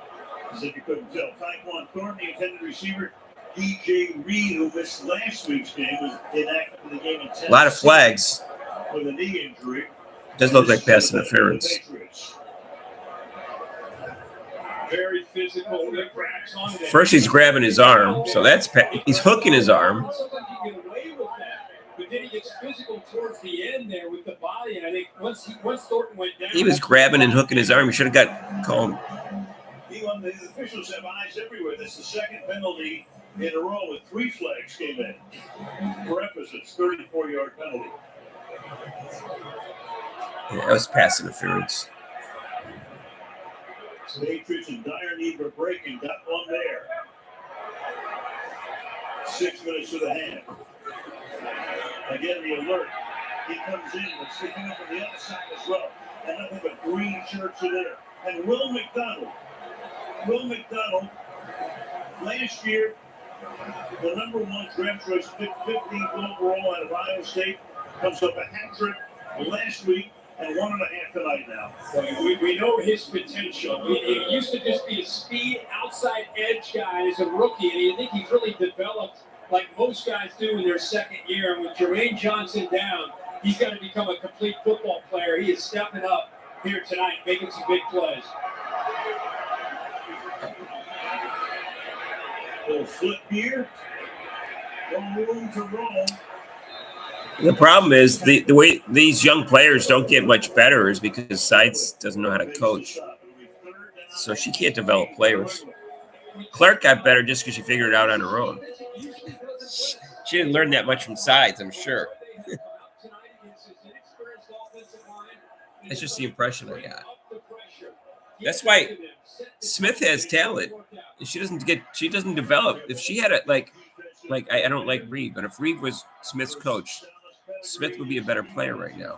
As if you couldn't tell. Tyquan Thornton, the intended receiver. DJ Reed, who missed last week's game, was inactive in the game in 10. A lot of flags. With a knee injury. Does look like pass interference. Very physical. First, he's grabbing his arm, so he's hooking his arm. But then he gets physical towards the end there with the body, and I think once Thornton went down, He was grabbing and hooking his arm. He should have got called. The officials have eyes everywhere. This is the 2nd penalty in a row with 3 flags came in. For emphasis, 34-yard penalty. Yeah, that was pass interference. So the Patriots in dire need of a break and got one there. 6 minutes to the hand. Again, the alert. He comes in, but sticking up on the other side as well. And nothing but green shirts are there. And Will McDonald, last year, the #1 draft choice, 15th overall out of Iowa State, comes up a hat trick last week and 1.5 tonight now. We know his potential. He used to just be a speed outside edge guy as a rookie, and I think he's really developed like most guys do in their 2nd year. And with Jermaine Johnson down, he's got to become a complete football player. He is stepping up here tonight, making some big plays. Little flip here. No room to roam. The problem is the way these young players don't get much better is because Sides doesn't know how to coach. So she can't develop players. Clark got better just because she figured it out on her own. She didn't learn that much from Sides, I'm sure. That's just the impression I got. That's why Smith has talent. She doesn't develop. If she had I don't like Reed, but if Reed was Smith's coach, Smith would be a better player right now.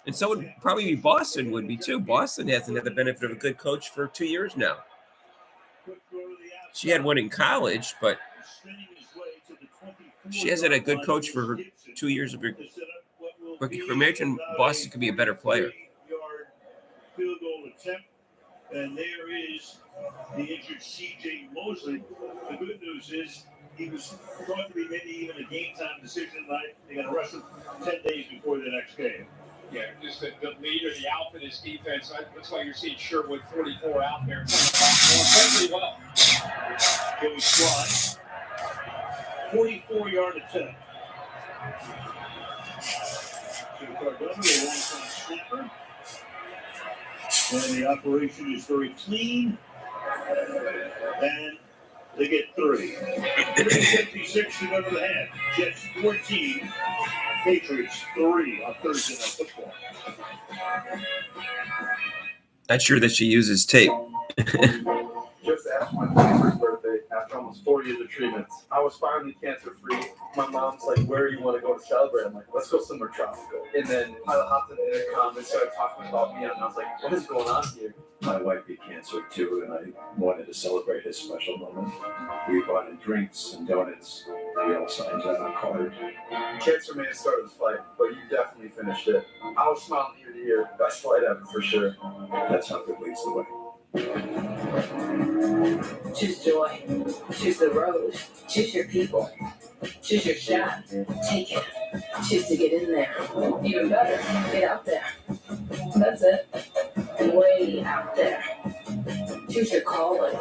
And so would probably be Boston would be too. Boston hasn't had the benefit of a good coach for 2 years now. She had one in college, but she hasn't had a good coach for her 2 years of her rookie career. Imagine Boston could be a better player. Field goal attempt, and there is the injured C.J. Mosley. The good news is he was thought to be maybe even a game-time decision tonight. They're going to rush him 10 days before the next game. Yeah, just the leader, the alpha of this defense. That's why you're seeing Sherwood 44 out there. Pretty well. It was fly. 44-yard attempt. To Cardona, the long-time snapper. And the operation is very clean. And they get 3. 3:56 to go to the half. Jets 14. Patriots 3 on Thursday Night Football. Not sure that she uses tape. Just after my 21st birthday, after almost 4 years of treatments, I was finally cancer-free. My mom's like, where do you want to go to celebrate? I'm like, let's go somewhere tropical. And then I hopped in the intercom and started talking about me, and I was like, what is going on here? My wife beat cancer too, and I wanted to celebrate his special moment. We bought him drinks and donuts. We all signed on a card. Cancer may have started the fight, but you definitely finished it. I was smiling ear to ear. Best fight ever for sure. That's how good leads the way. Choose joy. Choose the road. Choose your people. Choose your shot. Take it. Choose to get in there. Even better, get out there. That's it. Way out there. Choose your calling.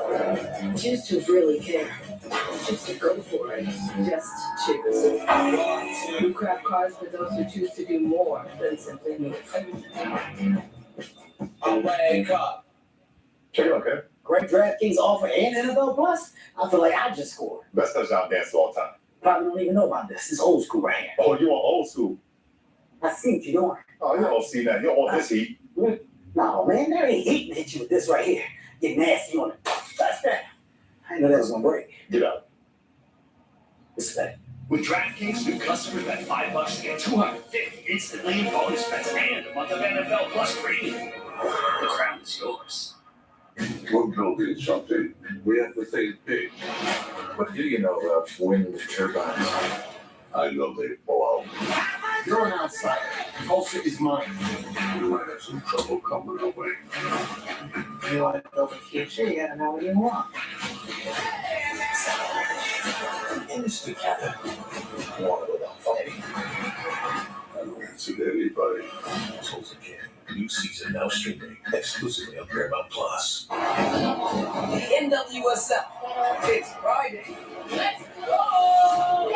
Choose to really care. Choose to go for it. Just choose. We craft cars for those who choose to do more than simply move. Wake up. Check it out, okay? Great DraftKings offer and NFL Plus. I feel like I just scored. Best touchdown dance of all time. Probably don't even know about this. It's old school right here. Oh, you want old school? I see what you're doing. Oh, you don't see that. You don't want this heat. No, man, there ain't heat to hit you with this right here. Get nasty on it. Touch that. I didn't know that was gonna break. Get out. Respect. With DraftKings, new customers bet $5 to get $250 instantly in bonus bets and a month of NFL Plus premium. The crown is yours. We're building something. We have to think big. What do you know about wind turbines? I know they blow. You're an outsider. Tulsa is mine. We might have some trouble coming our way. You want to build a future, you gotta know what you want. In this together. Want it without fighting. I don't answer to anybody. Tulsa King. New season now streaming exclusively on Paramount Plus. NWSL. It's Friday. Let's go!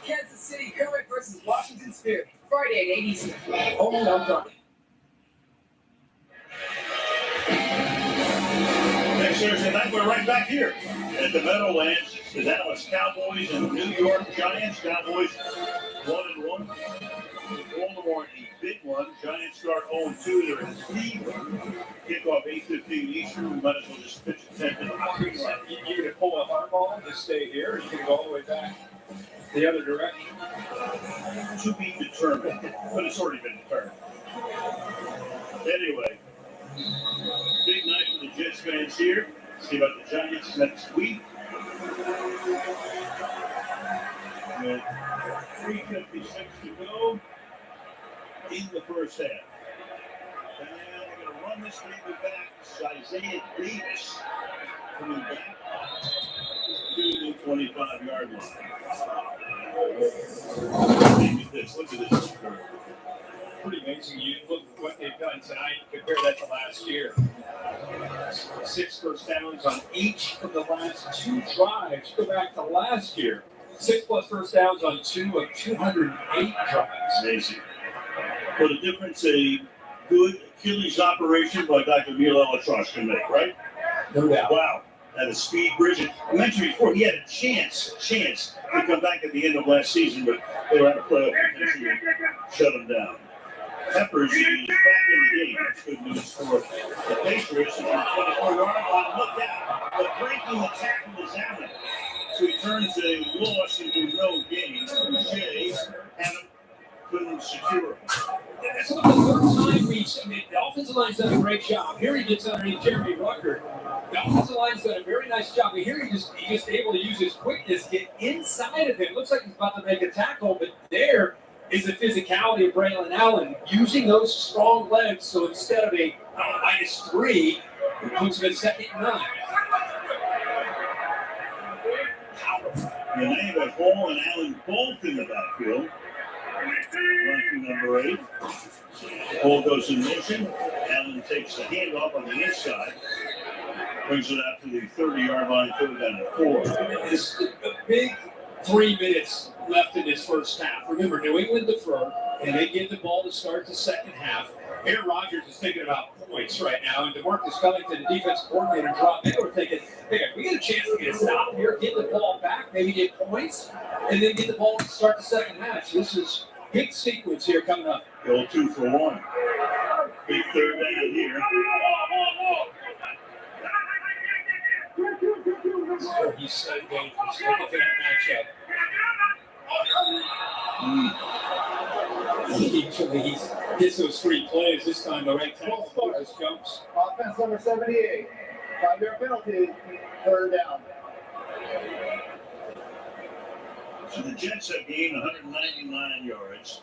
Kansas City Current versus Washington Spirit. Friday at 8 Eastern. Only on Friday. Next Thursday night, we're right back here at the Meadowlands. The Dallas Cowboys and the New York Giants. Cowboys 1-1. Baltimore a big one. Giants start 0-2. They're in Cleveland. Kickoff 8:15 Eastern. We might as well just pitch a 10 to the You're going to pull a hardball and just stay here, or you're going to go all the way back the other direction? To be determined, but it's already been determined. Anyway, big night for the Jets fans here. See about the Giants next week. With 3:56 to go in the first half. And they're going to run this baby back. Isaiah Davis coming back to the 25-yard line. Look at this. Pretty amazing. You look at what they've done tonight, compare that to last year. 6 first downs on each of the last 2 drives. Go back to last year. 6+ first downs on 2 of 208 drives. Amazing. For the difference a good Achilles operation by Dr. Neil Elatrosh can make, right? No doubt. Wow. That is speed bridge. I mentioned before he had a chance to come back at the end of last season, but they were out of playoff potential and shut him down. Peppers is back in the game. That's good news for the Patriots. And 24-yard line. Look out. But breaking the tackle is Allen. So he turns a loss into no gain. Boucher couldn't secure him. That's not the third time the offensive line's done a great job. Here he gets underneath Jeremy Rucker. The offensive line's done a very nice job. But here he's just able to use his quickness, get inside of him. Looks like he's about to make a tackle, but there is the physicality of Braylon Allen using those strong legs. So instead of a -3, it puts him at 2nd and 9. And they have Hall and Allen both in the backfield. Run to number 8. Hall goes in motion. Allen takes the handoff on the inside. Brings it out to the 30-yard line, 3rd down and 4. This a big 3 minutes left in this first half. Remember, New England deferred. and they get the ball to start the second half. Aaron Rodgers is thinking about points right now, and DeMarcus Covington, the defensive coordinator, they were thinking, hey, we get a chance to get a stop here, get the ball back, maybe get points, and then get the ball to start the second half. So this is big sequence here coming up. Go 2 for 1. Big third down here. So he's so dangerous. Look at that matchup. He gets those 3 plays. This time the right tackle just jumps. Offense number 78. 5-yard penalty. Third down. So the Jets have gained 199 yards.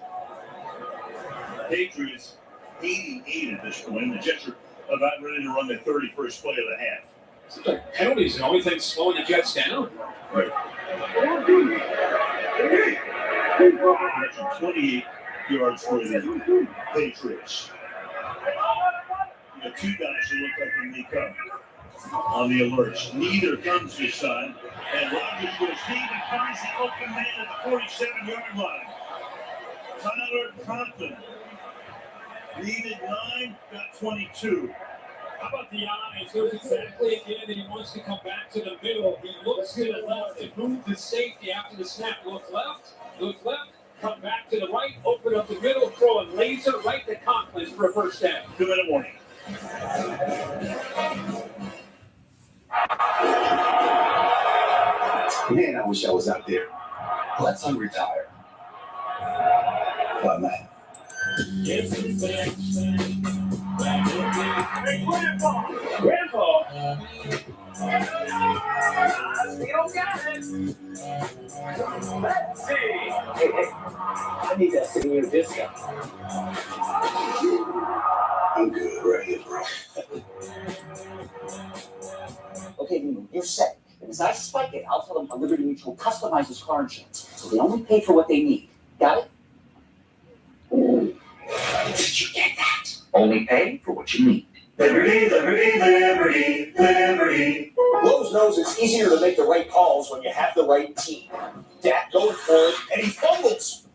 Patriots 88 at this point. The Jets are about ready to run the 31st play of the half. Seems like penalties are the only thing slowing the Jets down. Right. That's 28 yards for the Patriots. You got 2 guys who look like they may come on the alerts. Neither comes this time. And Rodgers goes deep and finds the open man at the 47-yard line. Tyler Conklin. Needed 9, got 22. How about the eyes? Goes exactly again, and he wants to come back to the middle. He looks to the left and move the safety after the snap. Look left, come back to the right, open up the middle, throw a laser right to Conklin for a first down. 2-minute warning. Man, I wish I was out there. Let's unretire. Why not? Hey, Grandpa. Still got it. Let's see. Hey, I need that senior discount. I'm good right here, bro. Okay, you're set. Because I spike it, I'll tell them Liberty Mutual customizes car insurance, so they only pay for what they need. Got it? Did you get that? Only pay for what you need. Liberty, liberty, liberty, liberty. Lowe's knows it's easier to make the right calls when you have the right team. Dak goes for it, and he fumbles.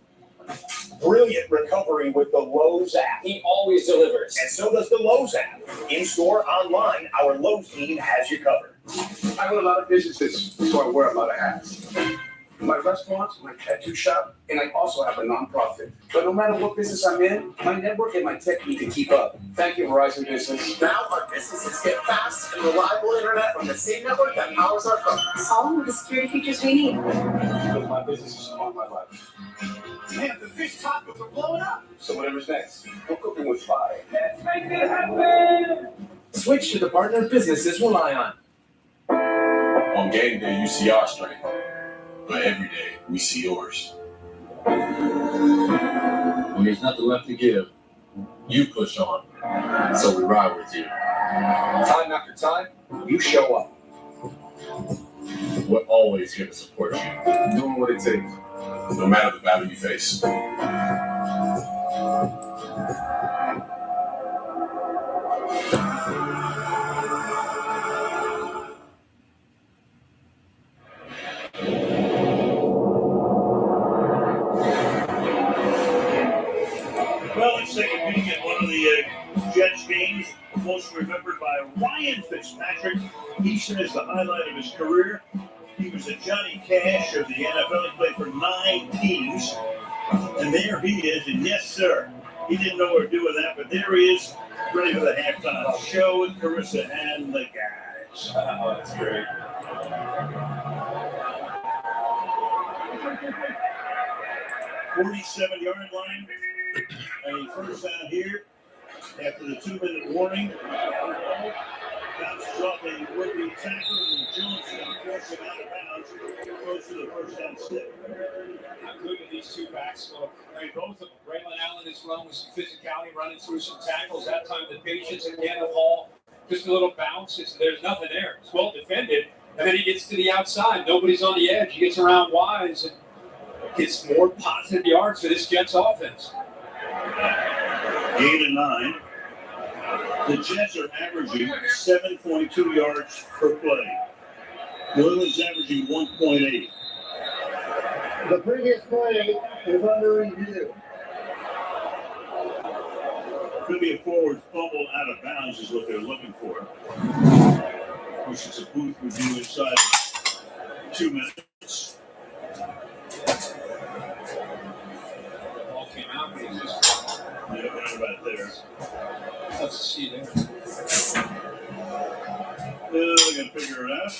Brilliant recovery with the Lowe's app. He always delivers. And so does the Lowe's app. In-store, online, our Lowe's team has you covered. I own a lot of businesses, so I wear a lot of hats. My restaurants, my tattoo shop, and I also have a nonprofit. But no matter what business I'm in, my network and my tech need to keep up. Thank you, Verizon Business. Now our businesses get fast and reliable internet from the same network that powers our companies. All with the security features we need. Because my business is all my life. Man, the fish tacos are blowing up. So whatever's next, we're cooking with fire. Let's make it happen. Switch to the partner businesses rely on. On game day, you see our strength, but every day we see yours. When there's nothing left to give, you push on. So we ride with you. Time after time, you show up. We're always here to support you, Doing what it takes. no matter the battle you face. Well, let's take a peek at one of the Jets games, most remembered by Ryan Fitzpatrick. Easton is the highlight of his career. He was a Johnny Cash of the NFL. He played for 9 teams. And there he is. And yes, sir, he didn't know what to do with that, but there he is, ready for the halftime show with Carissa and the guys. Oh, that's great. 47-yard line. And first down here after the 2-minute warning. Bounces off a would-be tackler, and Jones forced him out of bounds. Goes to the first down stick. How good do these two backs look? I mean, both of them. Braylon Allen as well with some physicality, running through some tackles. That time the patience again, the ball, just a little bounce. There's nothing there. It's well defended. And then he gets to the outside. Nobody's on the edge. He gets around Wise and gets more positive yards for this Jets offense. 8 and 9. The Jets are averaging 7.2 yards per play. New England's averaging 1.8. The previous play is under review. Could be a forward fumble out of bounds is what they're looking for. Of course, it's a booth review inside 2 minutes. The ball came out, but it just right about there. tough to see there. They're going to figure it out.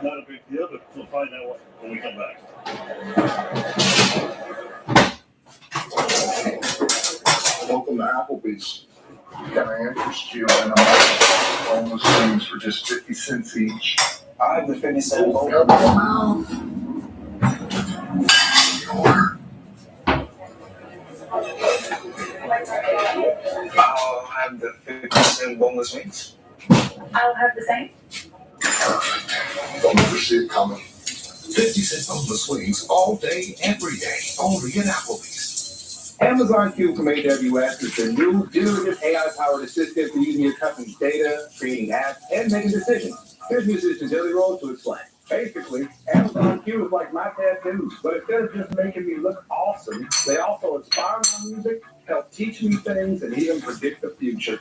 Not a big deal, but we'll find out when we come back. Welcome to Applebee's. Can I interest you in boneless wings for just 50 cents each? I have the 50-cent bowl. I'll have the 50-cent boneless wings. I'll have the same. Don't ever see it coming. 50-cent boneless wings all day, every day, only in Applebee's. Amazon Q from AWS is the new generative AI-powered assistant for using your company's data, creating apps, and making decisions. Here's musician Jelly Roll to explain. Basically, Amazon Q is like my tattoos, but instead of just making me look awesome, they also inspire my music, help teach me things, and even predict the future.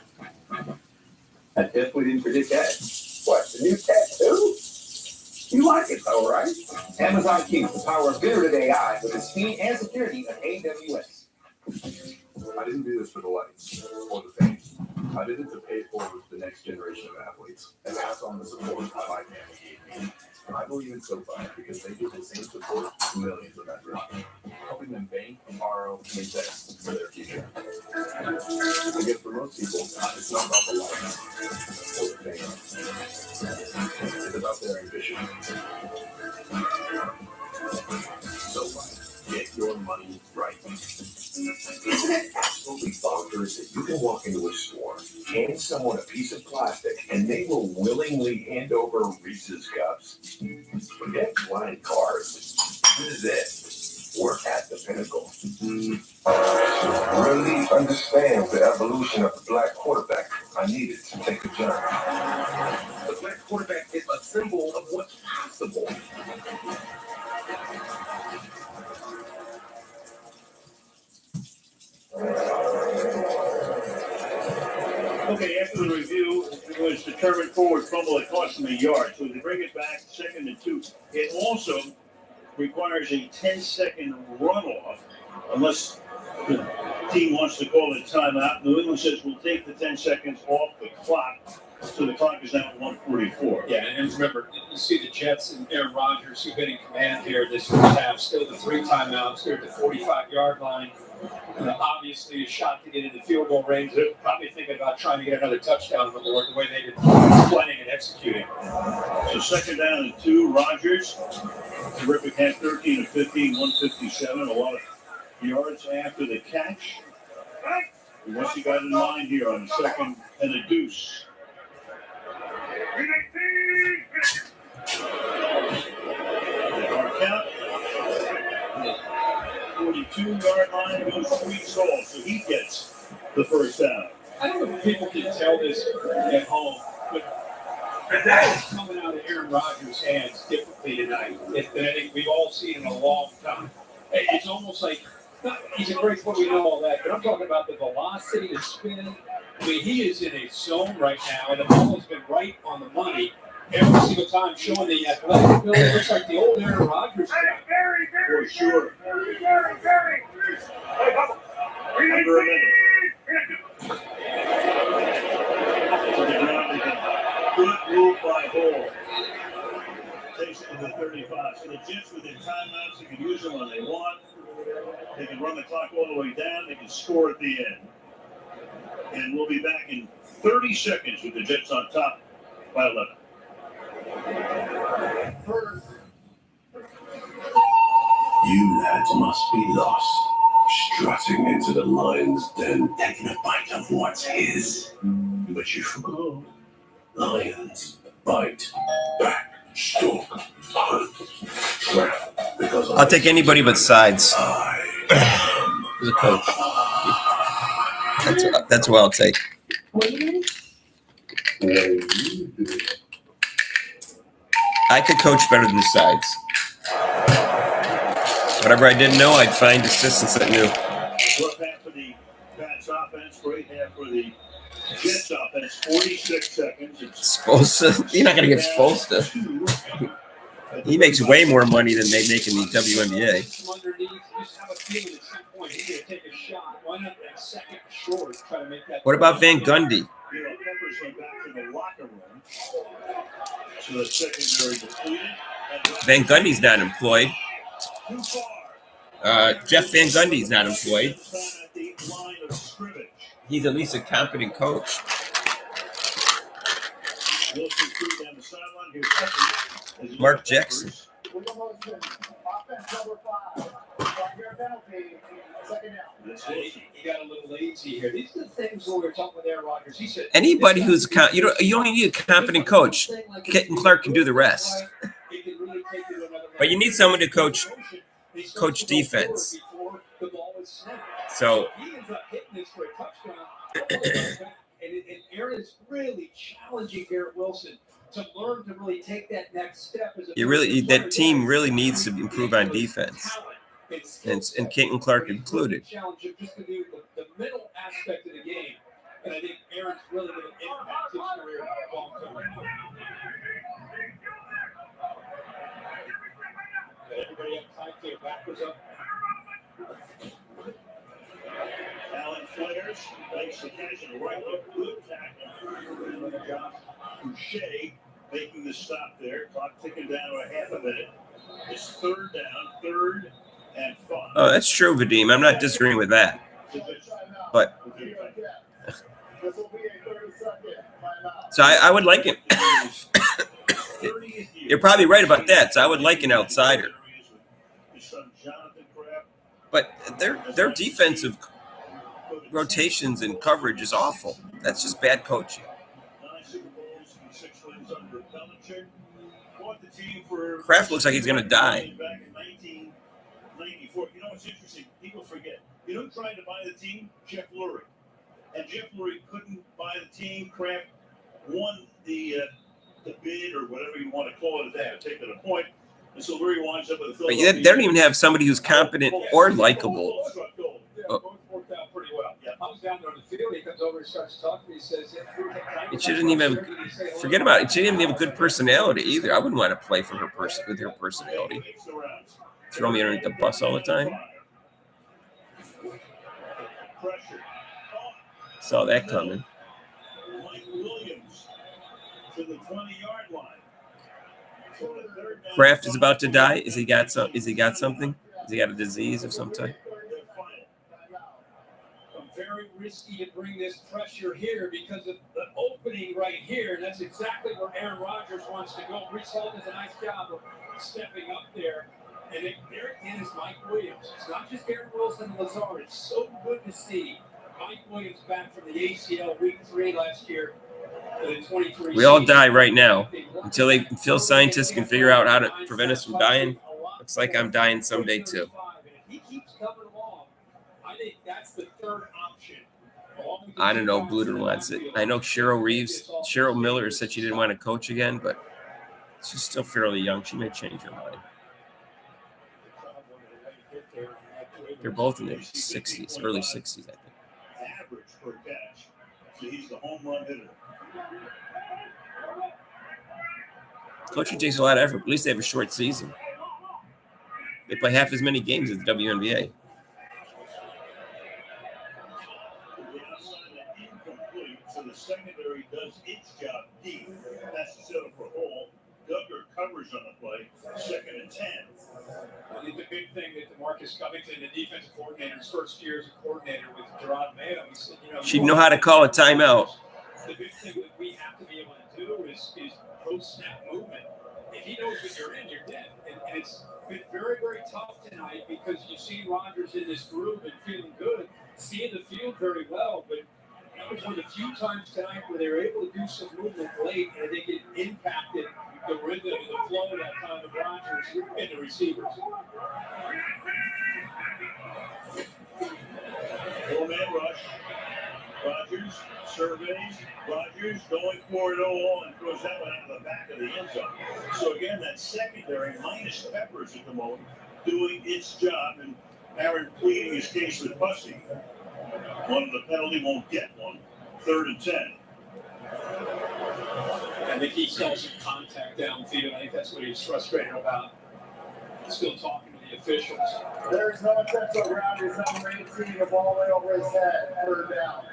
I definitely didn't predict that. What, the new tattoo? You like it though, right? Amazon Q, the power of generative AI with the speed and security of AWS. I didn't do this for the lights or the fame. I did it to pay forward the next generation of athletes and pass on the support my family gave me. I believe in SoFi because they give the same support to millions of athletes, helping them bank, borrow, and invest for their future. I guess for most people, it's not about the lights or the fame. It's about their ambition. SoFi, get your money right. Isn't it absolutely bonkers that you can walk into a store, hand someone a piece of plastic, and they will willingly hand over Reese's cups? Forget flying cars. This is it. We're at the pinnacle. Really understand the evolution of the black quarterback. I needed to take a journey. The black quarterback is a symbol of what's possible. Okay, after the review, it was determined forward fumble that cost them a yard. So they bring it back, 2nd and 2. It also requires a 10-second runoff, unless the team wants to call it timeout. New England says we'll take the 10 seconds off the clock. So the clock is now at 1:44. Yeah, and remember, you see the Jets and Aaron Rodgers who've been in command here this first half. Still the 3 timeouts. They're at the 45-yard line. Obviously, a shot to get into field goal range. They're probably thinking about trying to get another touchdown on the board the way they've been planning and executing. So 2nd down and 2. Rodgers, terrific half, 13 of 15, 157. A lot of yards after the catch. What's he got in mind here on 2nd and a deuce? Our count. 42-yard line goes to Weeks Hall, so he gets the first down. I don't know if people can tell this at home, but that is coming out of Aaron Rodgers' hands differently tonight than I think we've all seen in a long time. It's almost like he's a great player, we know all that, but I'm talking about the velocity, the spin. I mean, he is in a zone right now, and the ball has been right on the money every single time, showing the athletic ability. It looks like the old Aaron Rodgers guy. For sure. Under a minute. Good move by Hall. Takes it to the 35. So the Jets within timeouts, they can use them when they want. They can run the clock all the way down. They can score at the end. And we'll be back in 30 seconds with the Jets on top by 11. You lads must be lost, strutting into the lion's den, taking a bite of what's his. But you forgot. Lions bite back, stalk, hunt, trap. Because I'll take anybody but sides. The coach. That's who I'll take. I could coach better than sides. Whatever I didn't know, I'd find assistants that knew. Rough half for the Pats offense, great half for the Jets offense. 46 seconds. Spoelstra? You're not going to get Spoelstra. He makes way more money than they make in the WNBA. What about Van Gundy? Van Gundy's not employed. Jeff Van Gundy's not employed. He's at least a competent coach. Mark Jackson. He got a little lazy here. These are the things where we're talking with Aaron Rodgers. He said Anybody who's you only need a competent coach. Kitten Clark can do the rest. But you need someone to coach defense. So he ends up hitting this for a touchdown. and Aaron is really challenging Garrett Wilson to learn to really take that next step. That team really needs to improve on defense. And Kitten Clark included. Challenge him just to do the mental aspect of the game. And I think Aaron's really going to impact his career long term. Everybody have time to backwards up. Allen flares, makes the catch and right hook, good tackle. Josh Boucher making the stop there. Clock ticking down to a half a minute. It's third down, 3rd and 5. Oh, that's true, Vadim. I'm not disagreeing with that. But so I would like it. You're probably right about that. So I would like an outsider. But their defensive rotations and coverage is awful. That's just bad coaching. Kraft looks like he's going to die. Back in 1994. You know what's interesting? People forget. You know who tried to buy the team? Jeff Lurie. And Jeff Lurie couldn't buy the team. Kraft won the bid or whatever you want to call it. They had to take it a point. And so Lurie winds up with a Philadelphia. But they don't even have somebody who's competent or likable. Both worked out pretty well. Yeah, I was down there on the field. He comes over and starts talking to me. He says, it shouldn't even have, forget about it. It shouldn't even have a good personality either. I wouldn't want to play for her with her personality. Throw me underneath the bus all the time. Saw that coming. Kraft is about to die. Is he got something? Has he got a disease of some type? Very risky to bring this pressure here because of the opening right here. And that's exactly where Aaron Rodgers wants to go. Brees Hall does a nice job of stepping up there. And there again is Mike Williams. It's not just Garrett Wilson and Lazard. It's so good to see Mike Williams back from the ACL week 3 last year. We all die right now until scientists can figure out how to prevent us from dying. Looks like I'm dying someday too. He keeps coming along. I think that's the third option. I don't know. Bluter wants it. I know Cheryl Miller said she didn't want to coach again, but she's still fairly young. She may change her mind. They're both in their 60s, early 60s, I think. Average per catch. So he's the home run hitter. Coaching takes a lot of effort. At least they have a short season. They play half as many games as the WNBA. So the secondary does its job deep. That's the setup for Hall. Duggar covers on the play. 2nd and 10. I think the big thing that DeMarcus Covington, the defensive coordinator's first year as a coordinator with Gerard Mayo, he said, She'd know how to call a timeout. The big thing that we have to be able to do is post-snap movement. If he knows when you're in, you're dead. And it's been very, very tough tonight because you see Rodgers in this groove and feeling good, seeing the field very well, but that was one of the few times tonight where they were able to do some movement late, and I think it impacted the rhythm and the flow of that time of Rodgers and the receivers. 4-man rush. Rodgers surveys. Rodgers going for it all and throws that one out of the back of the end zone. So again, that secondary minus Peppers at the moment doing its job. And Aaron pleading his case with Bussey. Wanted the penalty, won't get one. 3rd and 10. I think he saw some contact downfield. I think that's what he's frustrated about. Still talking to the officials. There is no intentional ground. He's number 18. The ball went over his head. 3rd down.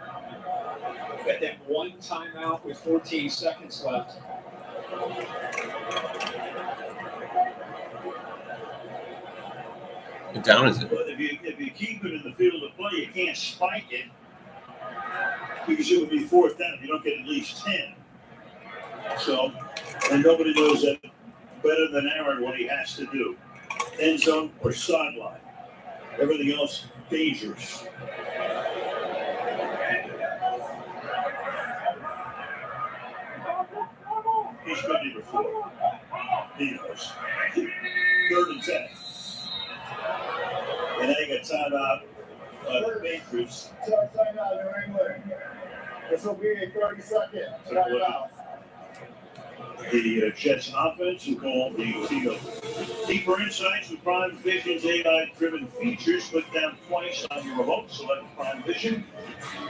Got that one timeout with 14 seconds left. What down is it? But if you keep it in the field of play, you can't spike it because it would be 4th down if you don't get at least 10. So, and nobody knows that better than Aaron what he has to do. End zone or sideline. Everything else dangerous. He's been here before. He knows. 3rd and 10. And then you got timeout. The Patriots. Timeout, New England. This will be a 30-second timeout. The Jets offense will call the deeper insights with Prime Vision's AI-driven features. Click down twice on your remote, select Prime Vision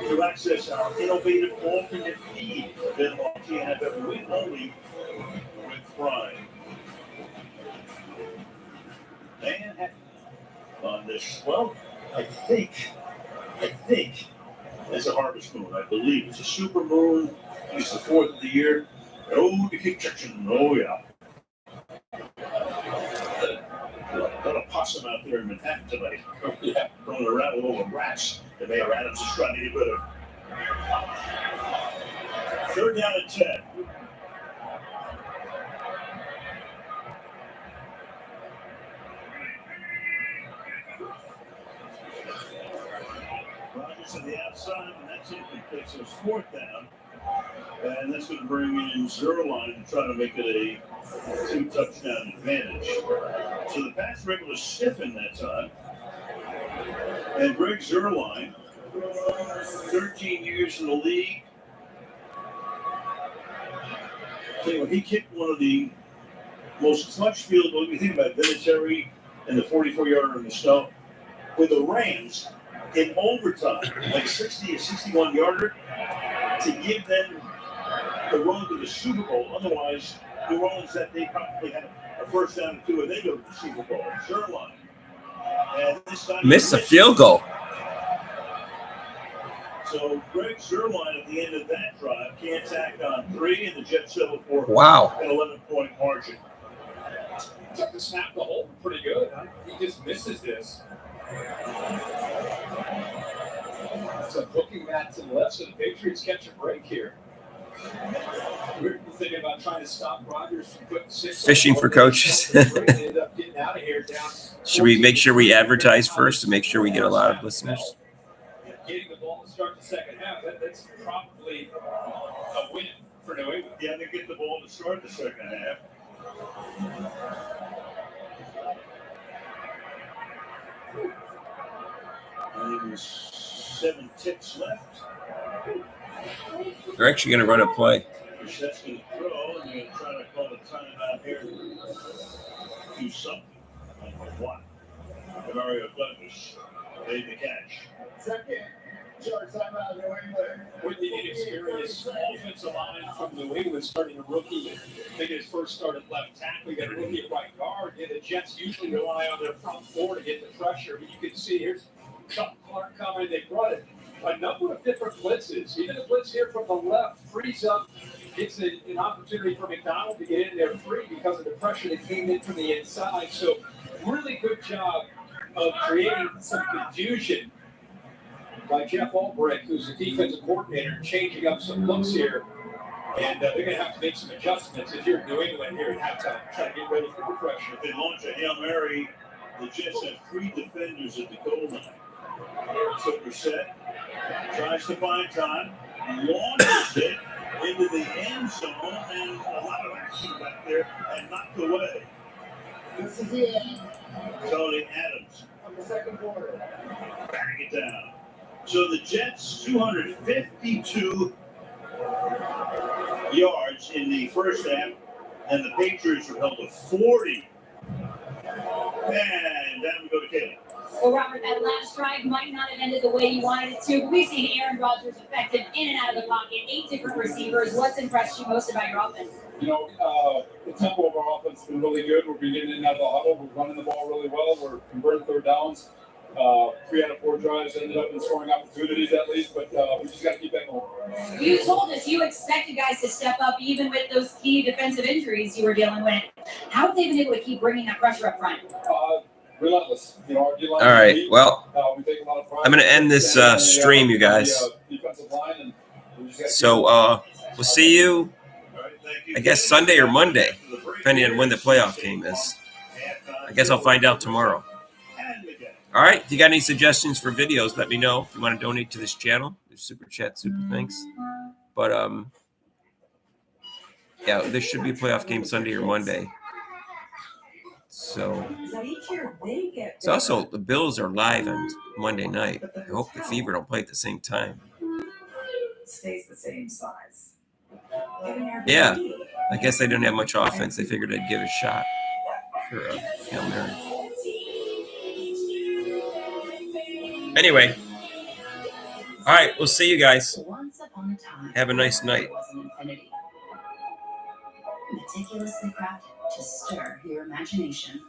to access our innovative alternate feed. Then you have every week only with Prime. And on this, well, I think it's a harvest moon. I believe it's a super moon. It's the 4th of the year. Oh, the kick section. Oh, yeah. Got a possum out there in Manhattan tonight. Yeah, going around with all the rats that Mayor Adams is trying to get rid of. 3rd down and 10. Rodgers to the outside, and that's incomplete. So it's 4th down. And that's going to bring in Zerline to try to make it a 2-touchdown advantage. So the pass rate was stiffened that time. And Greg Zerline, 13 years in the league. He kicked one of the most clutch field goals. You think about Vinatieri and the 44-yarder in the snow. With the Rams in overtime, like 60 or 61-yarder, to give them the road to the Super Bowl. Otherwise, New Orleans that they probably had a 1st down and 2, and they go to the Super Bowl. Zerline. And this time Missed a field goal. So Greg Zerline at the end of that drive can't tack on 3, and the Jets settle for Wow. an 11-point margin. Took the snap the hole pretty good. Huh? He just misses this. So looking back to the left, so the Patriots catch a break here. We're thinking about trying to stop Rodgers from putting 6. Fishing for coaches. They ended up getting out of here down. Should we make sure we advertise first to make sure we get a lot of listeners? Getting the ball to start the second half, that's probably a win for New England. Yeah, they get the ball to start the second half. And there's 7 ticks left. They're actually going to run a play. That's going to throw, and they're going to try to call the timeout here. Do something. I don't know what. Mario Douglas made the catch. Second. Short timeout, New England. With the inexperienced offensive line from New England starting a rookie, I think his first start at left tackle, you got a rookie at right guard. And the Jets usually rely on their front four to get the pressure. But you can see here's Chuck Clark coming. They brought it a number of different blitzes. Even a blitz here from the left frees up. It's an opportunity for McDonald to get in there free because of the pressure that came in from the inside. So really good job of creating some confusion by Jeff Albrecht, who's the defensive coordinator, changing up some looks here. And they're going to have to make some adjustments if you're New England here at halftime, trying to get ready for the pressure. If they launch a Hail Mary, the Jets have 3 defenders at the goal line. So Brissett tries to find time, launches it into the end zone, and a lot of action back there, and knocked away. This is the end. Tony Adams. On the second quarter. Bang it down. So the Jets, 252 yards in the first half, and the Patriots were held to 40. And then we go to Caleb. Well, Robert, that last drive might not have ended the way you wanted it to, but we've seen Aaron Rodgers effective in and out of the pocket, 8 different receivers. What's impressed you most about your offense? You know, the tempo of our offense has been really good. We're getting in and out of the huddle. We're running the ball really well. We're converting third downs. 3 out of 4 drives ended up in scoring opportunities at least, but we just got to keep that going. You told us you expected guys to step up even with those key defensive injuries you were dealing with. How have they been able to keep bringing that pressure up front? Relentless. You know, our D-line All right. Well, we take a lot of pride. I'm going to end this stream, you guys. So we'll see you, I guess, Sunday or Monday, depending on when the playoff game is. I guess I'll find out tomorrow. All right. If you got any suggestions for videos, let me know. If you want to donate to this channel, there's super chat, super thanks. But yeah, there should be a playoff game Sunday or Monday. So it's also the Bills are live on Monday night. I hope the Fever don't play at the same time. Stays the same size. Yeah, I guess they didn't have much offense. They figured they'd give it a shot for Hail Mary. Anyway, all right, we'll see you guys. Have a nice night. Meticulously crafted to stir your imagination.